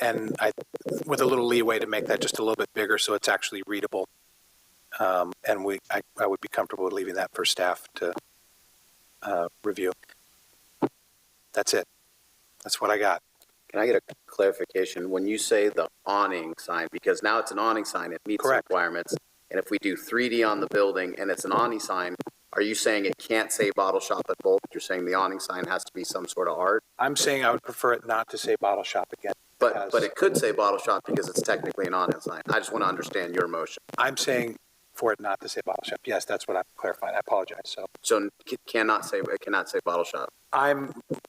And with a little leeway to make that just a little bit bigger so it's actually readable. And I would be comfortable with leaving that for staff to review. That's it. That's what I got. Can I get a clarification? When you say the awning sign, because now it's an awning sign, it meets the requirements. And if we do 3D on the building and it's an awning sign, are you saying it can't say bottle shop at both? You're saying the awning sign has to be some sort of art? I'm saying I would prefer it not to say bottle shop again. But it could say bottle shop because it's technically an awning sign. I just want to understand your motion. I'm saying for it not to say bottle shop. Yes, that's what I'm clarifying. I apologize. So it cannot say bottle shop.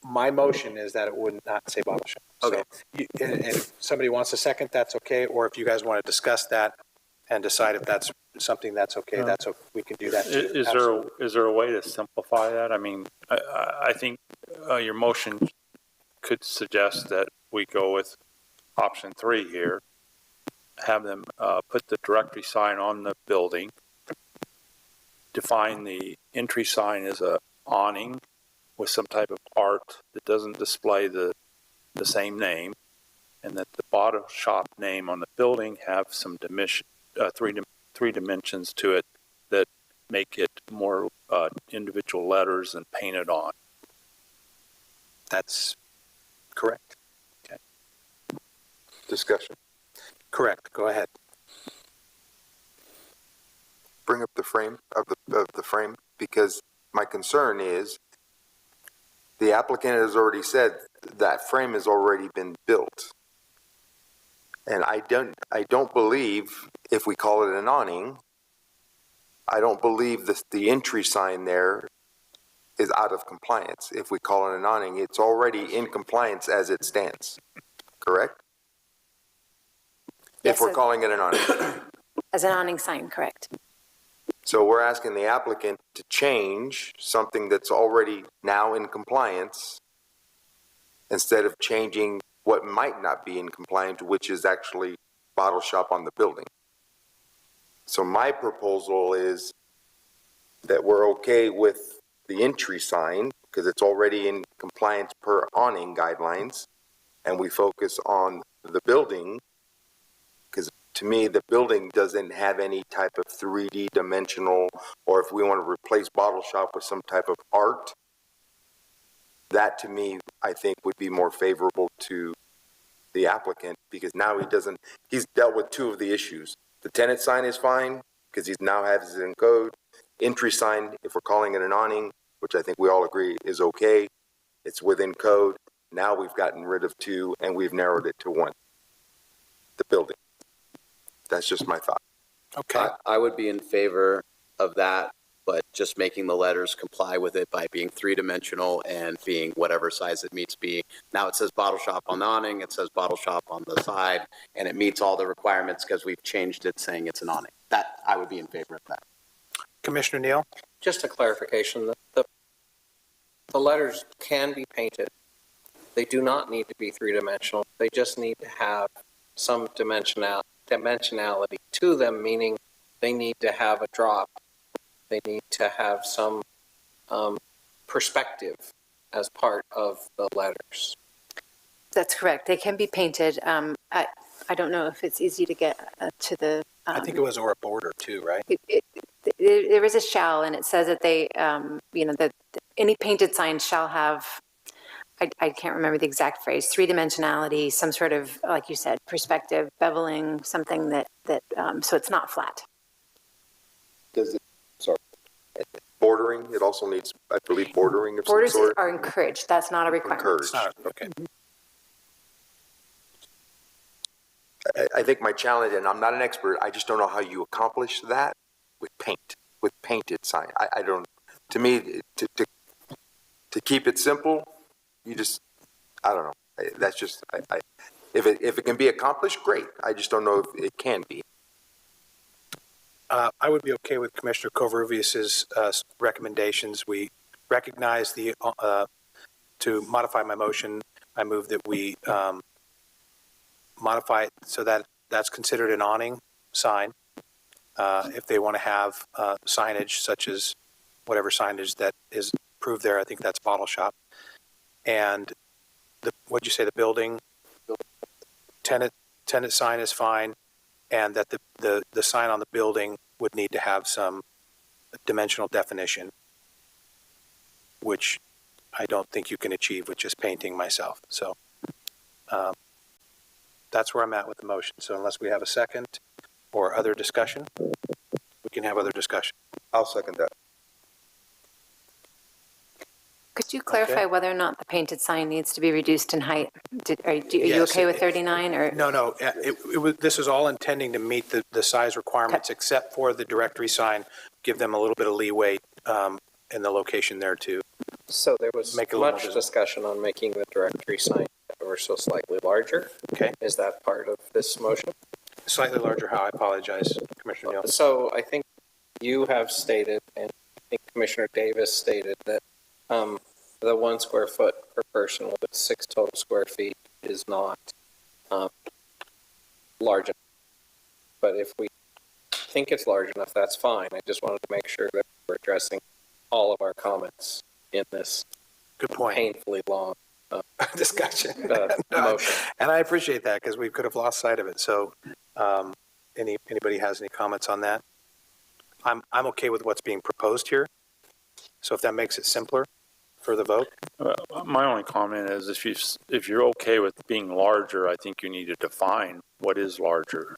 My motion is that it would not say bottle shop. Okay. So and if somebody wants a second, that's okay. Or if you guys want to discuss that and decide if that's something that's okay, that's okay. We can do that too. Is there a way to simplify that? I mean, I think your motion could suggest that we go with option 3 here, have them put the directory sign on the building, define the entry sign as a awning with some type of art that doesn't display the same name, and that the bottle shop name on the building have some three dimensions to it that make it more individual letters and painted on. That's correct. Okay. Discussion. Correct. Go ahead. Bring up the frame of the frame, because my concern is the applicant has already said that frame has already been built. And I don't believe, if we call it an awning, I don't believe the entry sign there is out of compliance. If we call it an awning, it's already in compliance as it stands. Correct? Yes, if we're calling it an awning. As an awning sign, correct. So we're asking the applicant to change something that's already now in compliance instead of changing what might not be in compliance, which is actually bottle shop on the building. So my proposal is that we're okay with the entry sign because it's already in compliance per awning guidelines, and we focus on the building because to me, the building doesn't have any type of 3D dimensional, or if we want to replace bottle shop with some type of art, that to me, I think would be more favorable to the applicant because now he's dealt with two of the issues. The tenant sign is fine because he now has it in code. Entry sign, if we're calling it an awning, which I think we all agree is okay, it's within code. Now we've gotten rid of two and we've narrowed it to one, the building. That's just my thought. Okay. I would be in favor of that, but just making the letters comply with it by being three-dimensional and being whatever size it meets being. Now it says bottle shop on the awning, it says bottle shop on the side, and it meets all the requirements because we've changed it saying it's an awning. That, I would be in favor of that. Commissioner Neal? Just a clarification, the letters can be painted. They do not need to be three-dimensional. They just need to have some dimensionality to them, meaning they need to have a drop. They need to have some perspective as part of the letters. That's correct. They can be painted. I don't know if it's easy to get to the. I think it was or a border too, right? There is a shall, and it says that they, that any painted sign shall have, I can't remember the exact phrase, three-dimensionality, some sort of, like you said, perspective, beveling, something that so it's not flat. Bordering, it also needs, I believe, bordering of Borders some sort. are encouraged. That's not a requirement. Encouraged. Okay. I think my challenge, and I'm not an expert, I just don't know how you accomplish that with painted sign. I don't, to me, to keep it simple, you just, I don't know. That's just, if it can be accomplished, great. I just don't know if it can be. I would be okay with Commissioner Covarrubias's recommendations. We recognize to modify my motion, I move that we modify it so that that's considered an awning sign. If they want to have signage such as whatever signage that is approved there, I think that's bottle shop. And what'd you say, the building tenant sign is fine, and that the sign on the building would need to have some dimensional definition, which I don't think you can achieve with just painting myself. So that's where I'm at with the motion. So unless we have a second or other discussion, we can have other discussion. I'll second that. Could you clarify whether or not the painted sign needs to be reduced in height? Are you okay with 39 or? No. This is all intending to meet the size requirements, except for the directory sign. Give them a little bit of leeway in the location there too. So there was much discussion on making the directory sign ever so slightly larger. Okay. Is that part of this motion? Slightly larger how? I apologize, Commissioner Neal. So I think you have stated, and I think Commissioner Davis stated that the 1 square foot per person with 6 total square feet is not large enough. But if we think it's large enough, that's fine. I just wanted to make sure that we're addressing all of our comments in this good point, painfully long discussion motion. And I appreciate that because we could have lost sight of it. So anybody has any comments on that? I'm okay with what's being proposed here. So if that makes it simpler for the vote. My only comment is if you're okay with being larger, I think you need to define what is larger.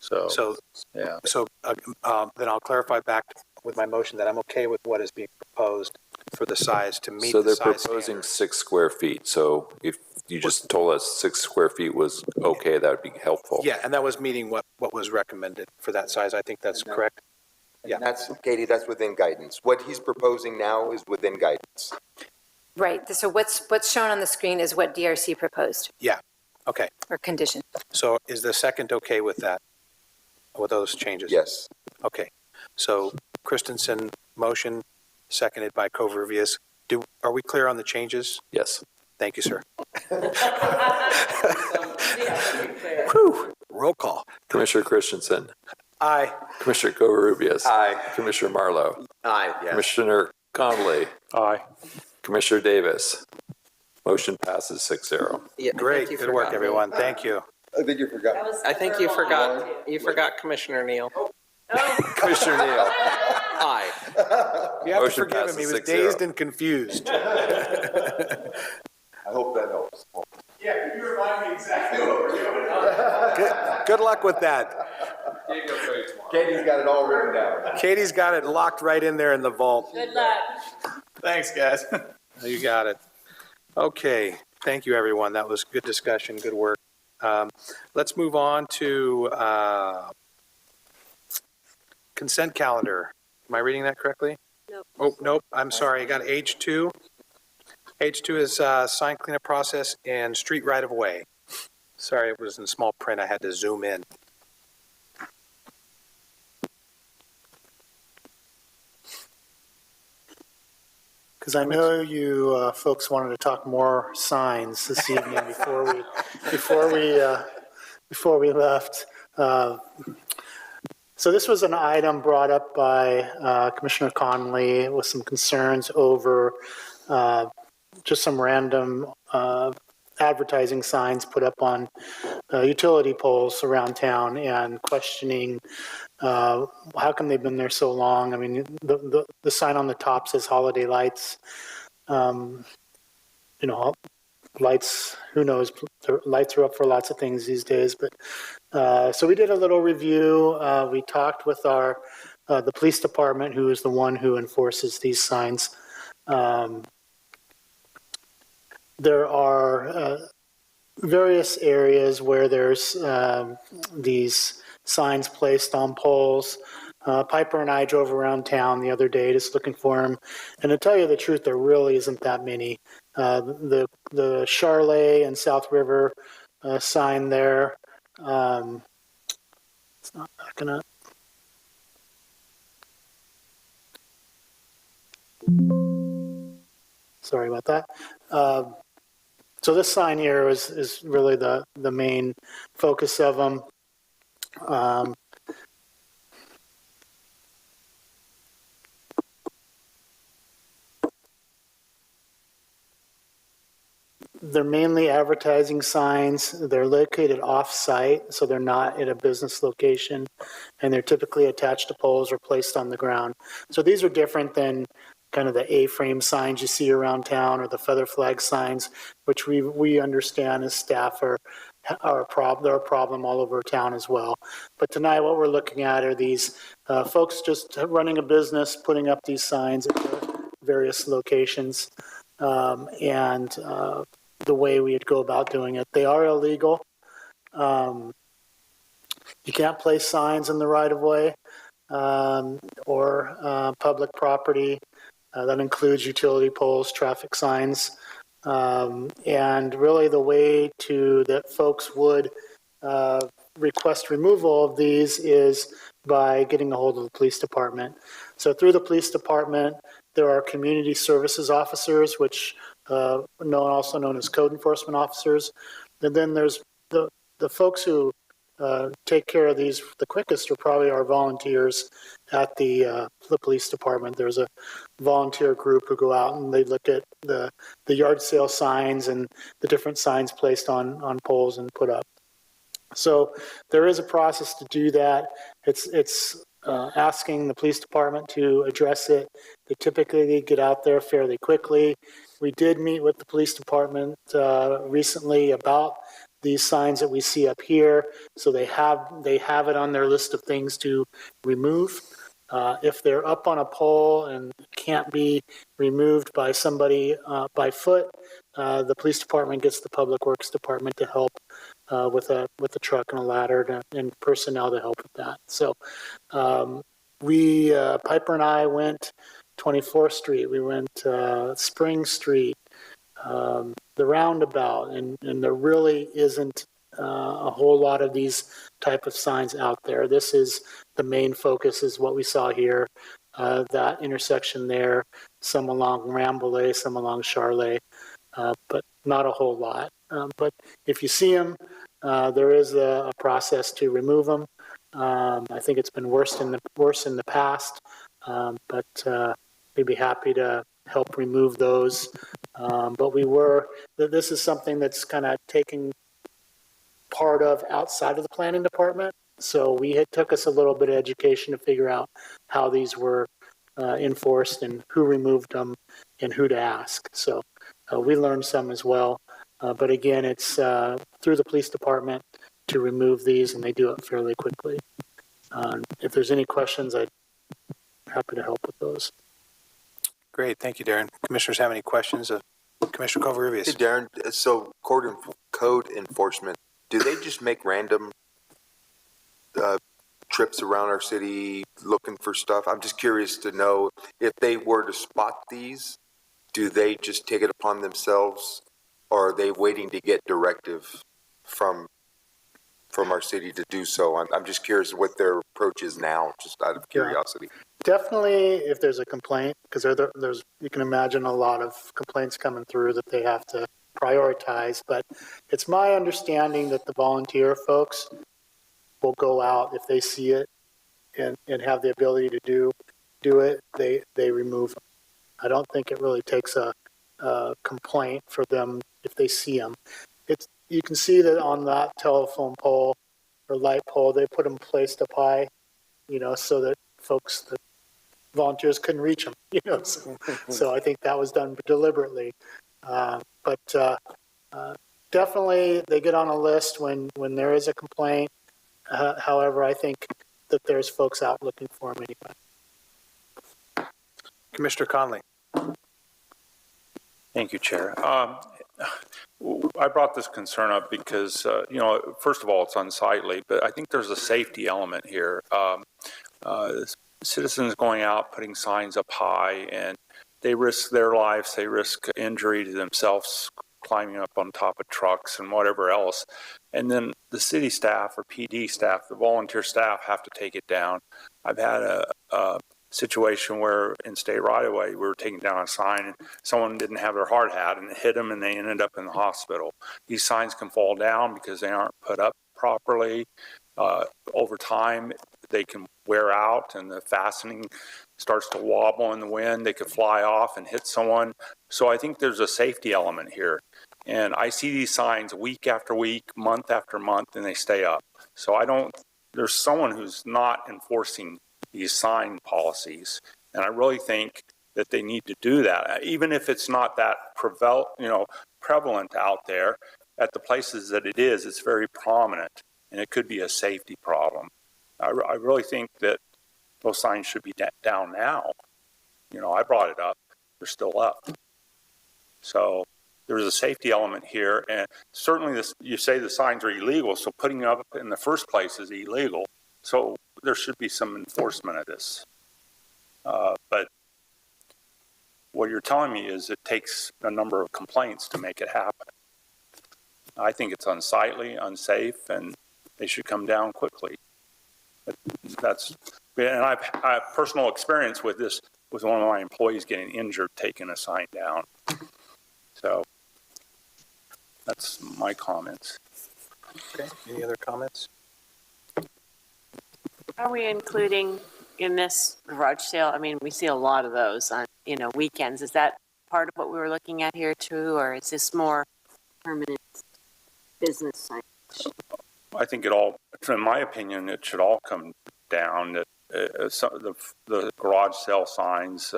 So yeah. So then I'll clarify back with my motion that I'm okay with what is being proposed for the size to meet. So the they're size proposing standard. 6 square feet. So if you just told us 6 square feet was okay, that would be helpful. Yeah, and that was meeting what was recommended for that size. I think that's correct. Yeah, that's Katie. That's within guidance. What he's proposing now is within guidance. Right. So what's shown on the screen is what DRC proposed. Yeah. Okay. Or condition. So is the second okay with that? With those changes? Yes. Okay. So Christensen motion, seconded by Covarrubias. Are we clear on the changes? Yes. Thank you, sir. Whew. Roll call. Commissioner Christensen. Aye. Commissioner Covarrubias. Aye. Commissioner Marlowe. Aye, yes. Commissioner Connolly. Aye. Commissioner Davis. Motion passes 6-0. Yeah, I Great. think you Good work, forgot me. everyone. Thank you. I think you forgot. I think you forgot Commissioner Neal. Commissioner Neal. Aye. You have Motion to forgive him. He passes was 6-0. dazed and confused. I hope that helps. Yeah, can you remind me exactly what we're doing? Good luck with that. Katie's got it all written down. Katie's got it locked right in there in the vault. Good luck. Thanks, guys. You got it. Okay. Thank you, everyone. That was good discussion. Good work. Let's move on to consent calendar. Am I reading that correctly? Nope. Oh, nope. I'm sorry. I got H2. H2 is sign cleanup process and street right of way. Sorry, it was in small print. I had to zoom in. Because I know you folks wanted to talk more signs this evening before we left. So this was an item brought up by Commissioner Connolly with some concerns over just some random advertising signs put up on utility poles around town and questioning how come they've been there so long. I mean, the sign on the top says holiday lights. You know, lights, who knows, lights are up for lots of things these days. But so we did a little review. We talked with the police department, who is the one who enforces these signs. There are various areas where there's these signs placed on poles. Piper and I drove around town the other day just looking for them. And to tell you the truth, there really isn't that many. The Charlet and South River sign there. It's not backing up. Sorry about that. So this sign here is really the main focus of them. They're mainly advertising signs. They're located off-site, so they're not at a business location, and they're typically attached to poles or placed on the ground. So these are different than kind of the A-frame signs you see around town or the feather flag signs, which we understand as staff are a problem all over town as well. But tonight what we're looking at are these folks just running a business, putting up these signs at various locations, and the way we'd go about doing it. They are illegal. You can't place signs in the right-of-way or public property. That includes utility poles, traffic signs. And really the way that folks would request removal of these is by getting a hold of the police department. So through the police department, there are community services officers, which also known as code enforcement officers. And then there's the folks who take care of these the quickest are probably our volunteers at the police department. There's a volunteer group who go out and they look at the yard sale signs and the different signs placed on poles and put up. So there is a process to do that. It's asking the police department to address it. They typically get out there fairly quickly. We did meet with the police department recently about these signs that we see up here. So they have it on their list of things to remove. If they're up on a pole and can't be removed by somebody by foot, the police department gets the public works department to help with a truck and a ladder and personnel to help with that. So Piper and I went 24th Street. We went Spring Street, the roundabout, and there really isn't a whole lot of these type of signs out there. This is the main focus, is what we saw here, that intersection there, some along Rambouillet, some along Charlet, but not a whole lot. But if you see them, there is a process to remove them. I think it's been worse in the past, but we'd be happy to help remove those. But this is something that's kind of taking part of outside of the planning department. So it took us a little bit of education to figure out how these were enforced and who removed them and who to ask. So we learned some as well. But again, it's through the police department to remove these, and they do it fairly quickly. If there's any questions, I'd be happy to help with those. Great, thank you, Darren. Commissioners have any questions of Commissioner Covarrubias? Hey, Darren, so code enforcement, do they just make random trips around our city looking for stuff? I'm just curious to know if they were to spot these, do they just take it upon themselves, or are they waiting to get directive from our city to do so? I'm just curious what their approach is now, just out of curiosity. Definitely, if there's a complaint, because there's you can imagine a lot of complaints coming through that they have to prioritize. But it's my understanding that the volunteer folks will go out if they see it and have the ability to do it. They remove them. I don't think it really takes a complaint for them if they see them. You can see that on that telephone pole or light pole, they put them placed up high, so that the volunteers couldn't reach them, So I think that was done deliberately. But definitely they get on a list when there is a complaint. However, I think that there's folks out looking for them anyway. Commissioner Conley. Thank you, Chair. I brought this concern up because, first of all, it's unsightly, but I think there's a safety element here. Citizens going out, putting signs up high, and they risk their lives, they risk injury to themselves, climbing up on top of trucks and whatever else. And then the city staff or PD staff, the volunteer staff, have to take it down. I've had a situation where in state right away, we were taking down a sign and someone didn't have their hard hat and it hit them and they ended up in the hospital. These signs can fall down because they aren't put up properly. Over time, they can wear out and the fastening starts to wobble in the wind. They could fly off and hit someone. So I think there's a safety element here. And I see these signs week after week, month after month, and they stay up. So there's someone who's not enforcing these sign policies. And I really think that they need to do that. Even if it's not that prevalent out there, at the places that it is, it's very prominent. And it could be a safety problem. I really think that those signs should be down now. I brought it up. They're still up. So there's a safety element here. And certainly you say the signs are illegal, so putting them up in the first place is illegal. So there should be some enforcement of this. But what you're telling me is it takes a number of complaints to make it happen. I think it's unsightly, unsafe, and they should come down quickly. And I have personal experience with this with one of my employees getting injured taking a sign down. So that's my comments. Okay. Any other comments? Are we including in this garage sale? I mean, we see a lot of those on, weekends. Is that part of what we were looking at here too, or is this more permanent business site? I think in my opinion, it should all come down. The garage sale signs.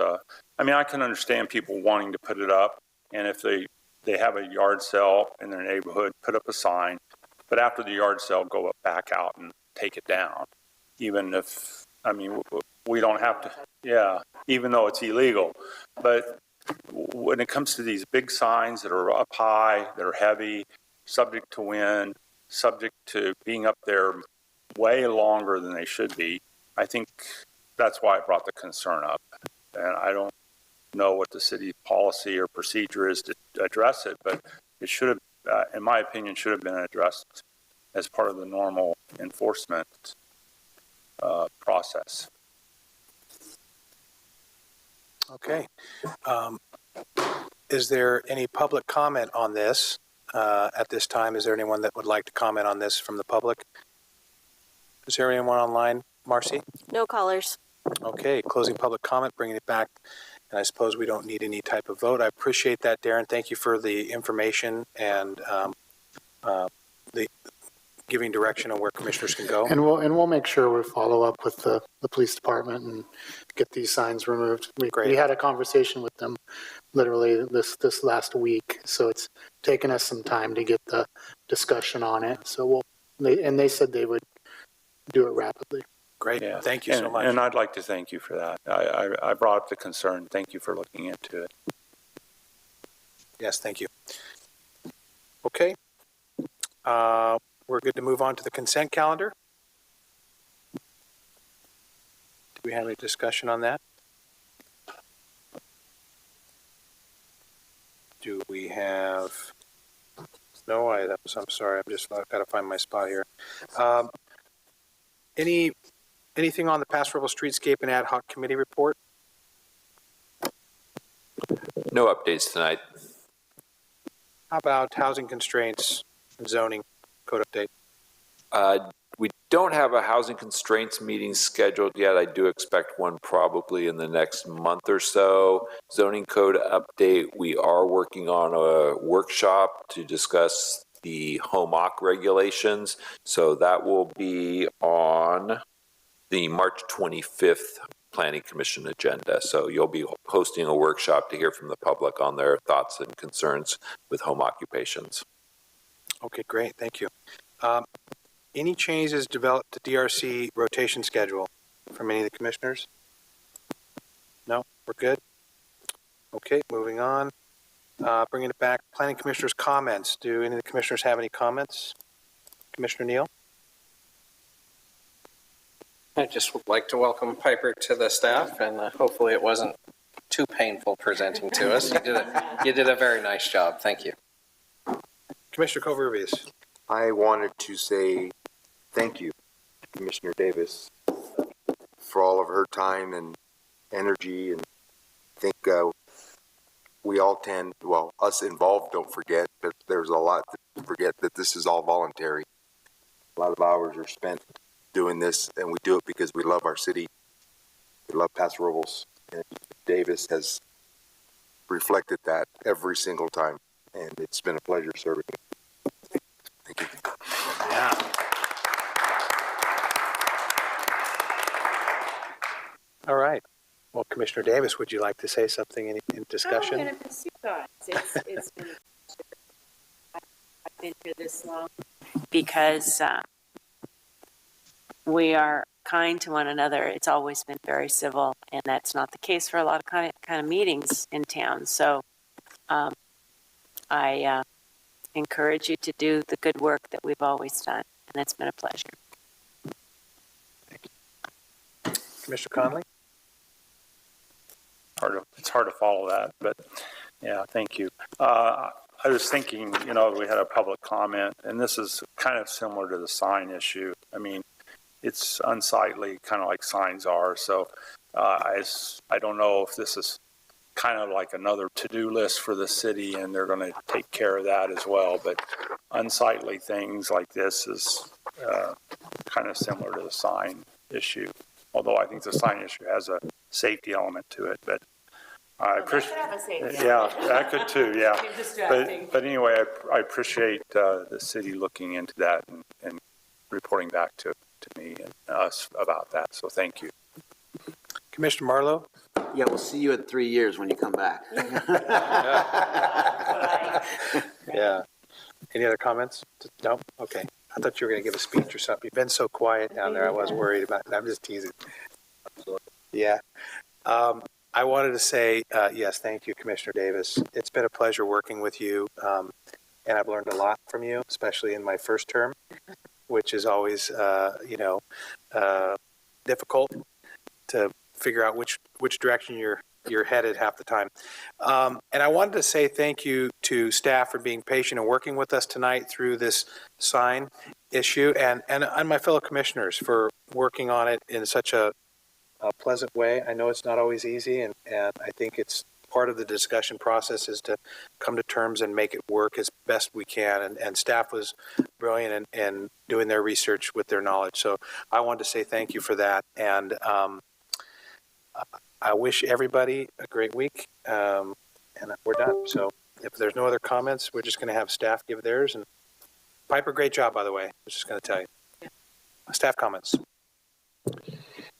I can understand people wanting to put it up, and if they have a yard sale in their neighborhood, put up a sign. But after the yard sale, go back out and take it down. Even if, we don't have to, even though it's illegal. But when it comes to these big signs that are up high, that are heavy, subject to wind, subject to being up there way longer than they should be, I think that's why I brought the concern up. And I don't know what the city policy or procedure is to address it, but it should have, in my opinion, should have been addressed as part of the normal enforcement process. Okay. Is there any public comment on this at this time? Is there anyone that would like to comment on this from the public? Is there anyone online? Marcy? No callers. Okay, closing public comment, bringing it back. And I suppose we don't need any type of vote. I appreciate that, Darren. Thank you for the information and the giving direction on where commissioners can go. And we'll make sure we follow up with the police department and get these signs removed. We had a conversation with them literally this last week, so it's taken us some time to get the discussion on it. So they said they would do it rapidly. Great. Yeah. Thank you so much. And I'd like to thank you for that. I brought up the concern. Thank you for looking into it. Yes, thank you. Okay. We're good to move on to the consent calendar. Do we have any discussion on that? Do we have? No, I'm sorry. I've got to find my spot here. Anything on the Paso Robles Streetscape and Ad Hoc Committee report? No updates tonight. How about housing constraints and zoning code update? We don't have a housing constraints meeting scheduled yet. I do expect one probably in the next month or so. Zoning code update, we are working on a workshop to discuss the home occ regulations. So that will be on the March 25th Planning Commission agenda. So you'll be hosting a workshop to hear from the public on their thoughts and concerns with home occupations. Okay, great. Thank you. Any changes developed to DRC rotation schedule from any of the commissioners? No, we're good. Okay, moving on. Bringing it back, planning commissioners' comments. Do any of the commissioners have any comments? Commissioner Neal? I just would like to welcome Piper to the staff, and hopefully it wasn't too painful presenting to us. You did a very nice job. Thank you. Commissioner Covarrubias. I wanted to say thank you to Commissioner Davis for all of her time and energy, and I think we all tend, well, us involved don't forget, but there's a lot to forget that this is all voluntary. A lot of hours are spent doing this, and we do it because we love our city. We love Paso Robles, and Davis has reflected that every single time, and it's been a pleasure serving you. Thank you. Yeah. All right. Well, Commissioner Davis, would you like to say something in discussion? I'm going to pursue thoughts. It's been a pleasure. I've been here this long because we are kind to one another. It's always been very civil, and that's not the case for a lot of kind of meetings in town. So I encourage you to do the good work that we've always done, and it's been a pleasure. Commissioner Conley? It's hard to follow that, but yeah, thank you. I was thinking, we had a public comment, and this is kind of similar to the sign issue. I mean, it's unsightly, kind of like signs are. So I don't know if this is kind of like another to-do list for the city, and they're going to take care of that as well. But unsightly things like this is kind of similar to the sign issue. Although I think the sign issue has a safety element to it, but I appreciate. Yeah, that could too. Yeah, but anyway, I appreciate the city looking into that and reporting back to me and us about that. So thank you, Commissioner Marlowe. Yeah, we'll see you in 3 years when you come back. Yeah. Any other comments? No? Okay. I thought you were going to give a speech or something. You've been so quiet down there. I was worried about it. I'm just teasing. Yeah. I wanted to say, yes, thank you, Commissioner Davis. It's been a pleasure working with you, and I've learned a lot from you, especially in my first term, which is always, difficult to figure out which direction you're headed half the time. And I wanted to say thank you to staff for being patient and working with us tonight through this sign issue, and my fellow commissioners for working on it in such a pleasant way. I know it's not always easy, and I think it's part of the discussion process is to come to terms and make it work as best we can. And staff was brilliant in doing their research with their knowledge. So I wanted to say thank you for that. And I wish everybody a great week. And we're done. So if there's no other comments, we're just going to have staff give theirs. And Piper, great job, by the way. I was just going to tell you. Staff comments.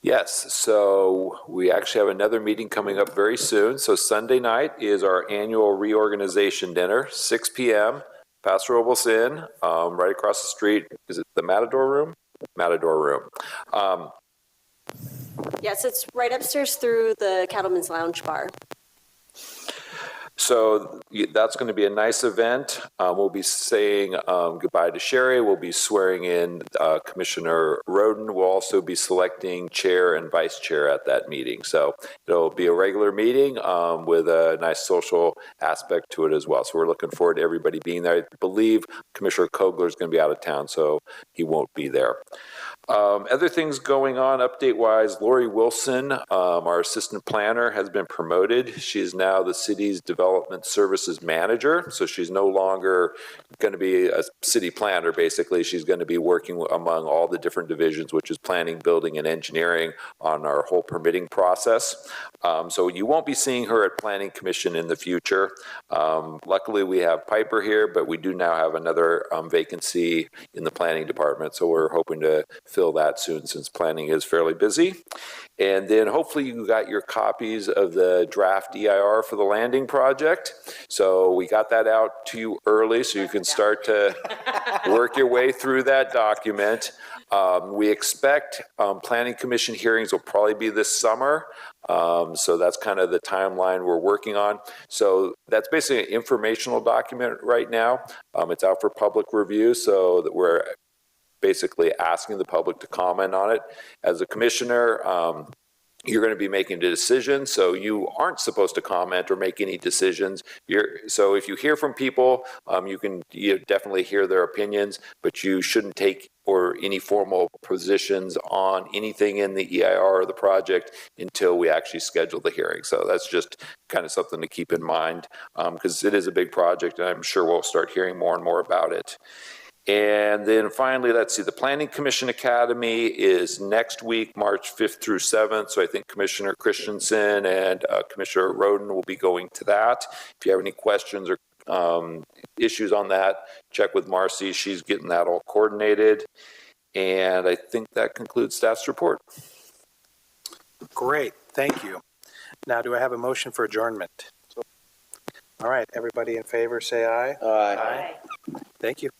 Yes, so we actually have another meeting coming up very soon. So Sunday night is our annual reorganization dinner, 6 p.m., Paso Robles Inn, right across the street. Is it the Matador Room? Matador Room. Yes, it's right upstairs through the Cattleman's Lounge Bar. So that's going to be a nice event. We'll be saying goodbye to Sherry. We'll be swearing in Commissioner Roden. We'll also be selecting chair and vice chair at that meeting. So it'll be a regular meeting with a nice social aspect to it as well. So we're looking forward to everybody being there. I believe Commissioner Kogler is going to be out of town, so he won't be there. Other things going on update-wise, Lori Wilson, our assistant planner, has been promoted. She is now the city's development services manager, so she's no longer going to be a city planner, basically. She's going to be working among all the different divisions, which is planning, building, and engineering on our whole permitting process. So you won't be seeing her at Planning Commission in the future. Luckily, we have Piper here, but we do now have another vacancy in the planning department, so we're hoping to fill that soon since planning is fairly busy. And then hopefully you got your copies of the draft EIR for the landing project. So we got that out to you early so you can start to work your way through that document. We expect Planning Commission hearings will probably be this summer. So that's kind of the timeline we're working on. So that's basically an informational document right now. It's out for public review so that we're basically asking the public to comment on it. As a commissioner, you're going to be making a decision, so you aren't supposed to comment or make any decisions. So if you hear from people, you definitely hear their opinions, but you shouldn't take any formal positions on anything in the EIR or the project until we actually schedule the hearing. So that's just kind of something to keep in mind because it is a big project, and I'm sure we'll start hearing more and more about it. And then finally, let's see, the Planning Commission Academy is next week, March 5th through 7th. So I think Commissioner Christensen and Commissioner Roden will be going to that. If you have any questions or issues on that, check with Marcy. She's getting that all coordinated. And I think that concludes staff's report. Great, thank you. Now, do I have a motion for adjournment? All right, everybody in favor, say aye. Aye. Thank you.